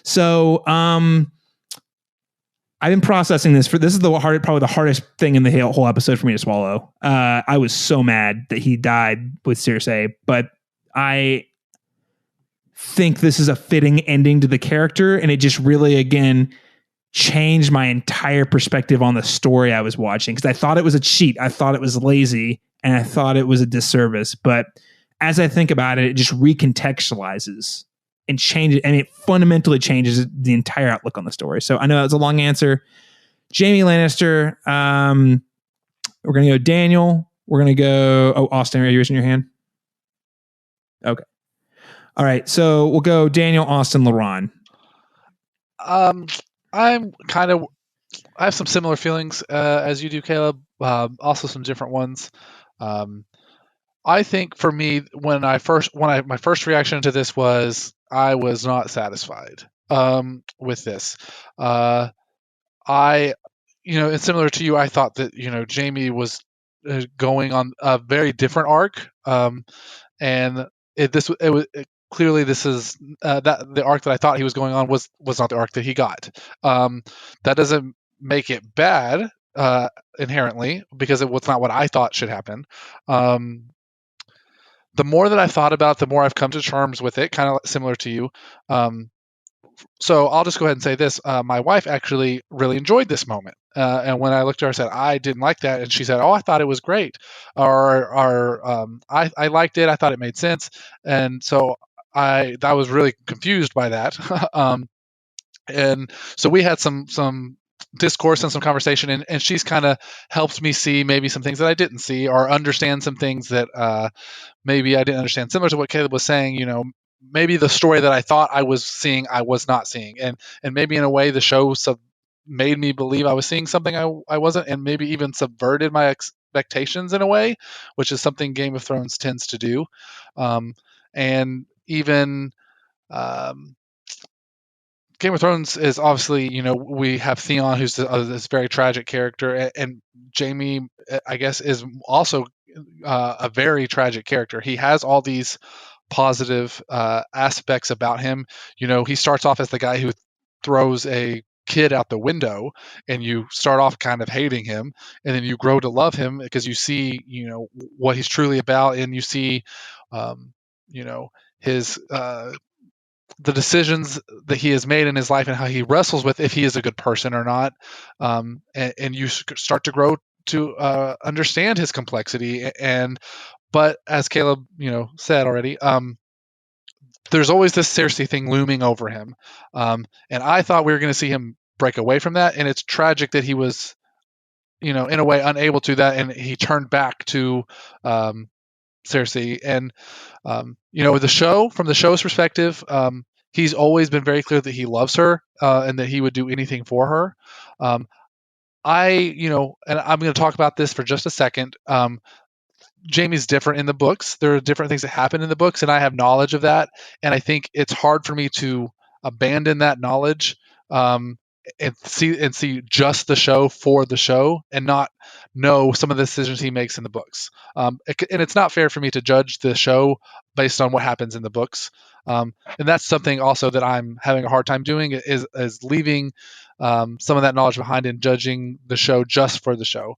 So I've been processing this. This is probably the hardest thing in the whole episode for me to swallow. I was so mad that he died with Cersei, but I think this is a fitting ending to the character, and it just really, again, changed my entire perspective on the story I was watching, because I thought it was a cheat. I thought it was lazy, and I thought it was a disservice. But as I think about it, it just recontextualizes and changes, and it fundamentally changes the entire outlook on the story. So I know that was a long answer. Jaime Lannister. We're going to go Daniel. We're going to go... Austin, are you raising your hand? Okay. All right. So we'll go Daniel, Austin, Laron. I have some similar feelings as you do, Caleb. Also some different ones. I think for me, my first reaction to this was I was not satisfied with this. It's similar to you. I thought that Jaime was going on a very different arc, and clearly this is that the arc that I thought he was going on was not the arc that he got. That doesn't make it bad inherently, because it was not what I thought should happen. The more that I've thought about it, the more I've come to terms with it, kind of similar to you. So I'll just go ahead and say this. My wife actually really enjoyed this moment. And when I looked at her, I said, I didn't like that. And she said, oh, I thought it was great. I liked it. I thought it made sense. And so I was really confused by that. And so we had some discourse and some conversation, and she's kind of helped me see maybe some things that I didn't see, or understand some things that maybe I didn't understand. Similar to what Caleb was saying, maybe the story that I thought I was seeing, I was not seeing. And maybe in a way the show made me believe I was seeing something I wasn't, and maybe even subverted my expectations in a way, which is something Game of Thrones tends to do. And even Game of Thrones is obviously, we have Theon, who's this very tragic character, and Jaime, I guess, is also a very tragic character. He has all these positive aspects about him. He starts off as the guy who throws a kid out the window, and you start off kind of hating him, and then you grow to love him because you see, what he's truly about, and you see, his the decisions that he has made in his life and how he wrestles with if he is a good person or not. And you start to grow to understand his complexity. But as Caleb, said already, there's always this Cersei thing looming over him. And I thought we were going to see him break away from that. And it's tragic that he was, in a way unable to that. And he turned back to Cersei. And, with the show, from the show's perspective, he's always been very clear that he loves her and that he would do anything for her. And I'm going to talk about this for just a second. Jaime's different in the books. There are different things that happen in the books, and I have knowledge of that. And I think it's hard for me to abandon that knowledge and see just the show for the show and not know some of the decisions he makes in the books. And it's not fair for me to judge the show based on what happens in the books. And that's something also that I'm having a hard time doing is leaving some of that knowledge behind and judging the show just for the show.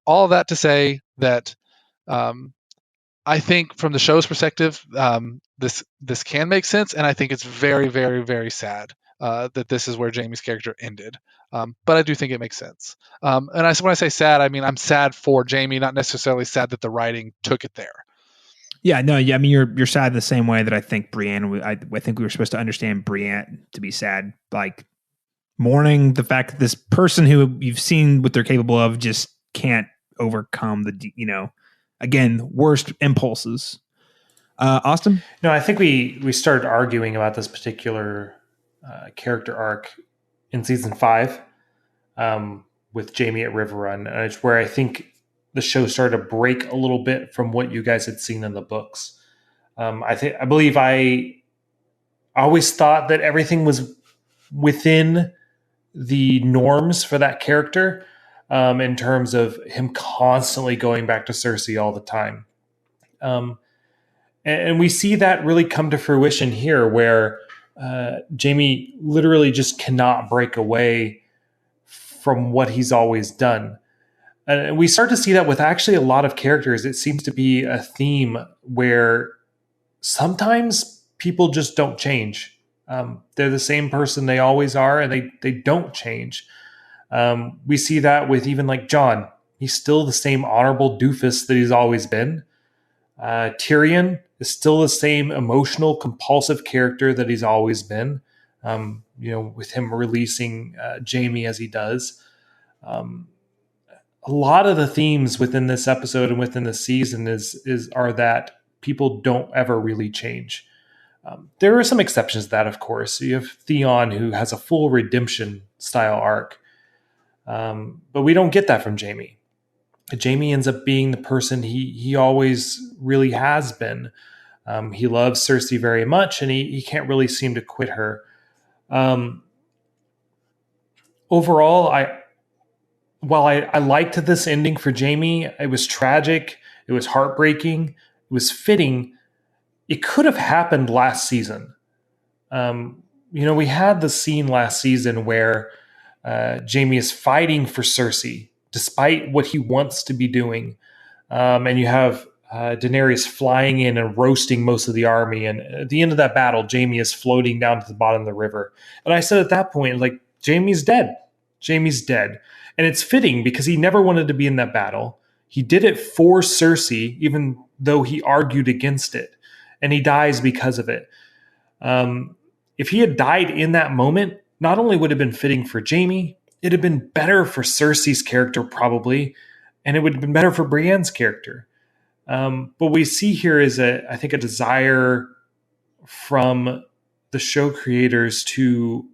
All of that to say that I think from the show's perspective, this can make sense, and I think it's very, very, very sad that this is where Jaime's character ended. But I do think it makes sense. And when I say sad, I mean I'm sad for Jaime, not necessarily sad that the writing took it there. Yeah, no, yeah. I mean, you're sad the same way that I think Brienne. I think we were supposed to understand Brienne to be sad, like mourning the fact that this person who you've seen what they're capable of just can't overcome the, again, worst impulses. Austin? No, I think we started arguing about this particular character arc in season 5 with Jaime at River Run. It's where I think the show started to break a little bit from what you guys had seen in the books. I believe I always thought that everything was within the norms for that character in terms of him constantly going back to Cersei all the time. And we see that really come to fruition here where Jaime literally just cannot break away from what he's always done. And we start to see that with actually a lot of characters. It seems to be a theme where sometimes people just don't change. They're the same person they always are, and they don't change. We see that with even like Jon. He's still the same honorable doofus that he's always been. Tyrion is still the same emotional, compulsive character that he's always been. With him releasing Jaime as he does. A lot of the themes within this episode and within the season are that people don't ever really change. There are some exceptions to that, of course. You have Theon, who has a full redemption style arc. But we don't get that from Jaime. Jaime ends up being the person he always really has been. He loves Cersei very much, and he can't really seem to quit her. Overall, while I liked this ending for Jaime, it was tragic, it was heartbreaking, it was fitting. It could have happened last season. We had the scene last season where Jaime is fighting for Cersei, despite what he wants to be doing. And you have Daenerys flying in and roasting most of the army. And at the end of that battle, Jaime is floating down to the bottom of the river. And I said at that point, like, Jaime's dead. Jaime's dead. And it's fitting because he never wanted to be in that battle. He did it for Cersei, even though he argued against it. And he dies because of it. If he had died in that moment, not only would it have been fitting for Jaime, it'd have been better for Cersei's character probably, and it would have been better for Brienne's character. What we see here is I think a desire from the show creators to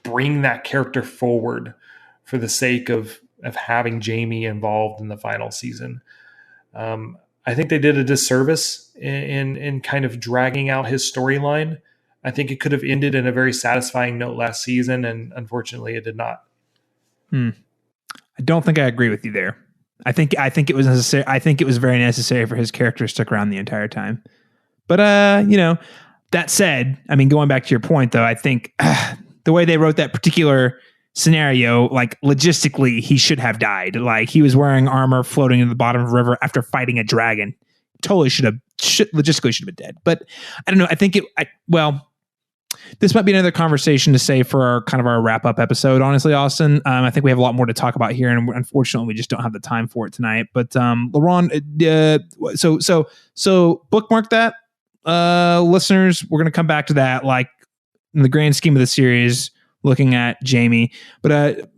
bring that character forward for the sake of having Jaime involved in the final season. I think they did a disservice in kind of dragging out his storyline I think it could have ended in a very satisfying note last season, and unfortunately, it did not. I don't think I agree with you there. I think it was necessary. I think it was very necessary for his character to stick around the entire time. But that said, I mean, going back to your point, though, I think the way they wrote that particular scenario, like logistically, he should have died. Like he was wearing armor floating in the bottom of a river after fighting a dragon. Totally logistically should have been dead. But I don't know. I think this might be another conversation to say for our wrap up episode. Honestly, Austin, I think we have a lot more to talk about here, and unfortunately, we just don't have the time for it tonight. But Laron, so bookmark that, listeners. We're going to come back to that, like in the grand scheme of the series, looking at Jaime. But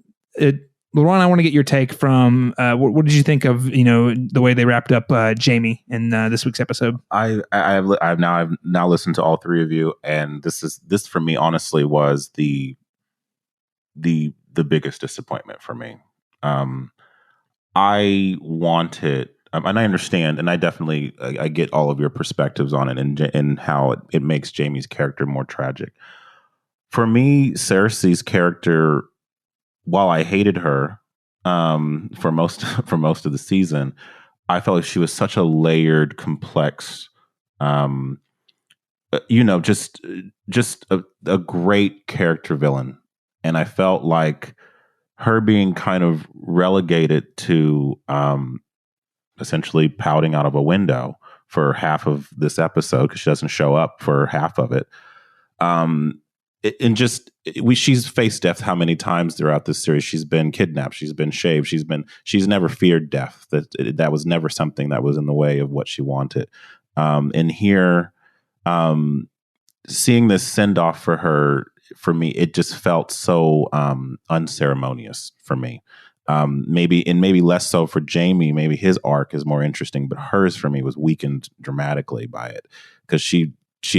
Laron, I want to get your take from what did you think of the way they wrapped up Jaime in this week's episode? I've now listened to all three of you, and this for me honestly was the biggest disappointment for me. I wanted, and I understand, and I definitely I get all of your perspectives on it and how it makes Jaime's character more tragic. For me, Cersei's character, while I hated her for most of the season, I felt like she was such a layered, complex, just a great character villain. And I felt like her being kind of relegated to essentially pouting out of a window for half of this episode, because she doesn't show up for half of it. She's faced death how many times throughout this series? She's been kidnapped. She's been shaved. She's never feared death. That was never something that was in the way of what she wanted. And here, seeing this send off for her, for me, it just felt so unceremonious for me. Maybe less so for Jaime. Maybe his arc is more interesting, but hers for me was weakened dramatically by it, because she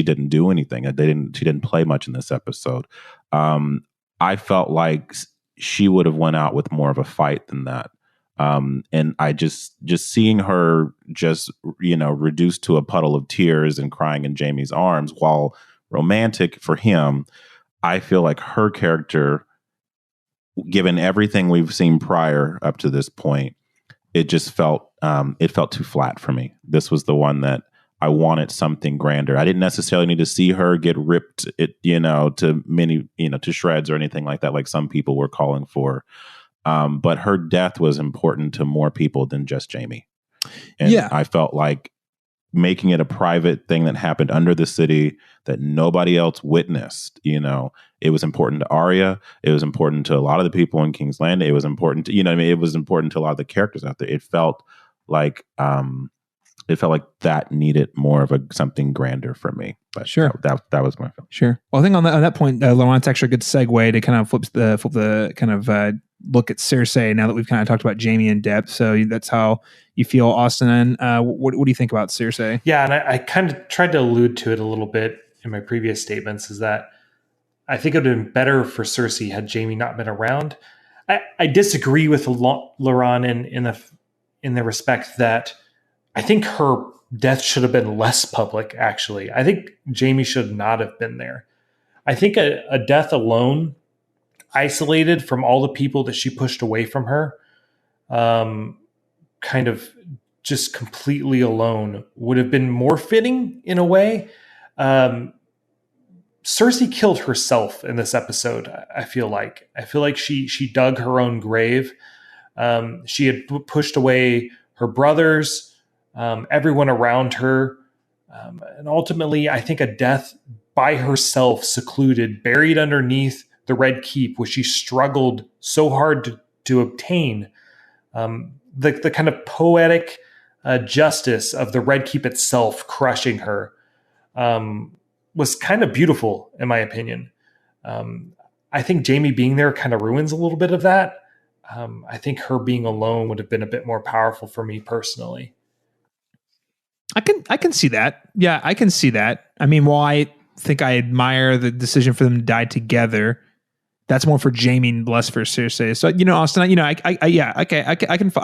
didn't do anything. She didn't play much in this episode. I felt like she would have went out with more of a fight than that. And I just seeing her reduced to a puddle of tears and crying in Jaime's arms, while romantic for him, I feel like her character, given everything we've seen prior up to this point, it just felt too flat for me. This was the one that I wanted something grander. I didn't necessarily need to see her get ripped, to shreds or anything like that, like some people were calling for. But her death was important to more people than just Jaime. And I felt like making it a private thing that happened under the city that nobody else witnessed. It was important to Arya. It was important to a lot of the people in King's Landing. It was important to, it was important to a lot of the characters out there. It felt like that needed more of something grander for me. But sure, that was my feeling. Sure. Well, I think on that point, Laron, it's actually a good segue to kind of flip the kind of look at Cersei now that we've kind of talked about Jaime in depth. So that's how you feel, Austin. And what do you think about Cersei? Yeah, and I kind of tried to allude to it a little bit in my previous statements, is that I think it would have been better for Cersei had Jaime not been around. I disagree with Laron in the respect that I think her death should have been less public, actually. I think Jaime should not have been there. I think a death alone, isolated from all the people that she pushed away from her, kind of just completely alone, would have been more fitting in a way. Cersei killed herself in this episode, I feel like. I feel like she dug her own grave. She had pushed away her brothers, everyone around her. And ultimately, I think a death by herself, secluded, buried underneath the Red Keep, which she struggled so hard to obtain. The kind of poetic justice of the Red Keep itself crushing her was kind of beautiful, in my opinion. I think Jaime being there kind of ruins a little bit of that. I think her being alone would have been a bit more powerful for me personally. I can see that. Yeah, I can see that. I mean, while I think I admire the decision for them to die together, that's more for Jaime and less for Cersei. So, Austin, I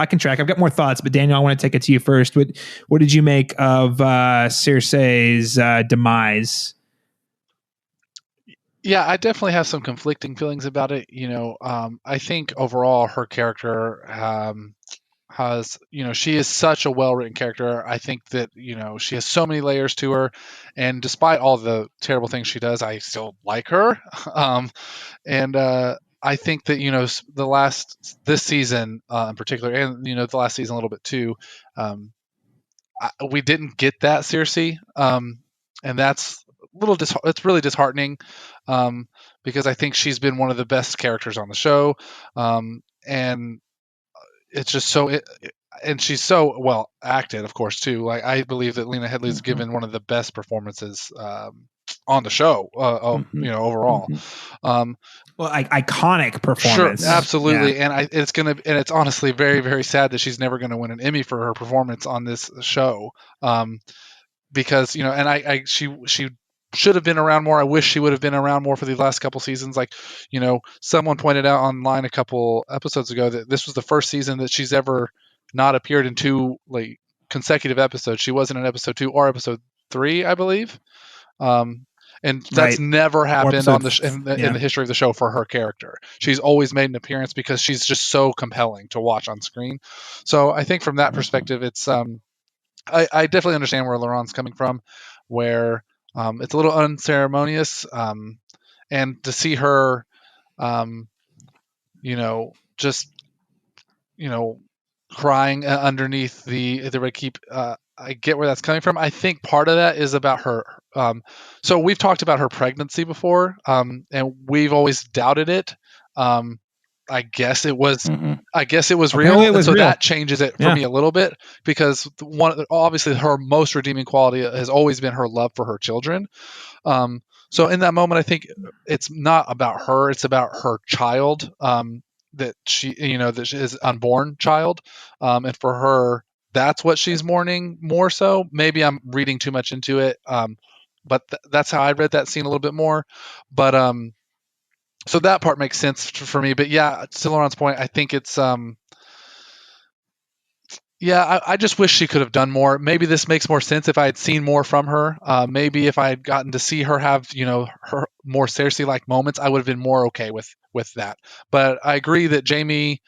can track. I've got more thoughts, but Daniel, I want to take it to you first. What did you make of Cersei's demise? Yeah, I definitely have some conflicting feelings about it. I think overall her character has, she is such a well-written character. I think that, she has so many layers to her, and despite all the terrible things she does, I still like her. And I think that, this season in particular, and, the last season a little bit too, we didn't get that Cersei. And that's it's really disheartening, because I think she's been one of the best characters on the show. And it's just and she's so well acted, of course, too. Like, I believe that Lena Headey's given one of the best performances on the show, overall. Iconic performance. Sure, absolutely. Yeah. And it's honestly very, very sad that she's never going to win an Emmy for her performance on this show. Because, she should have been around more. I wish she would have been around more for the last couple seasons. Like, someone pointed out online a couple episodes ago that this was the first season that she's ever not appeared in 2 consecutive episodes. She wasn't in episode 2 or episode 3, I believe. And that's never happened in the history of the show for her character. She's always made an appearance because she's just so compelling to watch on screen. So I think from that perspective, it's I definitely understand where Laron's coming from, where it's a little unceremonious, and to see her, just crying underneath the red keep. I get where that's coming from. I think part of that is about her. So we've talked about her pregnancy before, and we've always doubted it. I guess it was. I guess it was real. It was real. That changes it for me a little bit, because obviously her most redeeming quality has always been her love for her children. So in that moment, I think it's not about her; it's about her child. That she is unborn child, and for her, that's what she's mourning more so. Maybe I'm reading too much into it, but that's how I read that scene a little bit more. But so that part makes sense for me. But yeah, to Laron's point, I think it's I just wish she could have done more. Maybe this makes more sense if I had seen more from her. Maybe if I had gotten to see her have, her more Cersei-like moments, I would have been more okay with that. But I agree that Jaime,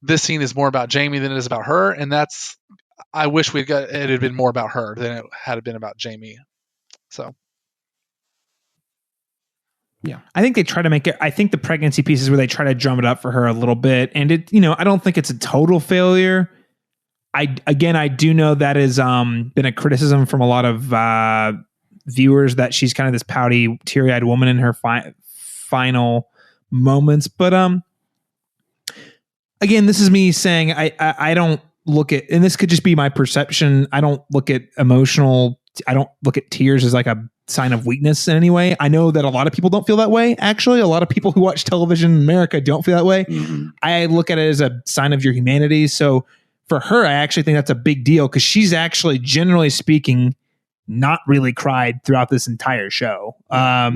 this scene is more about Jaime than it is about her, and I wish it had been more about her than it had been about Jaime. So. Yeah, I think they try to make it. I think the pregnancy piece is where they try to drum it up for her a little bit, and I don't think it's a total failure. I do know that has been a criticism from a lot of viewers that she's kind of this pouty, teary-eyed woman in her final moments. But again, this is me saying I don't look at, and this could just be my perception. I don't look at I don't look at tears as like a sign of weakness in any way. I know that a lot of people don't feel that way. Actually, a lot of people who watch television in America don't feel that way. I look at it as a sign of your humanity. So for her, I actually think that's a big deal, because she's actually, generally speaking, not really cried throughout this entire show.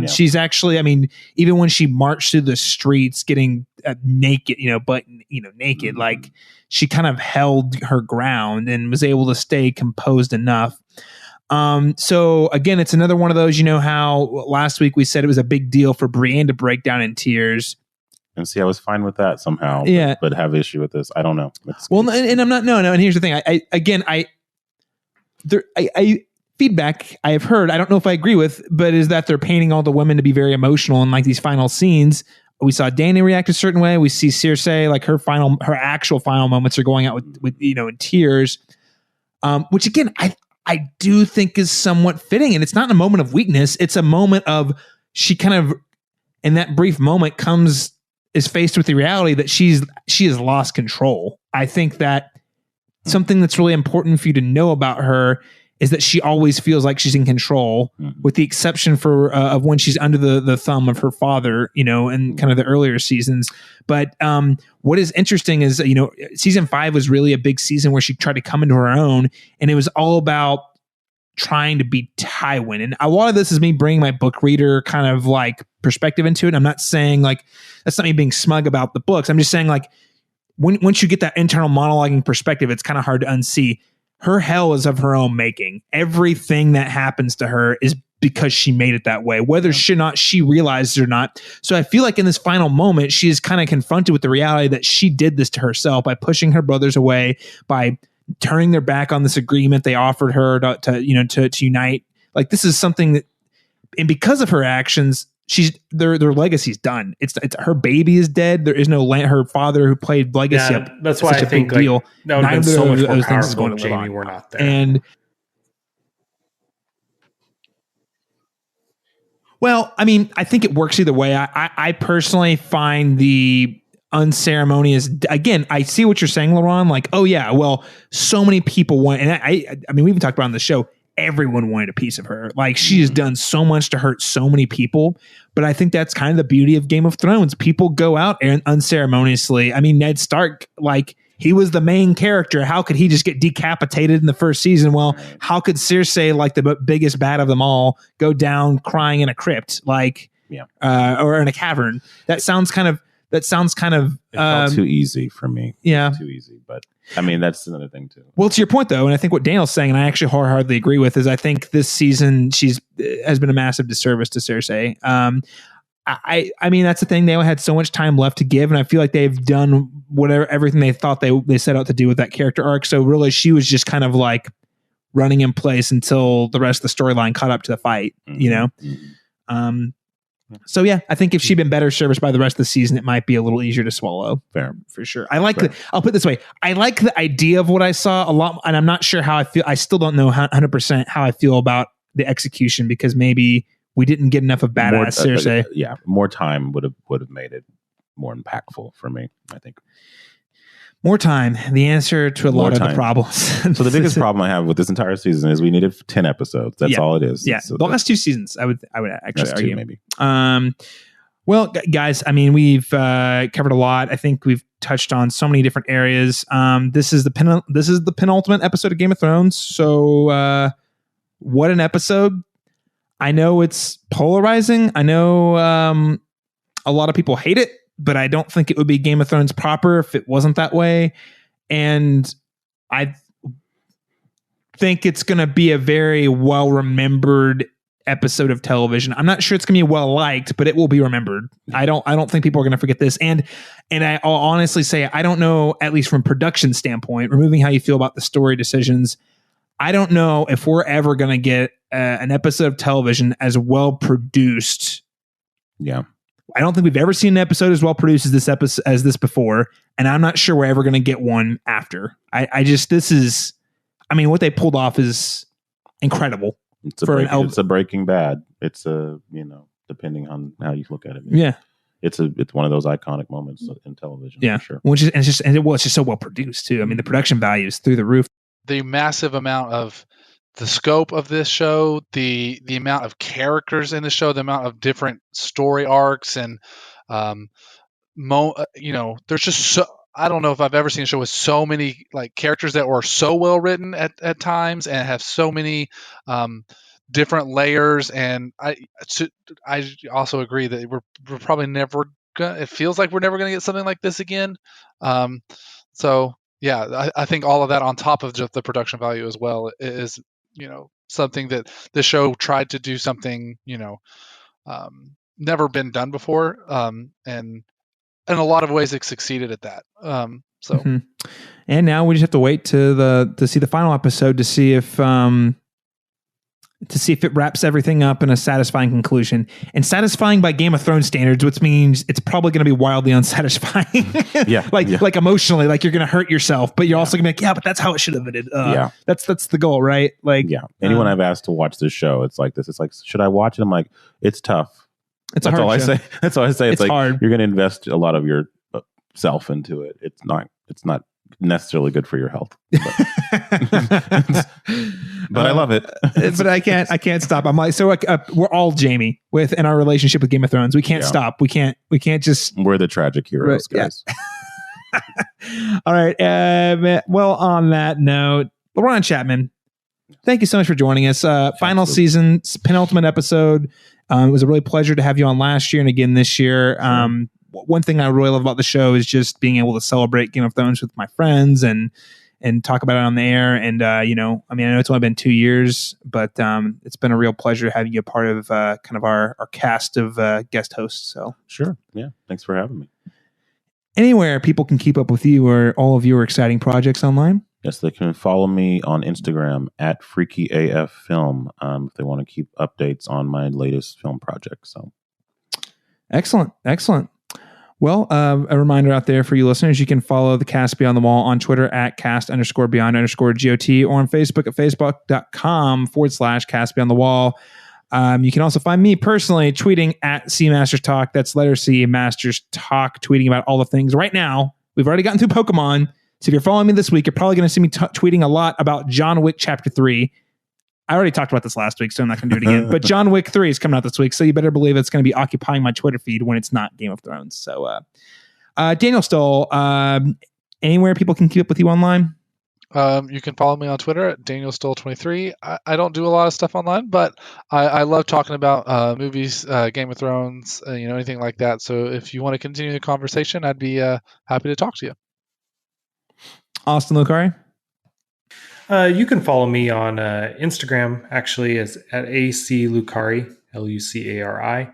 She's actually, even when she marched through the streets getting naked, naked, like she kind of held her ground and was able to stay composed enough. So again, it's another one of those, how last week we said it was a big deal for Brienne to break down in tears. And see, I was fine with that somehow, but have issue with this. I don't know. And I'm not, no. And here's the thing. I feedback I have heard, I don't know if I agree with, but is that they're painting all the women to be very emotional in like these final scenes. We saw Dany react a certain way. We see Cersei, like her actual final moments are going out with in tears. Which again, I do think is somewhat fitting, and it's not a moment of weakness. It's a moment of, she kind of, in that brief moment, is faced with the reality that she has lost control. I think that something that's really important for you to know about her is that she always feels like she's in control, with the exception of when she's under the thumb of her father, in kind of the earlier seasons. But what is interesting is, season 5 was really a big season where she tried to come into her own, and it was all about trying to beat Tywin. And a lot of this is me bringing my book reader kind of like perspective into it. I'm not saying like, that's not me being smug about the books. I'm just saying like, once you get that internal monologuing perspective, it's kind of hard to unsee. Her hell is of her own making. Everything that happens to her is because she made it that way, whether or not she realized it or not. So I feel like in this final moment, she is kind of confronted with the reality that she did this to herself by pushing her brothers away, by turning their back on this agreement they offered her to unite. Like, this is something that, and because of her actions, their legacy's done. It's her baby is dead. There is no her father who played legacy. Yeah, that's why I think deal. That would have been so much more powerful if Jamie were not there. And well, I mean, I think it works either way. I personally find the unceremonious. Again, I see what you're saying, Laron. Like, oh yeah, well, so many people want, and I mean, we even talked about on the show. Everyone wanted a piece of her. Like, she has done so much to hurt so many people. But I think that's kind of the beauty of Game of Thrones. People go out and unceremoniously. I mean, Ned Stark, like, he was the main character. How could he just get decapitated in the first season? Well, how could Cersei, like the biggest bad of them all, go down crying in a crypt, like, or in a cavern? That sounds kind of. It felt too easy for me. Yeah, too easy. But I mean, that's another thing too. Well, to your point though, and I think what Daniel's saying, and I actually wholeheartedly agree with, is I think this season has been a massive disservice to Cersei. I mean, that's the thing. They had so much time left to give, and I feel like they've done everything they thought they set out to do with that character arc. So really, she was just kind of like running in place until the rest of the storyline caught up to the fight. Mm-hmm. You know. Mm-hmm. So yeah, I think if she'd been better serviced by the rest of the season, it might be a little easier to swallow. Fair, for sure. I'll put it this way: I like the idea of what I saw a lot, and I'm not sure how I feel. I still don't know 100% how I feel about the execution, because maybe we didn't get enough of badass Cersei. More time would have made it more impactful for me, I think. More time, the answer to a lot of the problems. So the biggest problem I have with this entire season is we needed 10 episodes. That's all it is. Yeah, so the last 2 seasons, I would actually argue. 2 maybe. Well, guys, I mean, we've covered a lot. I think we've touched on so many different areas. This is the penultimate episode of Game of Thrones. So, what an episode! I know it's polarizing. I know a lot of people hate it, but I don't think it would be Game of Thrones proper if it wasn't that way. And I think it's going to be a very well-remembered episode of television. I'm not sure it's going to be well-liked, but it will be remembered. I don't think people are going to forget this. And I'll honestly say, I don't know, at least from a production standpoint, removing how you feel about the story decisions, I don't know if we're ever going to get an episode of television as well-produced. Yeah. I don't think we've ever seen an episode as well produced as this before, and I'm not sure we're ever going to get one after. What they pulled off is incredible. It's a Breaking Bad. It's depending on how you look at it. Yeah, it's one of those iconic moments in television. Yeah, for sure. It's just so well produced too. I mean, the production value is through the roof. The massive amount of the scope of this show, the amount of characters in the show, the amount of different story arcs, and there's just so, I don't know if I've ever seen a show with so many like characters that were so well written at times and have so many different layers. And I also agree that we're probably never gonna. It feels like we're never going to get something like this again. So yeah, I think all of that on top of just the production value as well is something that the show tried to do something never been done before, and in a lot of ways it succeeded at that. Mm-hmm. And now we just have to wait to see the final episode to see if it wraps everything up in a satisfying conclusion. And satisfying by Game of Thrones standards, which means it's probably going to be wildly unsatisfying. Like emotionally, like you're going to hurt yourself, but you're also going to be like, but that's how it should have been. That's the goal, right? Like, anyone I've asked to watch this show, it's like this. It's like, should I watch it? I'm like, it's tough. That's all I say. That's all I say. It's like hard. You're going to invest a lot of your self into it. It's not necessarily good for your health, but I love it. But I can't stop. I'm like, so we're all Jamie in our relationship with Game of Thrones. We can't stop. We can't just. We're the tragic heroes, guys. Yeah. All right. Well, on that note, Laron Chapman, thank you so much for joining us. Final season, penultimate episode. It was a really pleasure to have you on last year and again this year. One thing I really love about the show is just being able to celebrate Game of Thrones with my friends and and talk about it on the air. And, I know it's only been 2 years, but it's been a real pleasure having you a part of kind of our cast of guest hosts. So sure. Yeah. Thanks for having me. Anywhere people can keep up with you or all of your exciting projects online? Yes, they can follow me on Instagram at FreakyAFFilm if they want to keep updates on my latest film project. So, excellent. Well, a reminder out there for you listeners, you can follow the Cast Beyond the Wall on Twitter at cast_beyond_GOT or on Facebook at facebook.com/Cast Beyond the Wall. You can also find me personally tweeting at CMasters Talk. That's letter C Masters Talk, tweeting about all the things. Right now, we've already gotten through Pokemon. So if you're following me this week, you're probably going to see me tweeting a lot about John Wick Chapter 3. I already talked about this last week, so I'm not going to do it again. But John Wick 3 is coming out this week, so you better believe it's going to be occupying my Twitter feed when it's not Game of Thrones. So, Daniel Stull, anywhere people can keep up with you online? You can follow me on Twitter at DanielStull23. I don't do a lot of stuff online, but I love talking about movies, Game of Thrones, anything like that. So if you want to continue the conversation, I'd be happy to talk to you. Austin Lucari? You can follow me on Instagram, actually, as at AC Lucari, Lucari.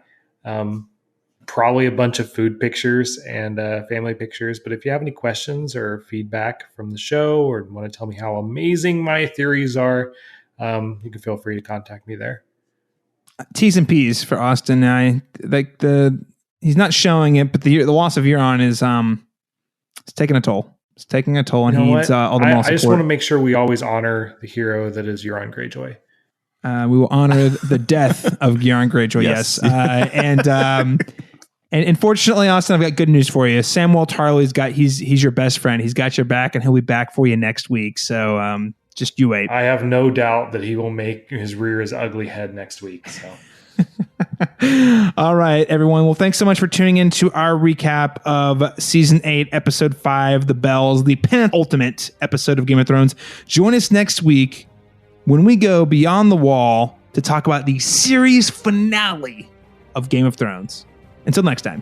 Probably a bunch of food pictures and family pictures. But if you have any questions or feedback from the show or want to tell me how amazing my theories are, you can feel free to contact me there. T's and P's for Austin. He's not showing it, but the loss of Euron is it's taking a toll. It's taking a toll, and he needs all the mall support. I just want to make sure we always honor the hero that is Euron Greyjoy. We will honor the death of Euron Greyjoy. Yes. And unfortunately, Austin, I've got good news for you. Samwell Tarly's he's your best friend. He's got your back, and he'll be back for you next week. So just you wait. I have no doubt that he will make his rear his ugly head next week. So. All right, everyone. Well, thanks so much for tuning in to our recap of Season 8, Episode 5, The Bells, the penultimate episode of Game of Thrones. Join us next week when we go beyond the wall to talk about the series finale of Game of Thrones. Until next time.